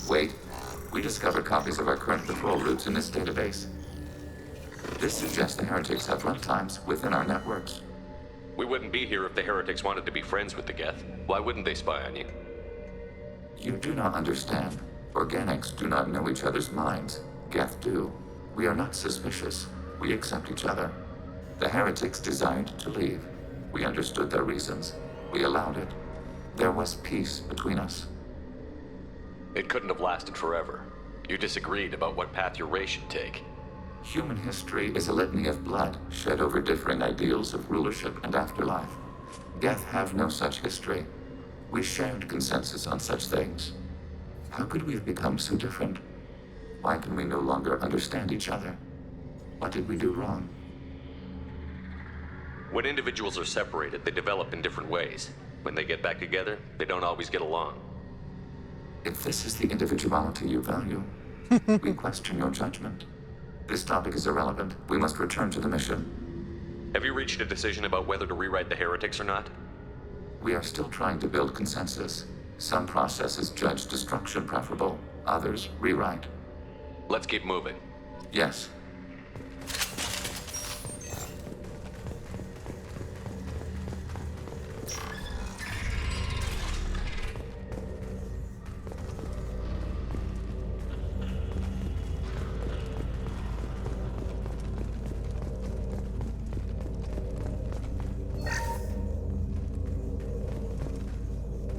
Wait. We discovered copies of our current patrol routes in this database. This suggests the heretics have runtimes within our networks. We wouldn't be here if the heretics wanted to be friends with the Geth. Why wouldn't they spy on you? You do not understand. Organics do not know each other's minds. Geth do. We are not suspicious. We accept each other. The heretics desired to leave. We understood their reasons. We allowed it. There was peace between us. It couldn't have lasted forever. You disagreed about what path your race should take. Human history is a litany of blood shed over differing ideals of rulership and afterlife. Geth have no such history. We shared consensus on such things. How could we have become so different? Why can we no longer understand each other? What did we do wrong? When individuals are separated, they develop in different ways. When they get back together, they don't always get along. If this is the individuality you value, we question your judgment. This topic is irrelevant. We must return to the mission. Have you reached a decision about whether to rewrite the heretics or not? We are still trying to build consensus. Some processes judge destruction preferable, others rewrite. Let's keep moving. Yes.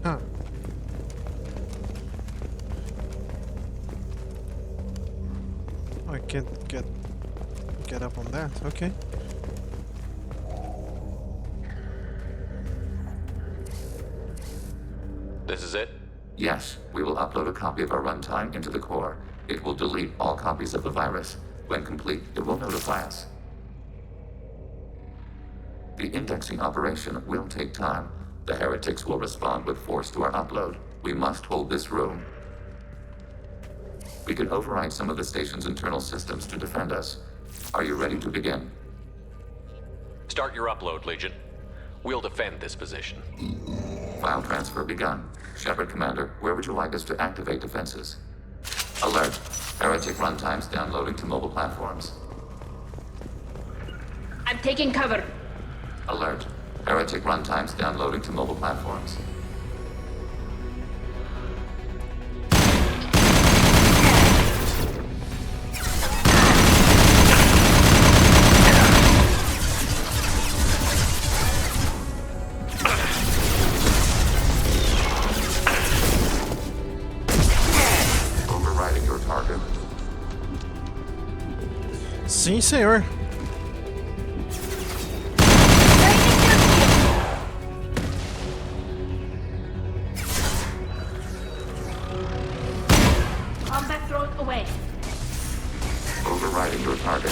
Huh. I can't get up on that. Okay. This is it? Yes, we will upload a copy of our runtime into the core. It will delete all copies of the virus. When complete, it will notify us. The indexing operation will take time. The heretics will respond with force to our upload. We must hold this room. We can override some of the station's internal systems to defend us. Are you ready to begin? Start your upload, Legion. We'll defend this position. File transfer begun. Shepard, Commander, where would you like us to activate defenses? Alert. Heretic runtimes downloading to mobile platforms. I'm taking cover. Alert. Heretic runtimes downloading to mobile platforms. Overriding your target. Sim, senhor. Combat drone away. Overriding your target.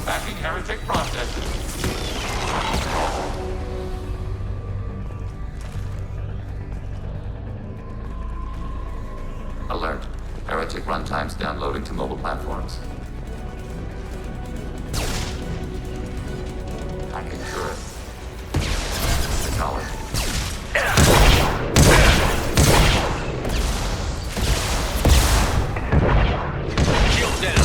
Backing heretic processes. Alert. Heretic runtimes downloading to mobile platforms. Hacking turret. Acknowledged. Shield down.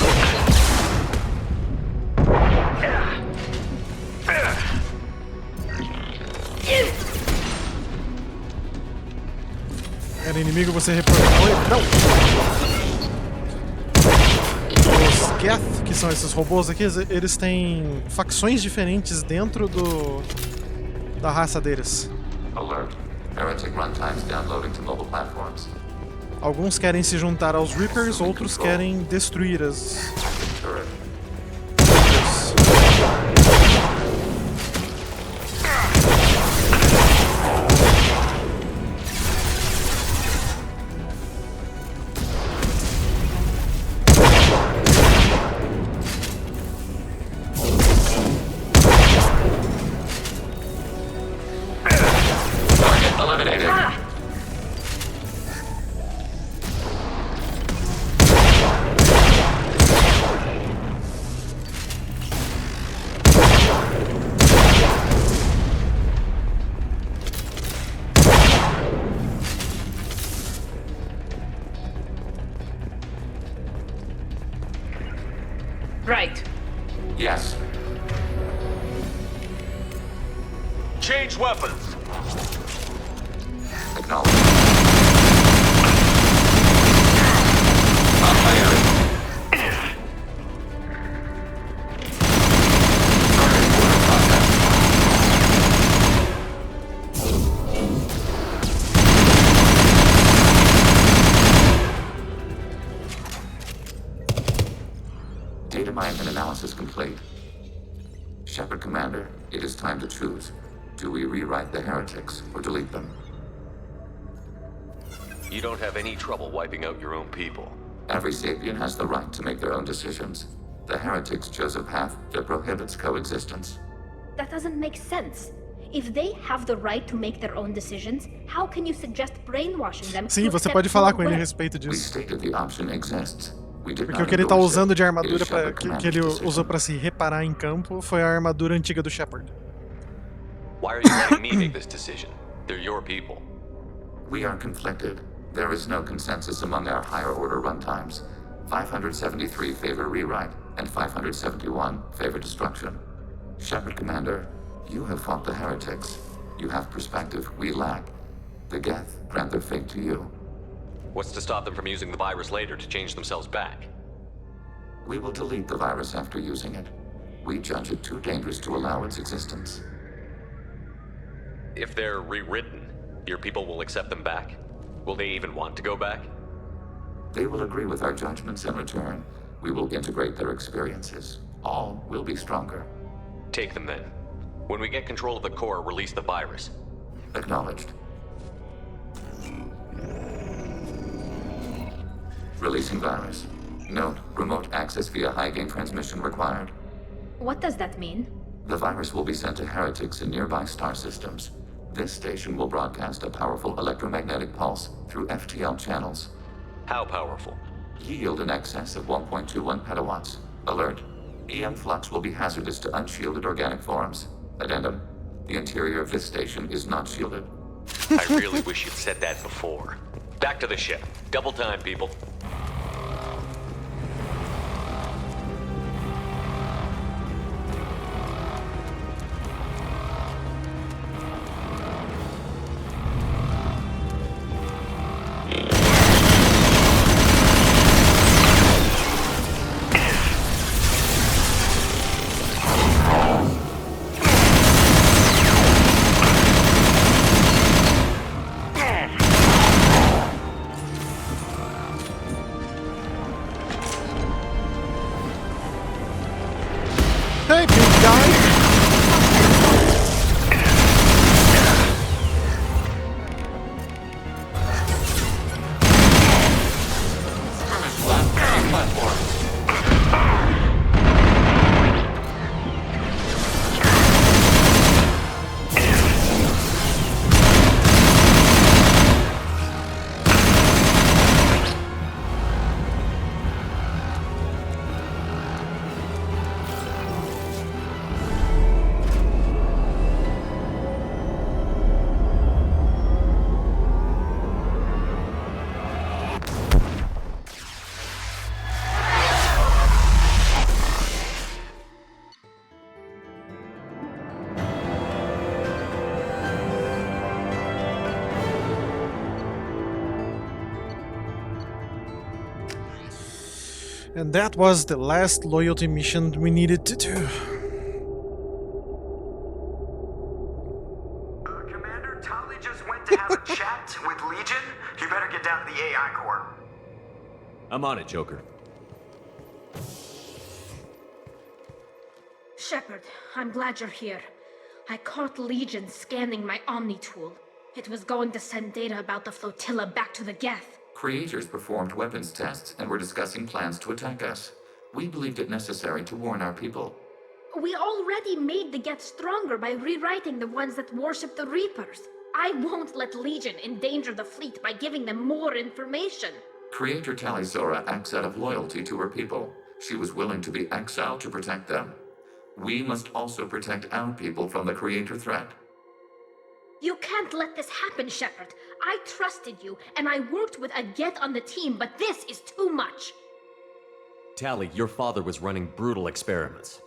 Era inimigo, você reprogramou ele? Não! Os Geth, que são esses robôs aqui, eles têm facções diferentes dentro da raça deles. Alert. Heretic runtimes downloading to mobile platforms. Alguns querem se juntar aos Reapers, outros querem destruir as... Right. Yes. Change weapons. Acknowledged. Analysis complete. Shepard Commander, it is time to choose. Do we rewrite the heretics or delete them? You don't have any trouble wiping out your own people. Every sapient has the right to make their own decisions. The heretics chose a path that prohibits coexistence. That doesn't make sense. If they have the right to make their own decisions, how can you suggest brainwashing them? Sim, você pode falar com ele a respeito We disso. stated the option exists. We did Porque not o que ele tá endorse usando de it. armadura It is Shepard que ele Commander's decision. usou pra se reparar em campo foi a armadura antiga do Shepard. Why are you letting me make this decision? They're your people. We are conflicted. There is no consensus among our higher order runtimes. 573 favor rewrite, and 571 favor destruction. Shepard Commander, you have fought the heretics. You have perspective we lack. The Geth grant their fate to you. What's to stop them from using the virus later to change themselves back? We will delete the virus after using it. We judge it too dangerous to allow its existence. If they're rewritten, your people will accept them back? Will they even want to go back? They will agree with our judgments in return. We will integrate their experiences. All will be stronger. Take them then. When we get control of the core, release the virus. Acknowledged. Releasing virus. Note, remote access via high-gain transmission required. What does that mean? The virus will be sent to heretics in nearby star systems. This station will broadcast a powerful electromagnetic pulse through FTL channels. How powerful? Yield in excess of 1.21 petawatts. Alert. EM flux will be hazardous to unshielded organic forms. Addendum. The interior of this station is not shielded. I really wish you'd said that before. Back to the ship. Double time, people. Hey, big guy! And that was the last loyalty mission we needed to do. Commander, Tali just went to have a chat with Legion. You better get down to the AI core. I'm on it, Joker. Shepard, I'm glad you're here. I caught Legion scanning my Omni tool. It was going to send data about the flotilla back to the Geth. Creators performed weapons tests and were discussing plans to attack us. We believed it necessary to warn our people. We already made the Geth stronger by rewriting the ones that worship the Reapers. I won't let Legion endanger the fleet by giving them more information. Creator Talizora acts out of loyalty to her people. She was willing to be exiled to protect them. We must also protect our people from the Creator threat. You can't let this happen, Shepard. I trusted you, and I worked with a Geth on the team, but this is too much. Tali, your father was running brutal experiments.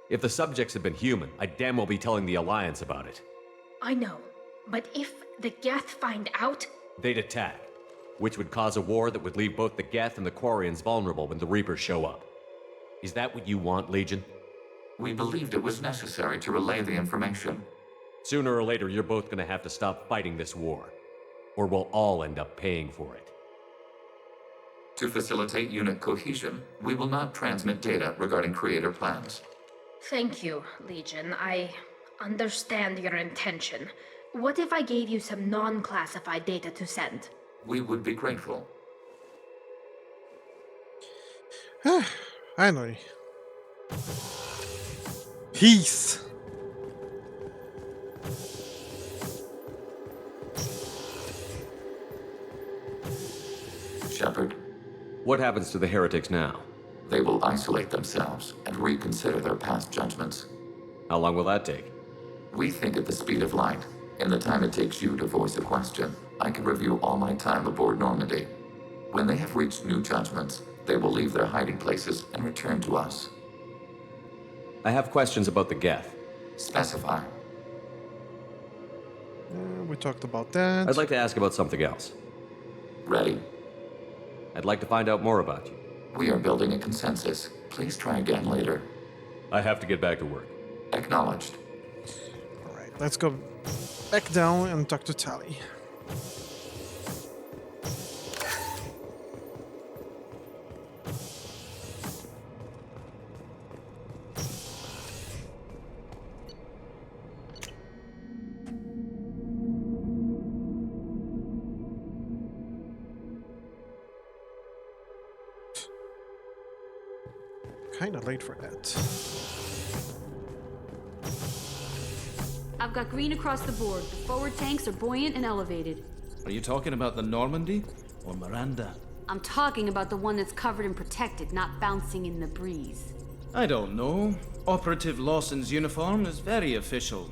If the subjects had been human, I'd damn well be telling the Alliance about it. I know, but if the Geth find out... They'd attack, which would cause a war that would leave both the Geth and the Quarians vulnerable when the Reapers show up. Is that what you want, Legion? We believed it was necessary to relay the information. Sooner or later, you're both gonna have to stop fighting this war. Or we'll all end up paying for it. To facilitate unit cohesion, we will not transmit data regarding creator plans. Thank you, Legion. I understand your intention. What if I gave you some non-classified data to send? We would be grateful. Finally. Peace. Shepard. What happens to the heretics now? They will isolate themselves and reconsider their past judgments. How long will that take? We think at the speed of light. In the time it takes you to voice a question, I can review all my time aboard Normandy. When they have reached new judgments, they will leave their hiding places and return to us. I have questions about the Geth. Specify. We talked about that. I'd like to ask about something else. Ready. I'd like to find out more about you. We are building a consensus. Please try again later. I have to get back to work. Acknowledged. Alright, let's go back down and talk to Tali. Kinda late for that. I've got green across the board. The forward tanks are buoyant and elevated. Are you talking about the Normandy or Miranda? I'm talking about the one that's covered and protected, not bouncing in the breeze. I don't know. Operative Lawson's uniform is very official.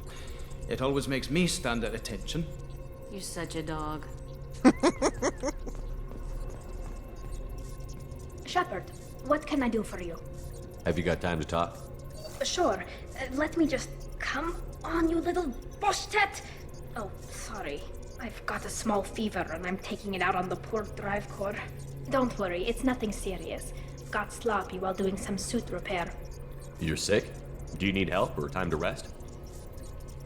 It always makes me stand at attention. You're such a dog. Shepard, what can I do for you? Have you got time to talk? Sure. Let me just... Come on, you little boshtet! Oh, sorry. I've got a small fever and I'm taking it out on the poor drive core. Don't worry, it's nothing serious. Got sloppy while doing some suit repair. You're sick? Do you need help or time to rest?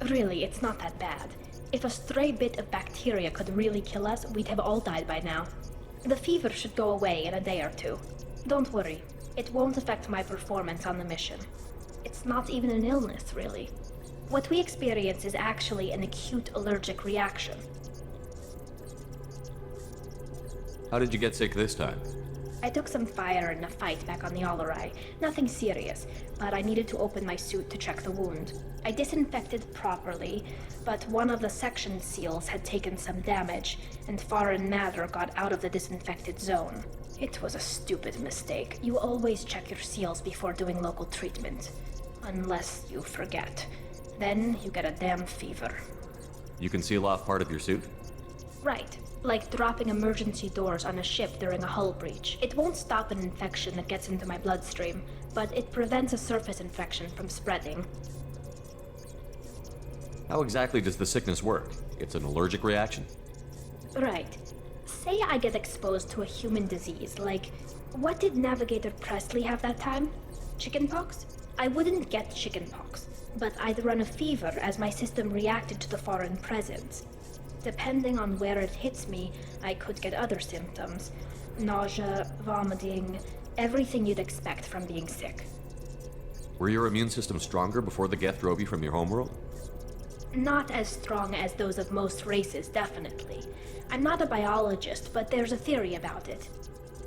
Really, it's not that bad. If a stray bit of bacteria could really kill us, we'd have all died by now. The fever should go away in a day or two. Don't worry. It won't affect my performance on the mission. It's not even an illness, really. What we experience is actually an acute allergic reaction. How did you get sick this time? I took some fire in a fight back on the Allerai. Nothing serious, but I needed to open my suit to check the wound. I disinfected properly, but one of the section seals had taken some damage, and foreign matter got out of the disinfected zone. It was a stupid mistake. You always check your seals before doing local treatment. Unless you forget. Then you get a damn fever. You can seal off part of your suit? Right. Like dropping emergency doors on a ship during a hull breach. It won't stop an infection that gets into my bloodstream, but it prevents a surface infection from spreading. How exactly does the sickness work? It's an allergic reaction? Right. Say I get exposed to a human disease, like, what did Navigator Presley have that time? Chickenpox? I wouldn't get chickenpox, but I'd run a fever as my system reacted to the foreign presence. Depending on where it hits me, I could get other symptoms. Nausea, vomiting, everything you'd expect from being sick. Were your immune system stronger before the Geth drove you from your homeworld? Not as strong as those of most races, definitely. I'm not a biologist, but there's a theory about it.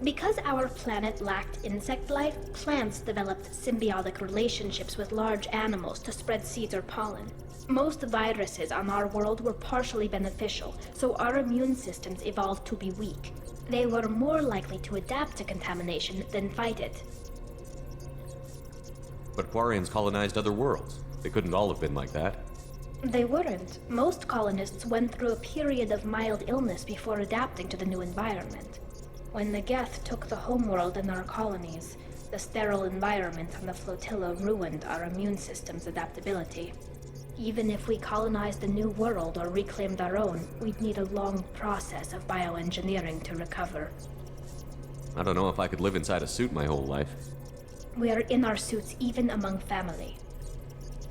Because our planet lacked insect life, plants developed symbiotic relationships with large animals to spread seeds or pollen. Most viruses on our world were partially beneficial, so our immune systems evolved to be weak. They were more likely to adapt to contamination than fight it. But Quarians colonized other worlds. They couldn't all have been like that. They weren't. Most colonists went through a period of mild illness before adapting to the new environment. When the Geth took the homeworld and our colonies, the sterile environment on the flotilla ruined our immune system's adaptability. Even if we colonized a new world or reclaimed our own, we'd need a long process of bioengineering to recover. I don't know if I could live inside a suit my whole life. We are in our suits even among family.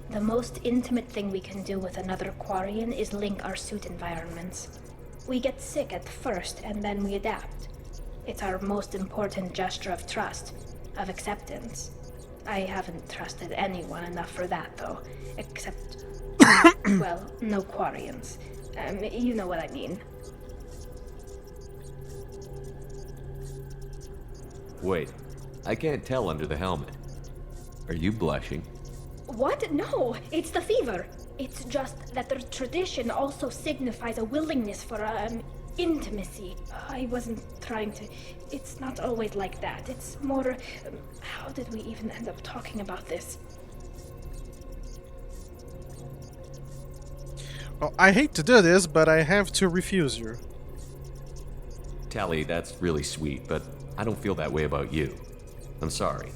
The most intimate thing we can do with another Quarian is link our suit environments. We get sick at first and then we adapt. It's our most important gesture of trust, of acceptance. I haven't trusted anyone enough for that, though. Except, well, no Quarians. You know what I mean. Wait, I can't tell under the helmet. Are you blushing? What? No, it's the fever. It's just that the tradition also signifies a willingness for, intimacy. I wasn't trying to... It's not always like that. It's more... how did we even end up talking about this? Well, I hate to do this, but I have to refuse you. Tally, that's really sweet, but I don't feel that way about you. I'm sorry.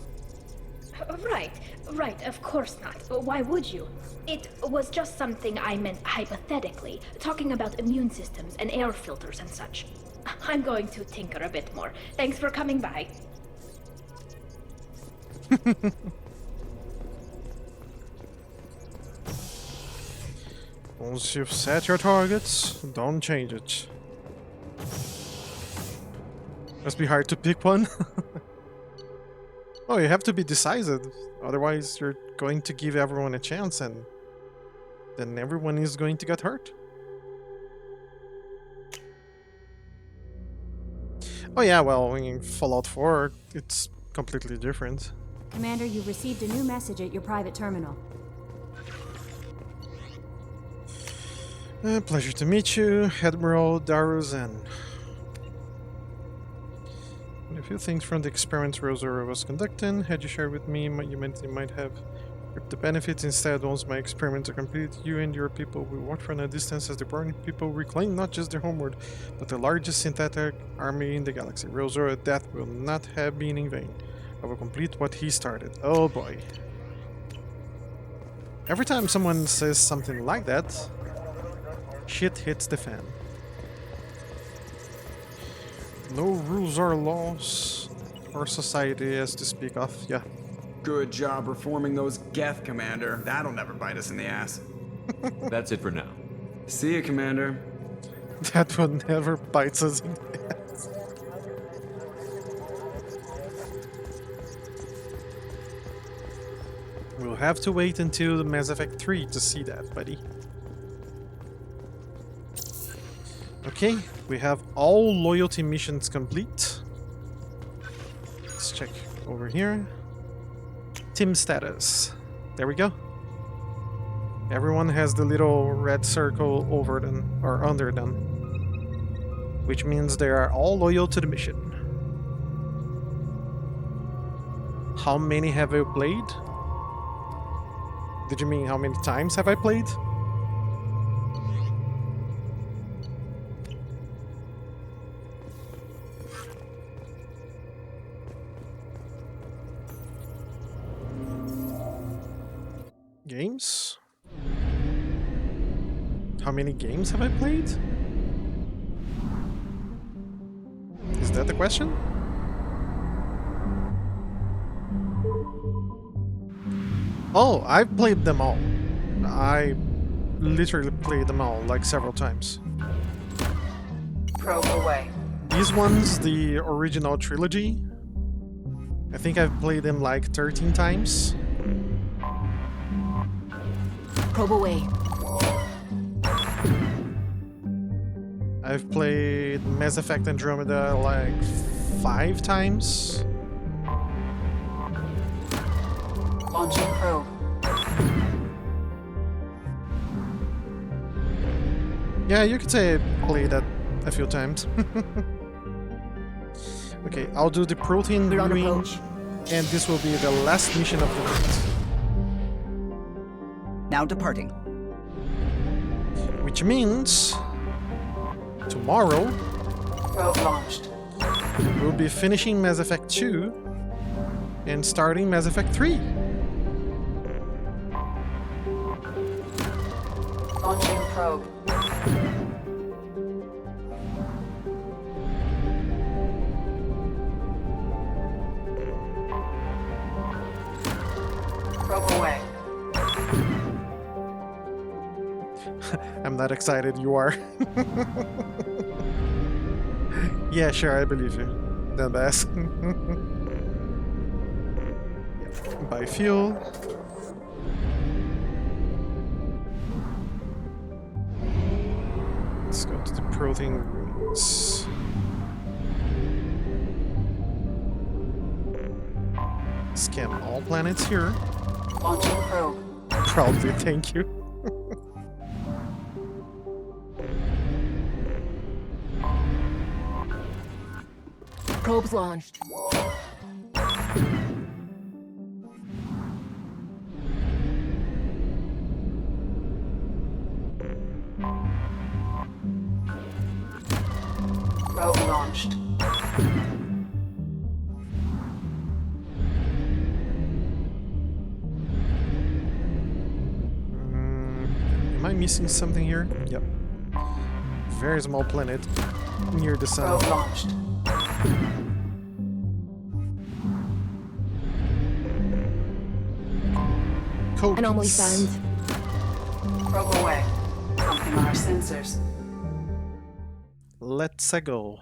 Right, of course not. Why would you? It was just something I meant hypothetically, talking about immune systems and air filters and such. I'm going to tinker a bit more. Thanks for coming by. Once you've set your targets, don't change it. Must be hard to pick one. Oh, you have to be decisive. Otherwise, you're going to give everyone a chance and then everyone is going to get hurt. Oh yeah, well, in Fallout 4, it's completely different. Commander, you've received a new message at your private terminal. Pleasure to meet you, Admiral Daruzen. A few things from the experiments Rosora was conducting. Had you shared with me, you might have reaped the benefits. Instead, once my experiments are complete, you and your people will watch from a distance as the Born people reclaim not just their homeworld, but the largest synthetic army in the galaxy. Rosora's death will not have been in vain. I will complete what he started. Oh boy. Every time someone says something like that, shit hits the fan. No rules or laws or society as to speak of, yeah. Good job reforming those Geth, Commander. That'll never bite us in the ass. That's it for now. See you, Commander. That one never bites us in the ass. We'll have to wait until Mass Effect 3 to see that, buddy. Okay, we have all loyalty missions complete. Let's check over here. Team status. There we go. Everyone has the little red circle over them, or under them, which means they are all loyal to the mission. How many have I played? Did you mean how many times have I played? Games? How many games have I played? Is that the question? Oh, I've played them all. I literally played them all, like several times. Probe away. These ones, the original trilogy, I think I've played them like 13 times. Probe away. I've played Mass Effect Andromeda like 5 times. Launching probe. Yeah, you could say I played that a few times. Okay, I'll do the protein viewing, and this will be the last mission of the night. Now departing. Which means tomorrow Probe launched. We'll be finishing Mass Effect 2 and starting Mass Effect 3. Launching probe. Probe away. I'm not excited, you are. Yeah, sure, I believe you. The best. Buy fuel. Let's go to the protein ruins. Scan all planets here. Launching probe. Proudly, thank you. Probes launched. Probe launched. Am I missing something here? Yep. Very small planet near the sun. Probe launched. Anomaly found. Probe away. Something on our sensors. Let's go.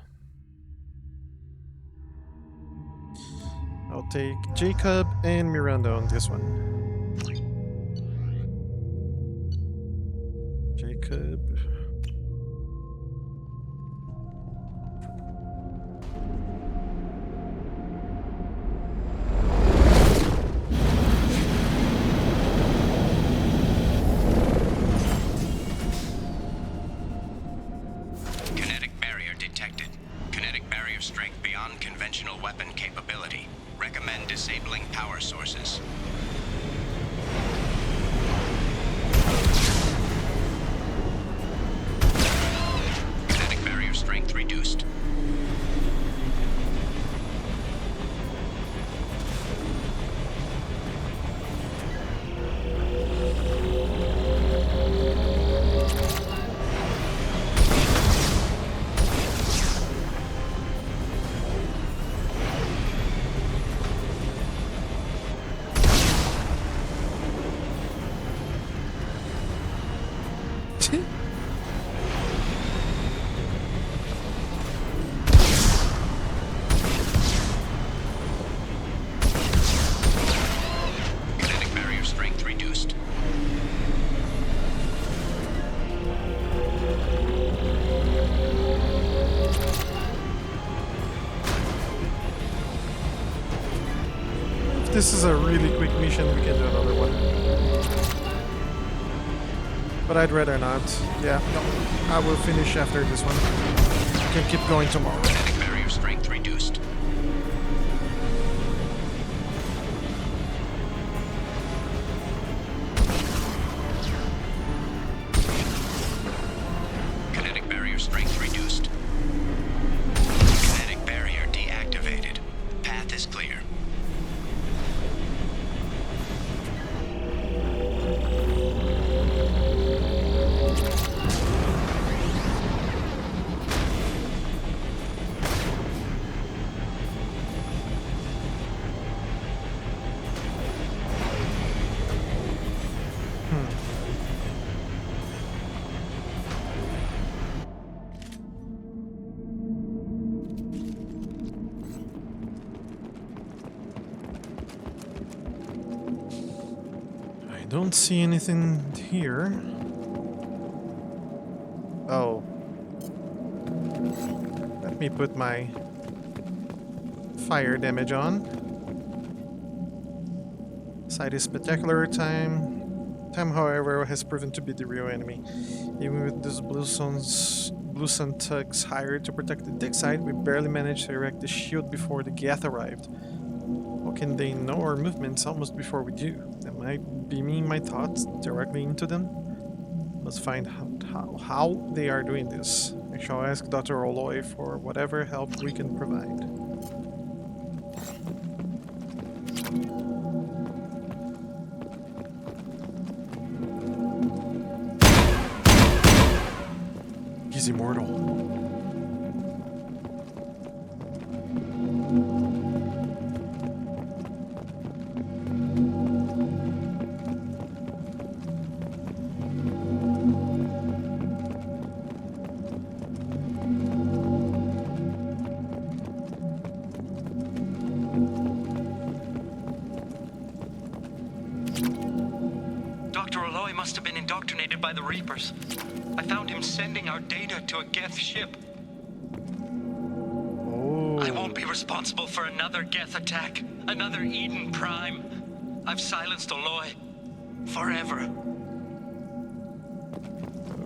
I'll take Jacob and Miranda on this one. Jacob. Disabling power sources. Kinetic barrier strength reduced. This is a really quick mission, we can do another one. But I'd rather not. Yeah, no, I will finish after this one. I can keep going tomorrow. Kinetic barrier strength reduced. Kinetic barrier strength reduced. Kinetic barrier deactivated. Path is clear. Don't see anything here. Oh. Let me put my fire damage on. Site is spectacular. Time, however, has proven to be the real enemy. Even with those blue sun tugs hired to protect the dig site, we barely managed to erect the shield before the Geth arrived. How can they know our movements almost before we do? Am I beaming my thoughts directly into them? Let's find out how they are doing this. I shall ask Dr. Oloy for whatever help we can provide. He's immortal. must have been indoctrinated by the Reapers. I found him sending our data to a Geth ship. I won't be responsible for another Geth attack, another Eden Prime. I've silenced Aloy. Forever.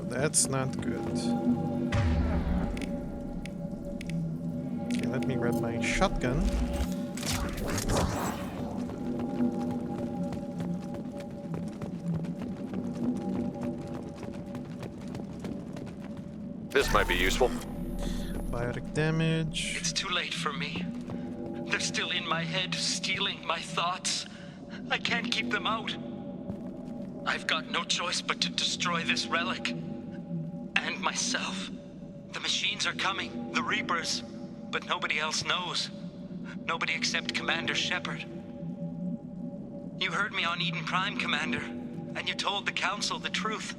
That's not good. Okay, let me grab my shotgun. This might be useful. Biotic damage. It's too late for me. They're still in my head, stealing my thoughts. I can't keep them out. I've got no choice but to destroy this relic. And myself. The machines are coming, the Reapers. But nobody else knows. Nobody except Commander Shepard. You heard me on Eden Prime, Commander. And you told the Council the truth.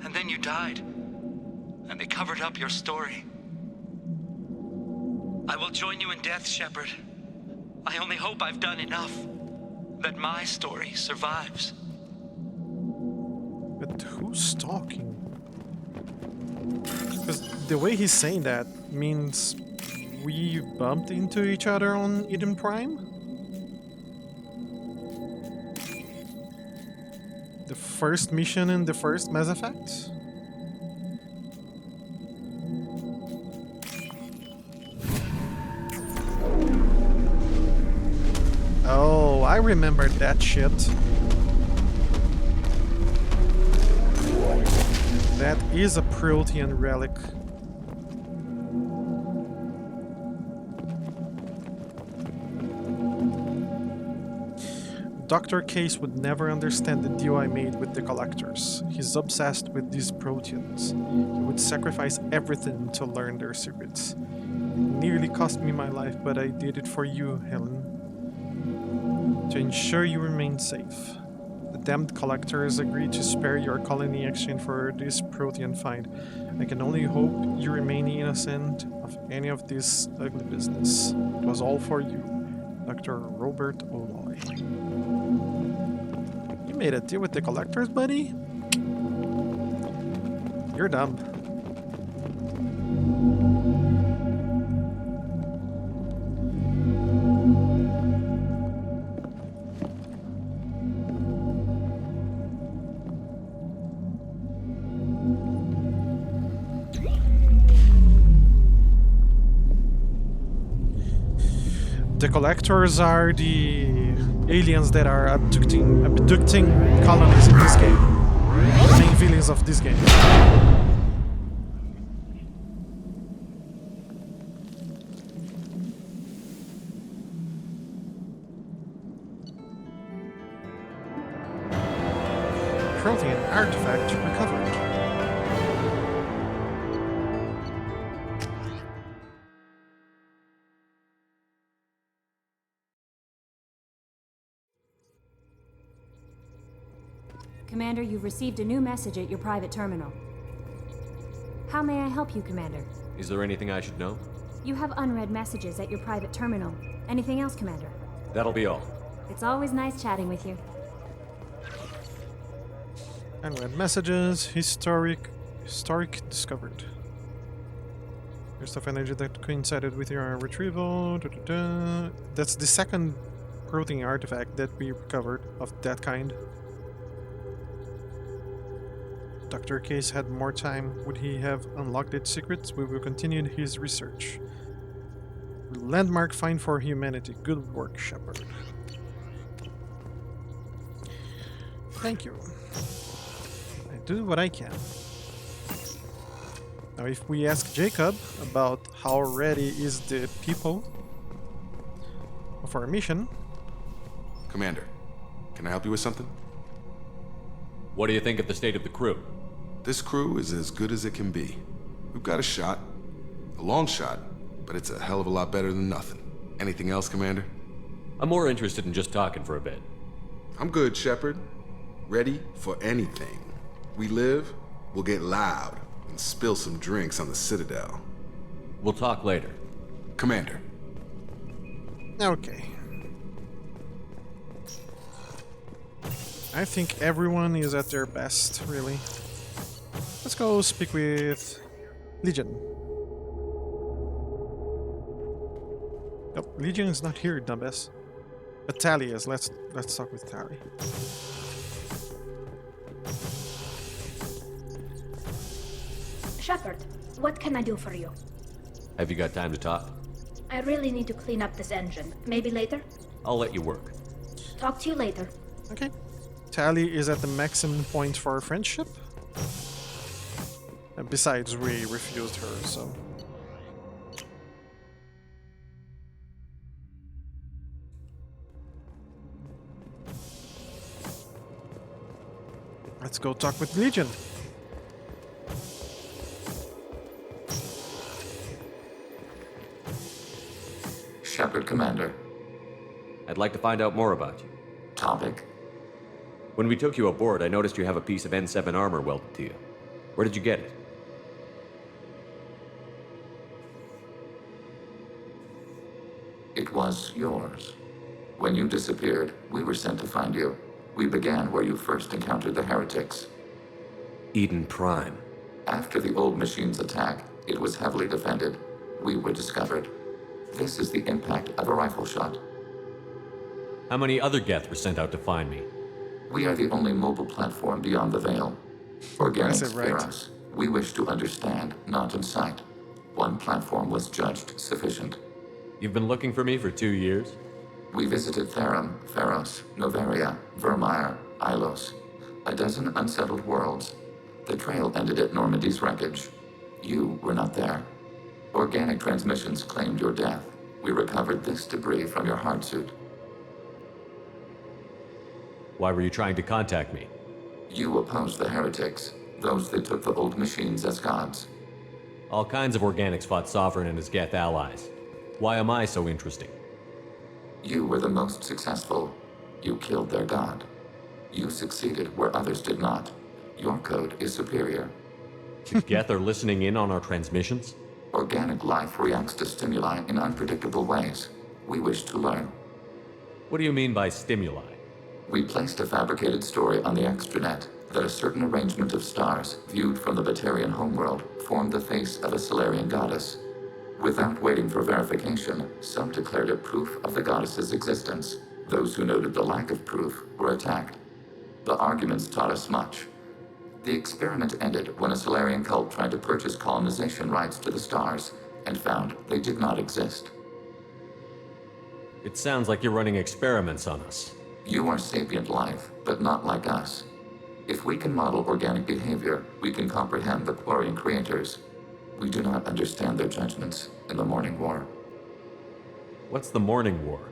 And then you died. And they covered up your story. I will join you in death, Shepard. I only hope I've done enough. That my story survives. But who's talking? Because the way he's saying that means we bumped into each other on Eden Prime? The first mission in the first Mass Effect? Oh, I remember that shit. That is a Protean relic. Dr. Case would never understand the deal I made with the Collectors. He's obsessed with these Proteans. He would sacrifice everything to learn their secrets. It nearly cost me my life, but I did it for you, Helen. To ensure you remain safe. The damned Collectors agreed to spare your colony in exchange for this Protean find. I can only hope you remain innocent of any of this ugly business. It was all for you, Dr. Robert Aloy. You made a deal with the Collectors, buddy? You're dumb. The Collectors are the aliens that are abducting colonies in this game. The main villains of this game. Protean artifact recovered. Commander, you've received a new message at your private terminal. How may I help you, Commander? Is there anything I should know? You have unread messages at your private terminal. Anything else, Commander? That'll be all. It's always nice chatting with you. Unread messages, historic discovered. Burst of energy that coincided with your retrieval. That's the second Protean artifact that we recovered of that kind. Dr. Case had more time. Would he have unlocked its secrets? We will continue his research. Landmark find for humanity. Good work, Shepard. Thank you. I do what I can. Now, if we ask Jacob about how ready is the people of our mission... Commander, can I help you with something? What do you think of the state of the crew? This crew is as good as it can be. We've got a shot. A long shot, but it's a hell of a lot better than nothing. Anything else, Commander? I'm more interested in just talking for a bit. I'm good, Shepard. Ready for anything. We live, we'll get loud, and spill some drinks on the Citadel. We'll talk later. Commander. Okay. I think everyone is at their best, really. Let's go speak with Legion. Nope, Legion is not here, dumbass. But Tally is. Let's talk with Tally. Shepard, what can I do for you? Have you got time to talk? I really need to clean up this engine. Maybe later? I'll let you work. Talk to you later. Okay. Tally is at the maximum point for our friendship. And besides, we refused her, so... Let's go talk with Legion. Shepard, Commander. I'd like to find out more about you. Topic? When we took you aboard, I noticed you have a piece of N7 armor welded to you. Where did you get it? It was yours. When you disappeared, we were sent to find you. We began where you first encountered the heretics. Eden Prime. After the old machine's attack, it was heavily defended. We were discovered. This is the impact of a rifle shot. How many other Geth were sent out to find me? We are the only mobile platform beyond the Veil. Organics fear us. We wish to understand, not incite. One platform was judged sufficient. You've been looking for me for 2 years? We visited Therum, Pharos, Noveria, Vermeer, Ilos. A dozen unsettled worlds. The trail ended at Normandy's wreckage. You were not there. Organic transmissions claimed your death. We recovered this debris from your hard suit. Why were you trying to contact me? You opposed the heretics, those that took the old machines as gods. All kinds of organics fought Sovereign and his Geth allies. Why am I so interesting? You were the most successful. You killed their god. You succeeded where others did not. Your code is superior. The Geth are listening in on our transmissions? Organic life reacts to stimuli in unpredictable ways. We wish to learn. What do you mean by stimuli? We placed a fabricated story on the extranet that a certain arrangement of stars, viewed from the Batarian homeworld, formed the face of a Solarian goddess. Without waiting for verification, some declared it proof of the goddess's existence. Those who noted the lack of proof were attacked. The arguments taught us much. The experiment ended when a Solarian cult tried to purchase colonization rights to the stars and found they did not exist. It sounds like you're running experiments on us. You are sapient life, but not like us. If we can model organic behavior, we can comprehend the Quarian creators. We do not understand their judgments in the Morning War. What's the Morning War?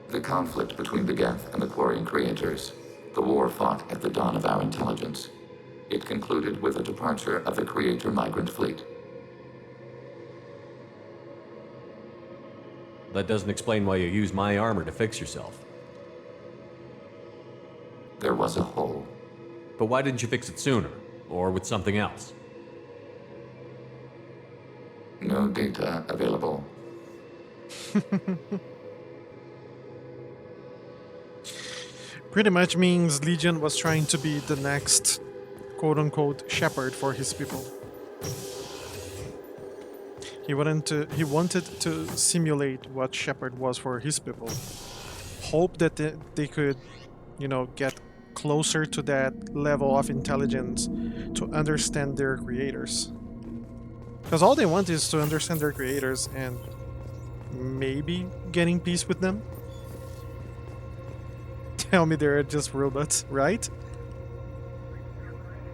The conflict between the Geth and the Quarian creators. The war fought at the dawn of our intelligence. It concluded with the departure of the Creator migrant fleet. That doesn't explain why you use my armor to fix yourself. There was a hole. But why didn't you fix it sooner? Or with something else? No data available. Pretty much means Legion was trying to be the next quote-unquote shepherd for his people. He wanted to simulate what shepherd was for his people. Hope that they could, you know, get closer to that level of intelligence to understand their creators. Because all they want is to understand their creators and maybe getting peace with them. Tell me they're just robots, right?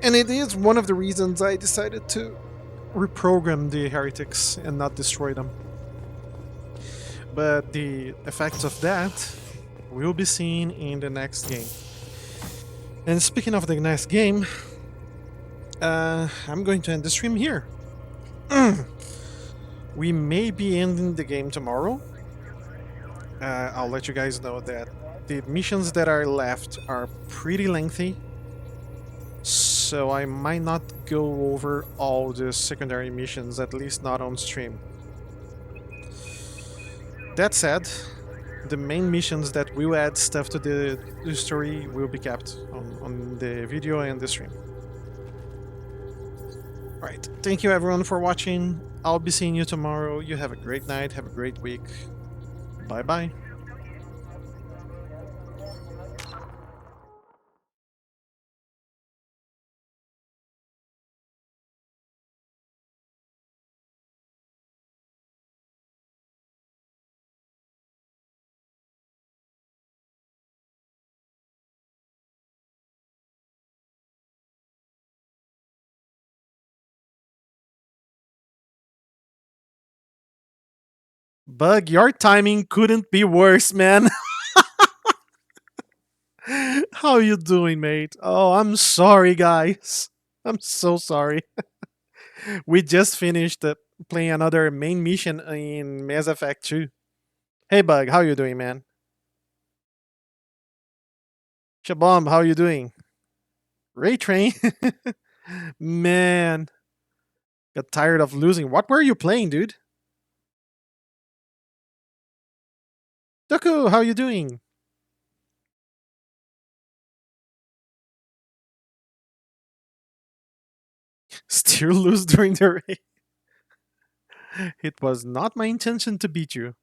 And it is one of the reasons I decided to reprogram the heretics and not destroy them. But the effects of that will be seen in the next game. And speaking of the next game, I'm going to end the stream here. We may be ending the game tomorrow. I'll let you guys know that the missions that are left are pretty lengthy, so I might not go over all the secondary missions, at least not on stream. That said, the main missions that will add stuff to the story will be kept on the video and the stream. Alright, thank you everyone for watching. I'll be seeing you tomorrow. You have a great night, have a great week. Bye bye. Bug, your timing couldn't be worse, man. How you doing, mate? Oh, I'm sorry, guys. I'm so sorry. We just finished playing another main mission in Mass Effect 2. Hey, Bug, how you doing, man? Shabam, how you doing? Ray Train? Man. Got tired of losing. What were you playing, dude? Doku, how you doing? Still lose during the raid. It was not my intention to beat you.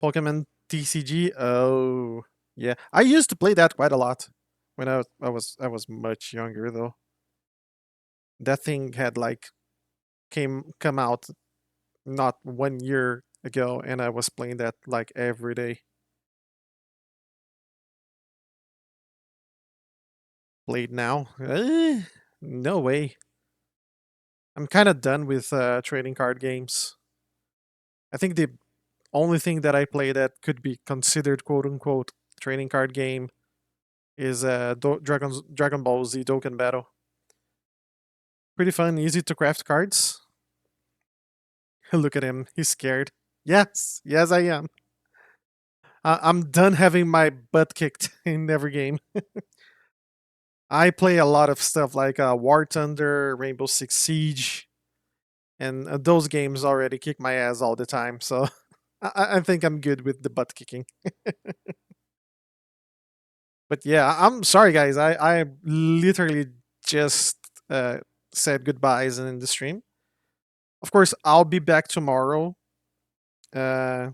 Pokemon TCG. Oh, yeah. I used to play that quite a lot when I was much younger though. That thing had like come out not 1 year ago, and I was playing that like every day. Played now? No way. I'm kind of done with trading card games. I think the only thing that I play that could be considered quote unquote trading card game is Dragon Ball Z Dokkan Battle. Pretty fun, easy to craft cards. Look at him, he's scared. Yes, yes I am. I'm done having my butt kicked in every game. I play a lot of stuff like War Thunder, Rainbow Six Siege, and those games already kick my ass all the time, so I think I'm good with the butt kicking. But yeah, I'm sorry guys, I literally just said goodbyes in the stream. Of course, I'll be back tomorrow. I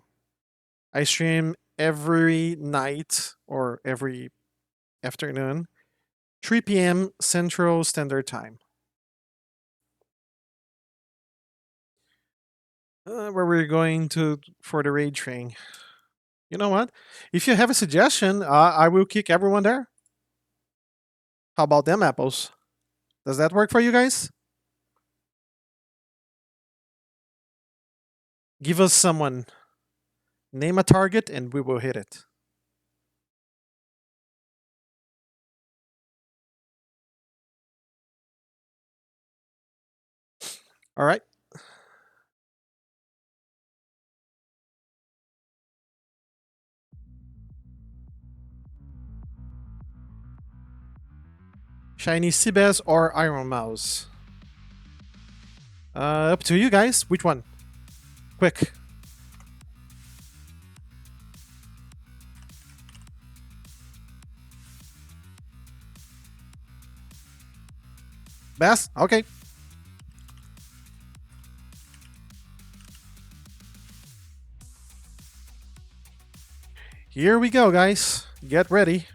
stream every night or every afternoon, 3 p.m. Central Standard Time. Where we're going to for the raid train. You know what? If you have a suggestion, I will kick everyone there. How about them apples? Does that work for you guys? Give us someone. Name a target and we will hit it. All right. Shiny Seabass or Iron Mouse? Up to you guys. Which one? Quick. Bass? Okay. Here we go, guys. Get ready.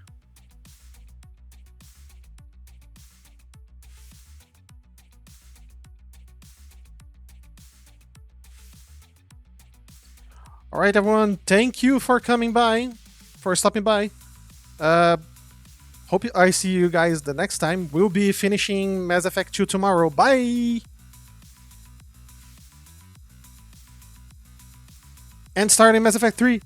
All right, everyone. Thank you for coming by, for stopping by. Hope I see you guys the next time. We'll be finishing Mass Effect 2 tomorrow. Bye! And starting Mass Effect 3.